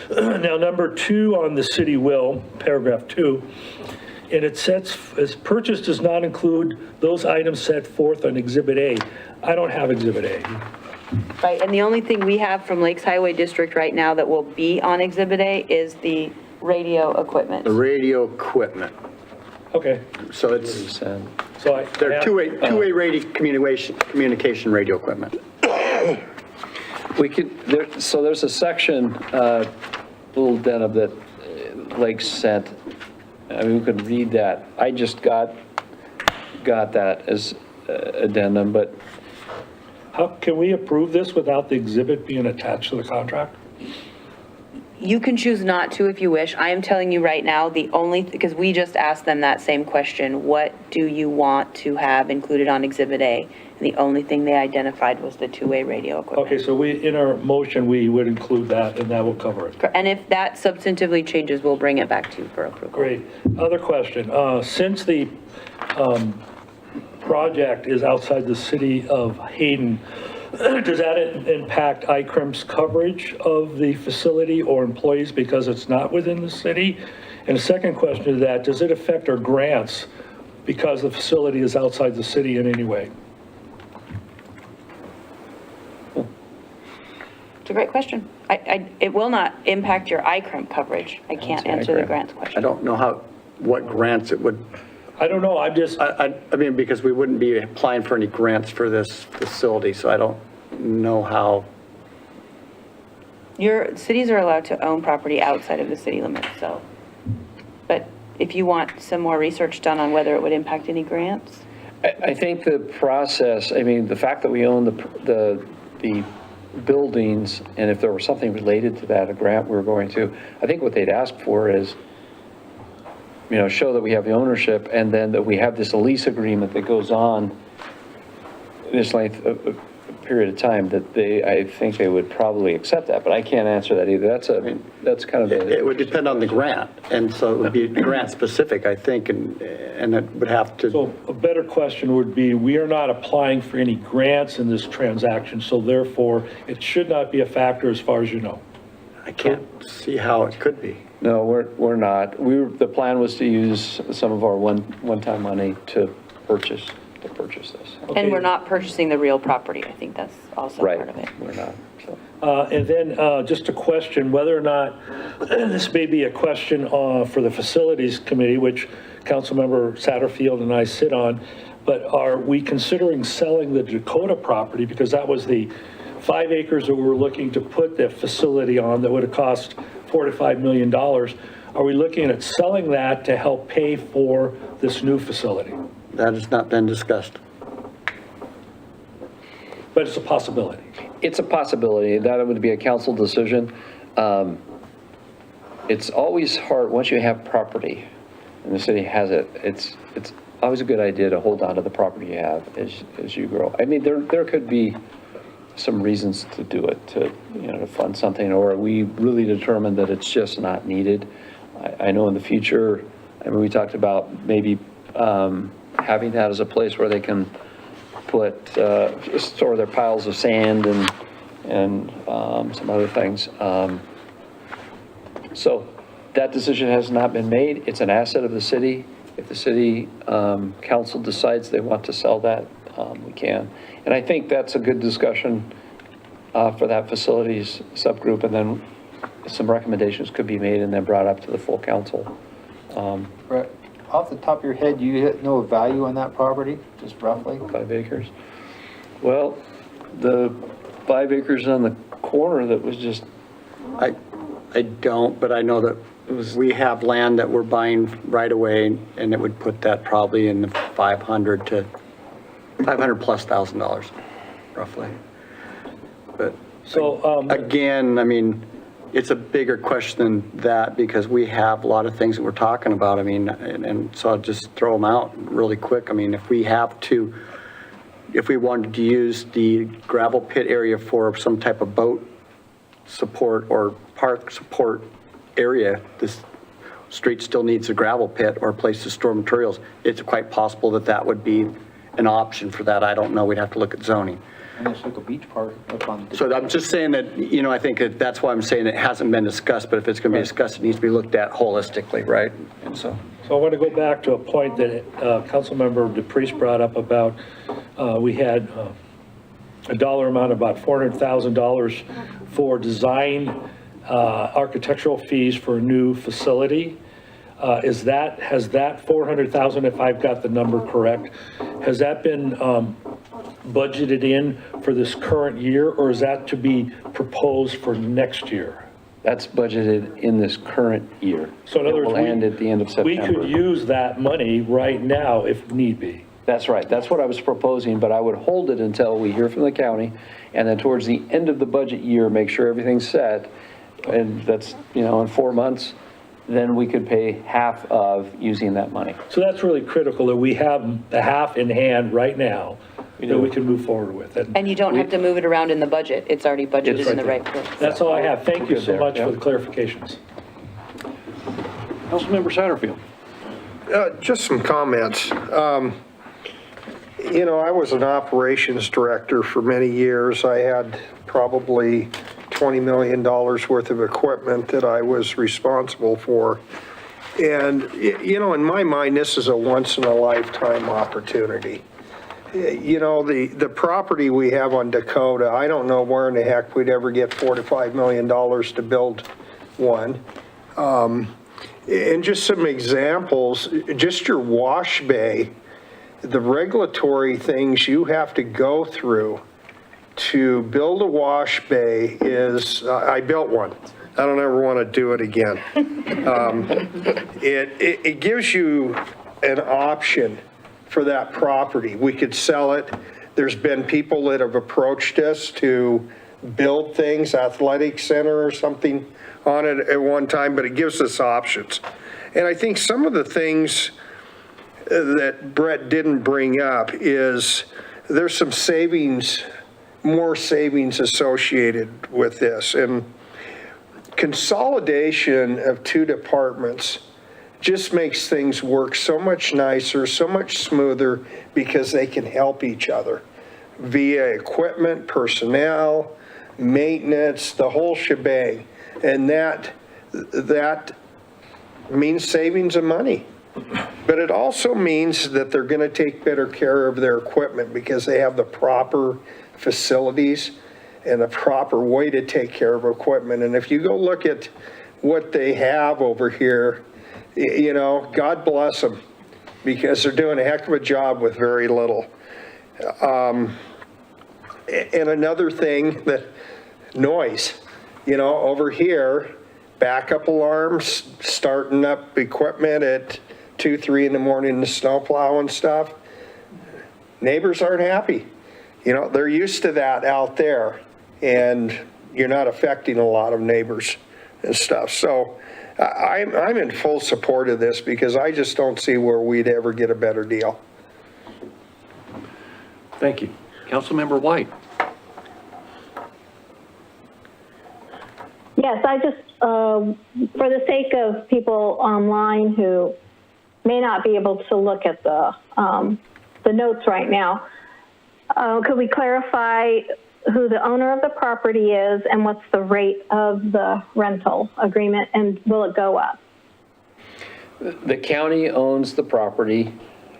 Now, number 2 on the city will, paragraph 2, and it says, as purchase does not include those items set forth on Exhibit A. I don't have Exhibit A. Right, and the only thing we have from Lakes Highway District right now that will be on Exhibit A is the radio equipment. The radio equipment. Okay. So it's, So they're two-way radio communication radio equipment. We could, so there's a section, little addendum that Lake sent. I mean, we could read that. I just got that as addendum, but How, can we approve this without the exhibit being attached to the contract? You can choose not to if you wish. I am telling you right now, because we just asked them that same question, what do you want to have included on Exhibit A? And the only thing they identified was the two-way radio equipment. Okay, so in our motion, we would include that, and that will cover it. And if that substantively changes, we'll bring it back to you for approval. Great. Other question. Since the project is outside the city of Hayden, does that impact ICRIM's coverage of the facility or employees because it's not within the city? And the second question to that, does it affect our grants because the facility is outside the city in any way? It's a great question. It will not impact your ICRIM coverage. I can't answer the grants question. I don't know what grants it would. I don't know, I'm just. I mean, because we wouldn't be applying for any grants for this facility, so I don't know how. Your cities are allowed to own property outside of the city limits, so. But if you want some more research done on whether it would impact any grants? I think the process, I mean, the fact that we own the buildings, and if there was something related to that, a grant we were going to, I think what they'd ask for is, you know, show that we have the ownership, and then that we have this lease agreement that goes on this length of period of time, that I think they would probably accept that, but I can't answer that either. That's kind of It would depend on the grant, and so it would be grant specific, I think, and it would have to. So a better question would be, we are not applying for any grants in this transaction, so therefore it should not be a factor as far as you know. I can't see how it could be. No, we're not. The plan was to use some of our one-time money to purchase this. And we're not purchasing the real property. I think that's also part of it. Right, we're not. And then just a question, whether or not, this may be a question for the Facilities Committee, which Councilmember Satterfield and I sit on, but are we considering selling the Dakota property? Because that was the 5 acres that we were looking to put the facility on that would have cost $4 to $5 million. Are we looking at selling that to help pay for this new facility? That has not been discussed. But it's a possibility. It's a possibility. That would be a council decision. It's always hard, once you have property and the city has it, it's always a good idea to hold on to the property you have as you grow. I mean, there could be some reasons to do it, to fund something, or we really determine that it's just not needed. I know in the future, I mean, we talked about maybe having that as a place where they can store their piles of sand and some other things. So that decision has not been made. It's an asset of the city. If the city council decides they want to sell that, we can. And I think that's a good discussion for that facilities subgroup, and then some recommendations could be made and then brought up to the full council. Brett, off the top of your head, do you know a value on that property, just roughly? 5 acres. Well, the 5 acres on the corner that was just. I don't, but I know that we have land that we're buying right away, and it would put that probably in the $500,000 to $500,000+, roughly. But so again, I mean, it's a bigger question than that, because we have a lot of things that we're talking about. I mean, and so I'll just throw them out really quick. I mean, if we wanted to use the gravel pit area for some type of boat support or park support area, this street still needs a gravel pit or a place to store materials. It's quite possible that that would be an option for that. I don't know. We'd have to look at zoning. And it's like a beach park up on. So I'm just saying that, I think that's why I'm saying it hasn't been discussed, but if it's going to be discussed, it needs to be looked at holistically, right? And so I want to go back to a point that Councilmember DePriest brought up about we had a dollar amount, about $400,000 for design architectural fees for a new facility. Has that $400,000, if I've got the number correct, has that been budgeted in for this current year, or is that to be proposed for next year? That's budgeted in this current year. So in other It words, will end at the end of we September. could use that money right now if need be. That's right. That's what I was proposing, but I would hold it until we hear from the county, and then towards the end of the budget year, make sure everything's set, and that's, in 4 months, then we could pay half of using that money. So that's really critical, that we have the half in hand right now that we can move forward with. And you don't have to move it around in the budget. It's already budgeted It's in the right right there. place. That's all I have. Thank you Good so there, much yeah. for the clarifications. Councilmember Satterfield. Just some comments. I was an operations director for many years. I had probably $20 million worth of equipment that I was responsible for. And, in my mind, this is a once-in-a-lifetime opportunity. The property we have on Dakota, I don't know where in the heck we'd ever get $4 to $5 million to build one. And just some examples, just your wash bay, the regulatory things you have to go through to build a wash bay is, I built one. I don't ever want to do it again. It gives you an option for that property. We could sell it. There's been people that have approached us to build things, athletic center or something on it at one time, but it gives us options. And I think some of the things that Brett didn't bring up is there's some savings, more savings associated with this. And consolidation of two departments just makes things work so much nicer, so much smoother, because they can help each other via equipment, personnel, maintenance, the whole shebang. And that means savings of money. But it also means that they're going to take better care of their equipment because they have the proper facilities and the proper way to take care of equipment. And if you go look at what they have over here, God bless them, because they're doing a heck of a job with very little. And another thing, that noise, over here, backup alarms, starting up equipment at 2, 3 in the morning, the snowplow and stuff. Neighbors aren't happy. They're used to that out there, and you're not affecting a lot of neighbors and stuff. So I'm in full support of this, because I just don't see where we'd ever get a better deal. Thank you. Councilmember White. Yes, I just, for the sake of people online who may not be able to look at the notes right now, could we clarify who the owner of the property is and what's the rate of the rental agreement, and will it go up? The county owns the property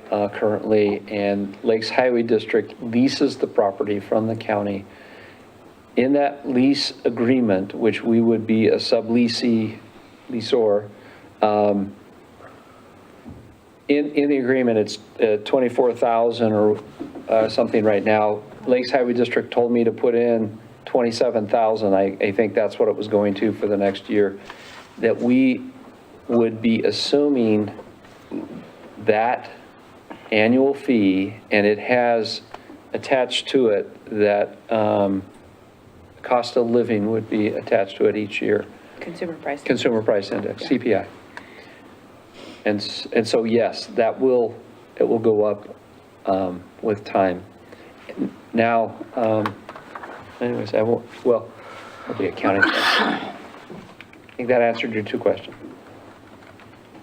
currently, and Lakes Highway District leases the property from the county. In that lease agreement, which we would be a subleasee, leaseor, in the agreement, it's $24,000 or something right now. Lakes Highway District told me to put in $27,000. I think that's what it was going to for the next year. That we would be assuming that annual fee, and it has attached to it that cost of living would be attached to it each year. Consumer price. Consumer Price Index, CPI. And so, yes, it will go up with time. Now, anyways, I'll be accounting. I think that answered your 2 questions.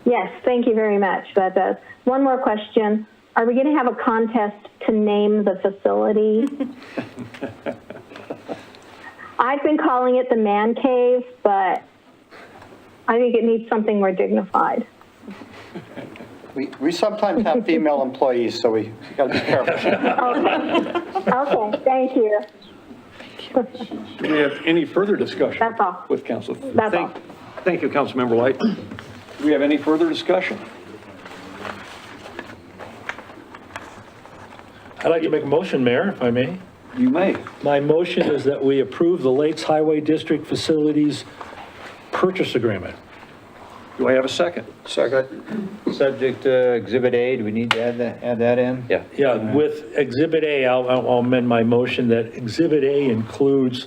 Yes, thank you very much. That does. One more question. Are we going to have a contest to name the facility? I've been calling it the man cave, but I think it needs something more dignified. We sometimes have female employees, so we got to be careful. Okay, thank you. Do we have any further discussion? That's all. With council? That's all. Thank you, Councilmember White. Do we have any further discussion? I'd like to make a motion, Mayor, if I may. You may. My motion is that we approve the Lakes Highway District Facilities Purchase Agreement. Do I have a second? Second. Subject to Exhibit A, do we need to add that in? Yeah. Yeah, with Exhibit A, I'll amend my motion that Exhibit A includes,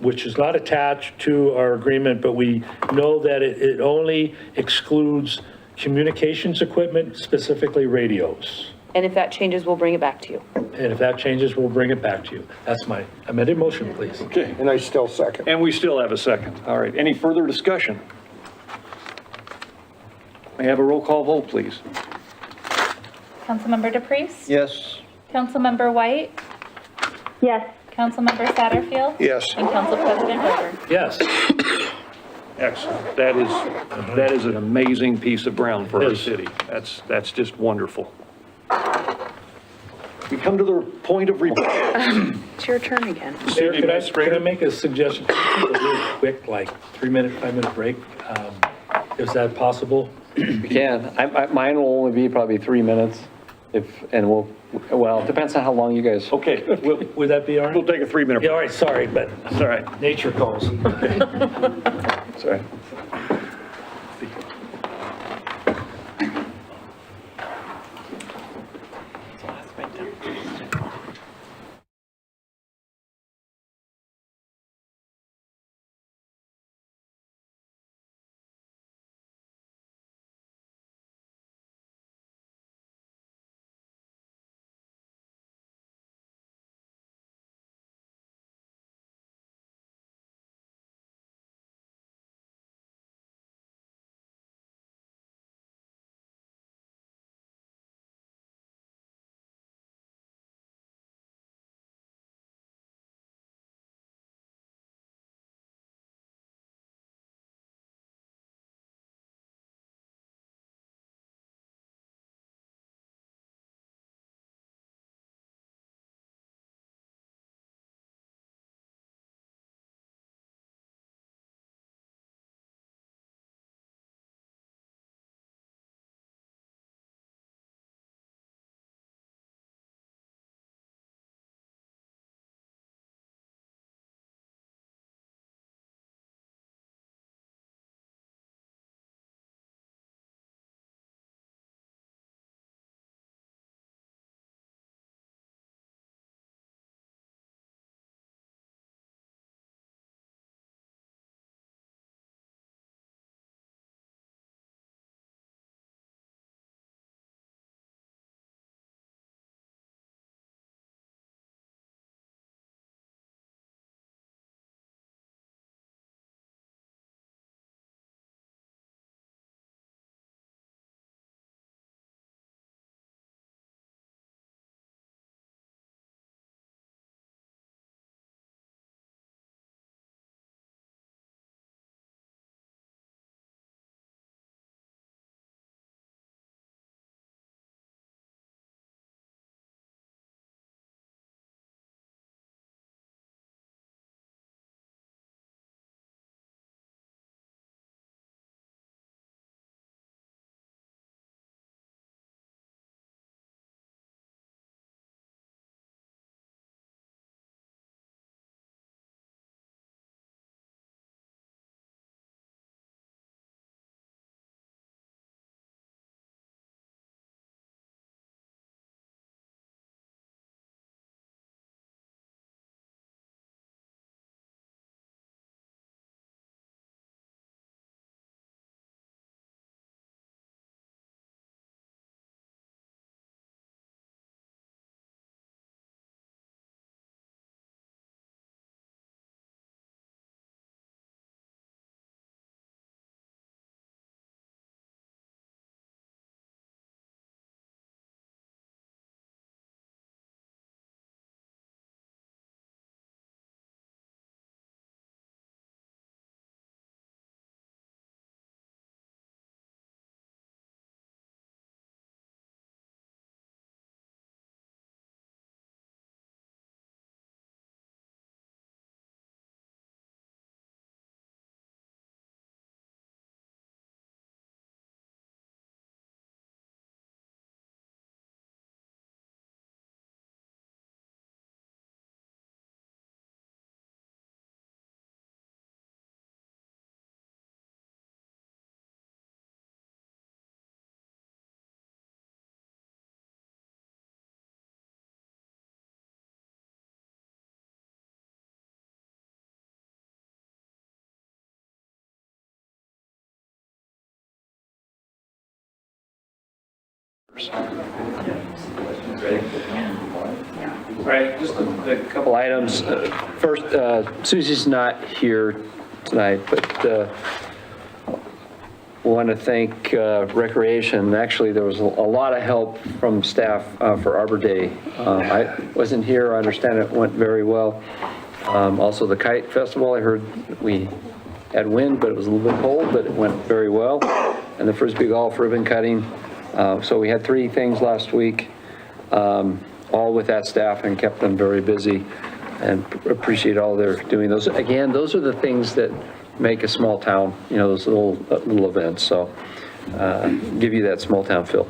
which is not attached to our agreement, but we know that it only excludes communications equipment, specifically radios. And if that changes, we'll bring it back to you. And if that changes, we'll bring it back to you. That's my amended motion, please. Okay. And I still second. And we still have a second. All right. Any further discussion? May I have a roll call vote, please? Councilmember DePriest? Yes. Councilmember White? Yes. Councilmember Satterfield? Yes. And Council President Roder? Yes. Excellent. That is an amazing piece of ground for It our is. city. That's just wonderful. We come to the point of report. It's your turn again. Mayor, City can I Administrator. make a suggestion? Can we take a really quick, like, 3-minute, 5-minute break? Is that possible? We can. Mine will only be probably 3 minutes well, it depends on how long you guys. Okay, Would that be all right? we'll take a 3-minute Yeah, break. all right, sorry, but That's all right. nature calls. Sorry. All right, just a couple items. First, Susie's not here tonight, but want to thank Recreation. Actually, there was a lot of help from staff for Arbor Day. I wasn't here. I understand it went very well. Also, the Kite Festival, I heard we had wind, but it was a little bit cold, but it went very well. And the Frisbee Golf ribbon cutting. So we had 3 things last week, all with that staff, and kept them very busy, and appreciate all they're doing. Those, again, those are the things that make a small town, you know, those little events. So give you that small town feel.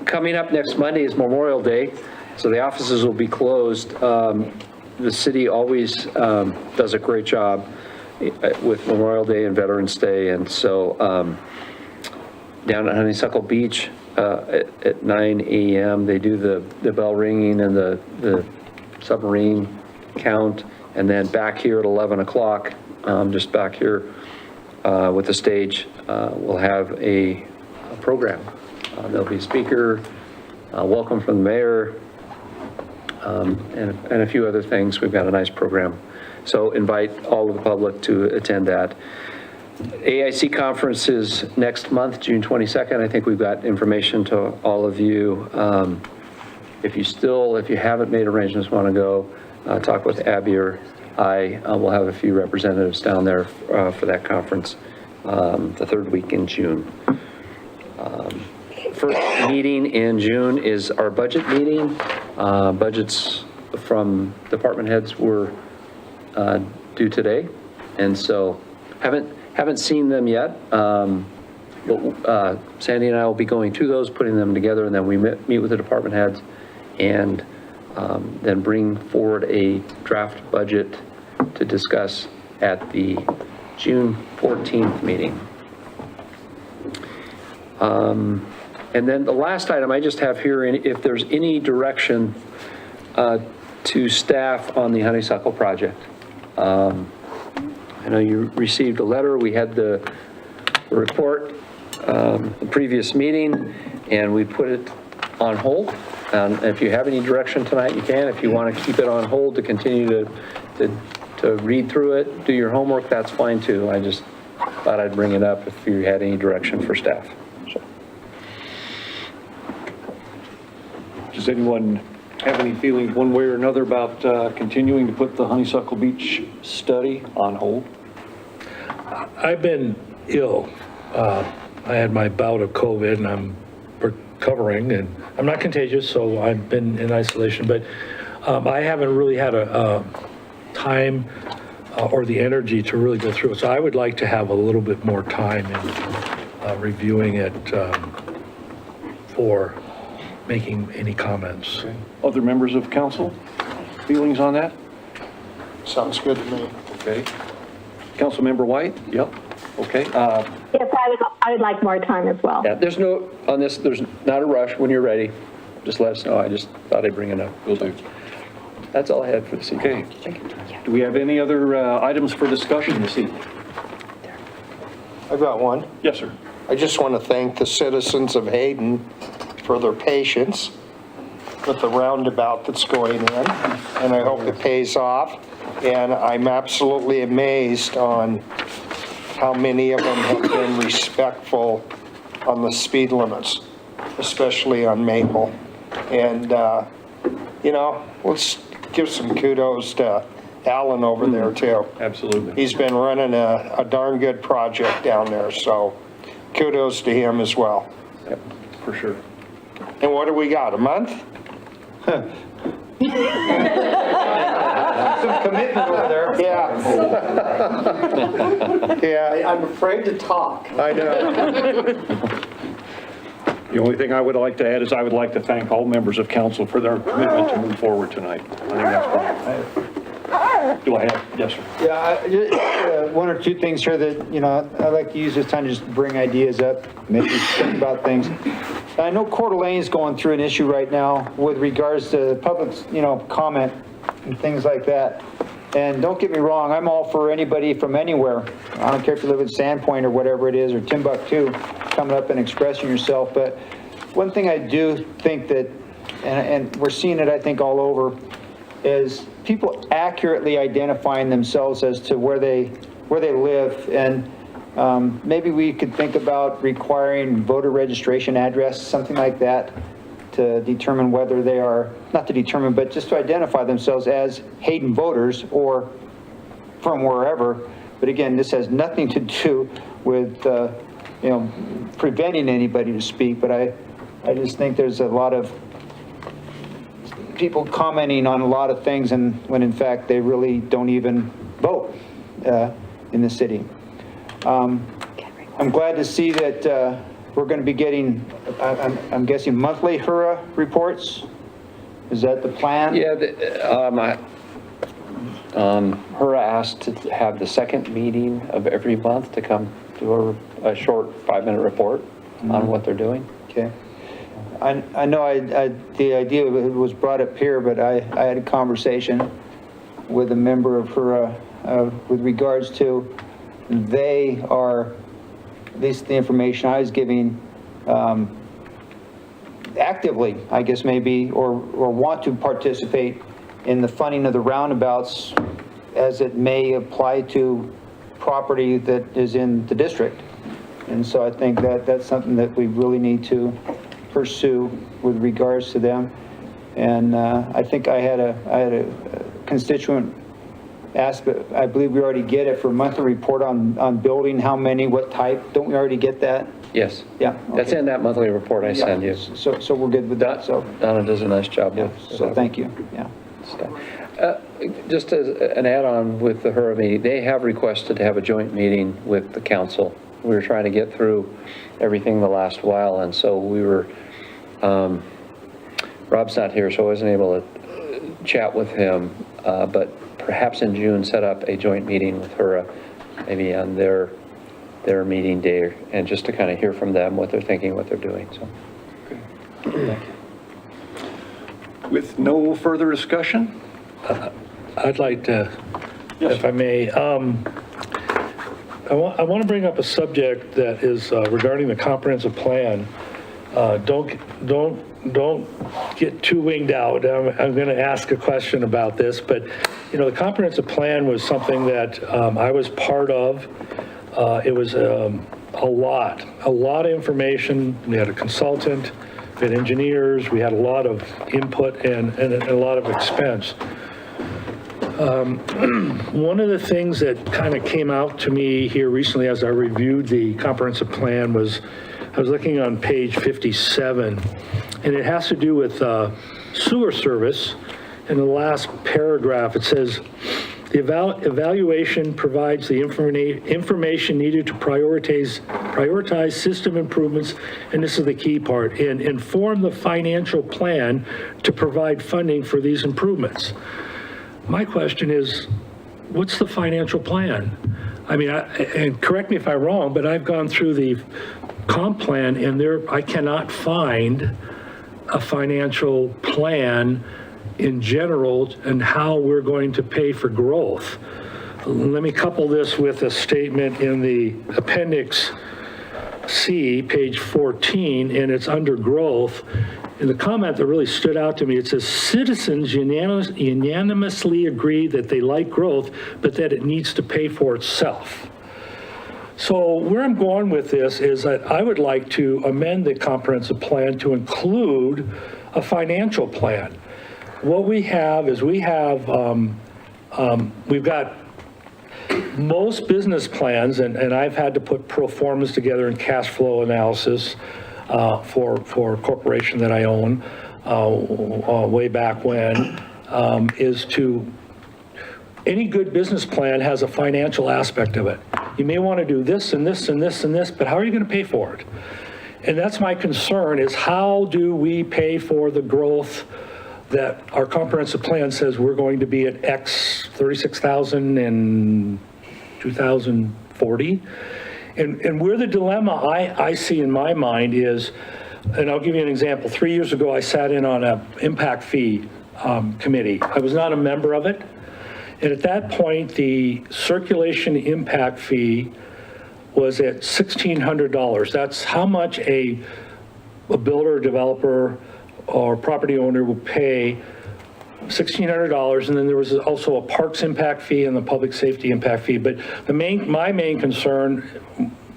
Coming up next Monday is Memorial Day, so the offices will be closed. The city always does a great job with Memorial Day and Veterans Day, and so down at Honeysuckle Beach at 9 a.m. they do the bell ringing and the submarine count, and then back here at 11 o'clock, just back here with the stage, we'll have a program. There'll be a speaker, welcome from the mayor, and a few other things. We've got a nice program. So invite all of the public to attend that. AIC conference is next month, June 22nd. I think we've got information to all of you. If you haven't made arrangements, want to go, talk with Abby or I will have a few representatives down there for that conference the 3rd week in June. First meeting in June is our budget meeting. Budgets from department heads were due today, and so haven't seen them yet. But Sandy and I will be going through those, putting them together, and then we meet with the department heads, and then bring forward a draft budget to discuss at the June 14th meeting. And then the last item I just have here, if there's any direction to staff on the Honeysuckle project. I know you received a letter. We had the report the previous meeting, and we put it on hold. If you have any direction tonight, you can. If you want to keep it on hold to continue to read through it, do your homework, that's fine too. I just thought I'd bring it up if you had any direction for staff. So. Does anyone have any feelings one way or another about continuing to put the Honeysuckle Beach study on hold? I've been ill. I had my bout of COVID, and I'm recovering, and I'm not contagious, so I've been in isolation, but I haven't really had a time or the energy to really go through it. So I would like to have a little bit more time in reviewing it for making any comments. Okay. Other members of council, feelings on that? Sounds good to me. Okay. Councilmember White? Yep. Okay. Yes, I would like more time as well. Yeah, there's not a rush. When you're ready, just let us know. I just thought I'd bring it up. Will do. That's all I had for this evening. Okay. Do we have any other items for discussion this evening? I've got one. Yes, sir. I just want to thank the citizens of Hayden for their patience with the roundabout that's going in, and I hope it pays off. And I'm absolutely amazed on how many of them have been respectful on the speed limits, especially on Maple. And, you know, let's give some kudos to Alan over there too. Absolutely. He's been running a darn good project down there, so kudos to him as well. Yep, for sure. And what do we got, a month? Some commitment over there. Yeah. Yeah. I'm afraid to talk. I know. The only thing I would like to add is I would like to thank all members of council for their commitment to move forward tonight. I think that's great. Do I have, yes, sir. Yeah, one or two things here that, you know, I like to use this time to just bring ideas up, make you think about things. I know Coeur d'Alene's going through an issue right now with regards to public's, you know, comment and things like that. And don't get me wrong, I'm all for anybody from anywhere. I don't care if you live in Sandpoint or whatever it is, or Timbuktu, coming up and expressing yourself. But one thing I do think that, and we're seeing it, I think, all over, is people accurately identifying themselves as to where they live. And maybe we could think about requiring voter registration address, something like that, to determine whether they are, not to determine, but just to identify themselves as Hayden voters or from wherever. But again, this has nothing to do with, preventing anybody to speak, but I just think there's a lot of people commenting on a lot of things, and when in fact they really don't even vote in the city. I'm glad to see that we're going to be getting, I'm guessing, monthly HURA reports. Is that the plan? Yeah, HURA asked to have the second meeting of every month to come do a short 5-minute report on what they're doing. Okay. I know the idea was brought up here, but I had a conversation with a member of HURA with regards to they are, at least the information I was giving, actively, I guess maybe, or want to participate in the funding of the roundabouts as it may apply to property that is in the district. And so I think that that's something that we really need to pursue with regards to them. And I think I had a constituent ask, but I believe we already get it for monthly report on building, how many, what type. Don't we already get that? Yes. Yeah. That's in that monthly report I send you. So we're good with that. So Donna does a nice job. yeah. So thank you. Yeah. Just as an add-on with the HURA meeting, they have requested to have a joint meeting with the council. We were trying to get through everything the last while, and so we were, Rob's not here, so I wasn't able to chat with him, but perhaps in June set up a joint meeting with HURA, maybe on their meeting day, and just to kind of hear from them what they're thinking, what they're doing. So, thank you. With no further discussion? I'd like to, if I may, I want to bring up a subject that is regarding the comprehensive plan. Don't get too winged out. I'm going to ask a question about this, but the comprehensive plan was something that I was part of. It was a lot of information. We had a consultant, we had engineers, we had a lot of input and a lot of expense. One of the things that kind of came out to me here recently as I reviewed the comprehensive plan was, I was looking on page 57, and it has to do with sewer service. In the last paragraph, it says, the evaluation provides the information needed to prioritize system improvements, and this is the key part, and inform the financial plan to provide funding for these improvements. My question is, what's the financial plan? I mean, and correct me if I'm wrong, but I've gone through the comp plan and I cannot find a financial plan in general and how we're going to pay for growth. Let me couple this with a statement in the appendix C, page 14, and it's under growth. And the comment that really stood out to me, it says, citizens unanimously agree that they like growth, but that it needs to pay for itself. So where I'm going with this is that I would like to amend the comprehensive plan to include a financial plan. What we have is we've got most business plans, and I've had to put pro formas together in cash flow analysis for a corporation that I own way back when, is to, any good business plan has a financial aspect of it. You may want to do this and this and this and this, but how are you going to pay for it? And that's my concern, is how do we pay for the growth that our comprehensive plan says we're going to be at X 36,000 in 2040? And where the dilemma I see in my mind is, and I'll give you an example. 3 years ago, I sat in on an impact fee committee. I was not a member of it. And at that point, the circulation impact fee was at $1,600. That's how much a a builder, developer, or property owner will pay $1,600, and then there was also a parks impact fee and the public safety impact fee. But my main concern,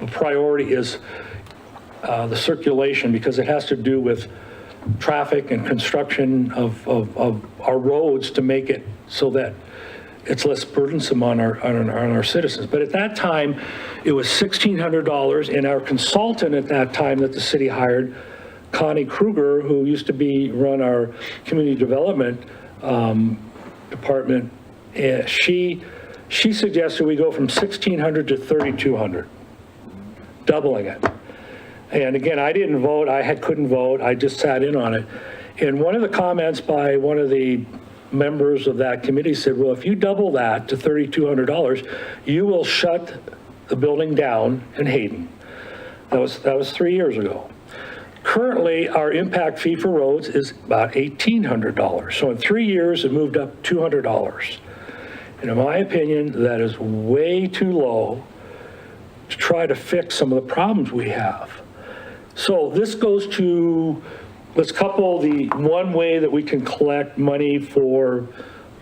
priority is the circulation, because it has to do with traffic and construction of our roads to make it so that it's less burdensome on our citizens. But at that time, it was $1,600, and our consultant at that time that the city hired, Connie Kruger, who used to run our community development department, she suggested we go from $1,600 to $3,200, doubling it. And again, I didn't vote, couldn't vote, I just sat in on it. And one of the comments by one of the members of that committee said, well, if you double that to $3,200, you will shut the building down in Hayden. That was 3 years ago. Currently, our impact fee for roads is about $1,800. So in 3 years, it moved up $200. And in my opinion, that is way too low to try to fix some of the problems we have. So this goes to, let's couple the one way that we can collect money for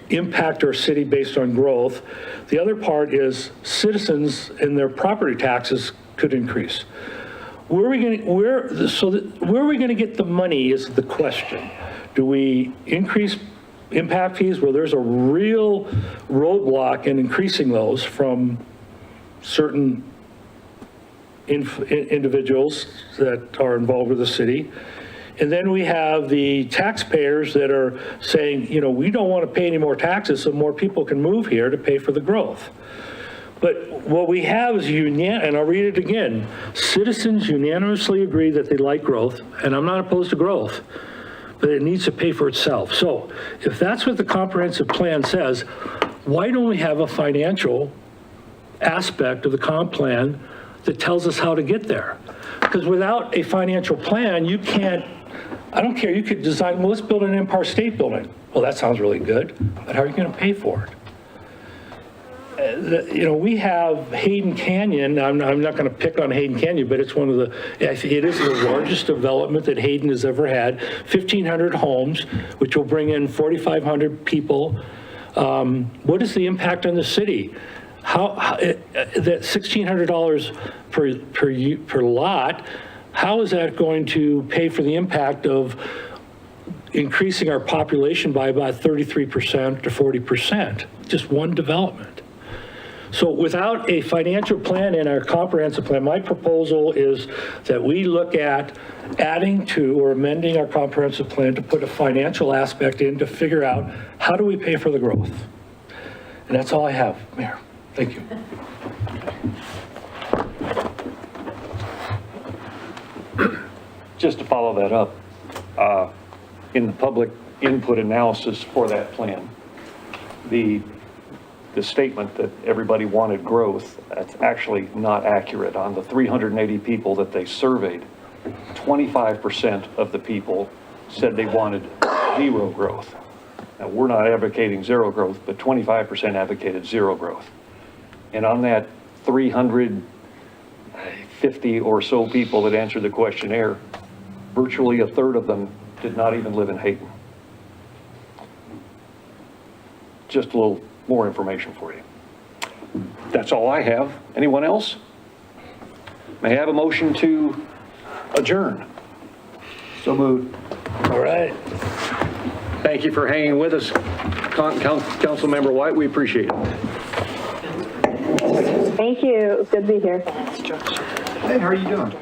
impact our city based on growth. The other part is citizens and their property taxes could increase. Where are we going to get the money is the question. Do we increase impact fees? Well, there's a real roadblock in increasing those from certain individuals that are involved with the city. And then we have the taxpayers that are saying, we don't want to pay any more taxes so more people can move here to pay for the growth. But what we have is and I'll read it again, citizens unanimously agree that they like growth, and I'm not opposed to growth, but it needs to pay for itself. So if that's what the comprehensive plan says, why don't we have a financial aspect of the comp plan that tells us how to get there? Because without a financial plan, you can't, I don't care, you could design, well, let's build an Empire State Building. Well, that sounds really good, but how are you going to pay for it? We have Hayden Canyon. I'm not going to pick on Hayden Canyon, but it's it is the largest development that Hayden has ever had. 1,500 homes, which will bring in 4,500 people. What is the impact on the city? That $1,600 per lot, how is that going to pay for the impact of increasing our population by about 33% to 40%? Just one development. So without a financial plan and our comprehensive plan, my proposal is that we look at adding to or amending our comprehensive plan to put a financial aspect in to figure out how do we pay for the growth. And that's all I have, Mayor. Thank you. Just to follow that up, in the public input analysis for that plan, the statement that everybody wanted growth, that's actually not accurate. On the 380 people that they surveyed, 25% of the people said they wanted zero growth. Now, we're not advocating zero growth, but 25% advocated zero growth. And on that 350 or so people that answered the questionnaire, virtually a third of them did not even live in Hayden. Just a little more information for you. That's all I have. Anyone else? May I have a motion to adjourn? So moved. All right. Thank you for hanging with us, Councilmember White. We appreciate it. Thank you. Good to be here. Hey, how are you doing?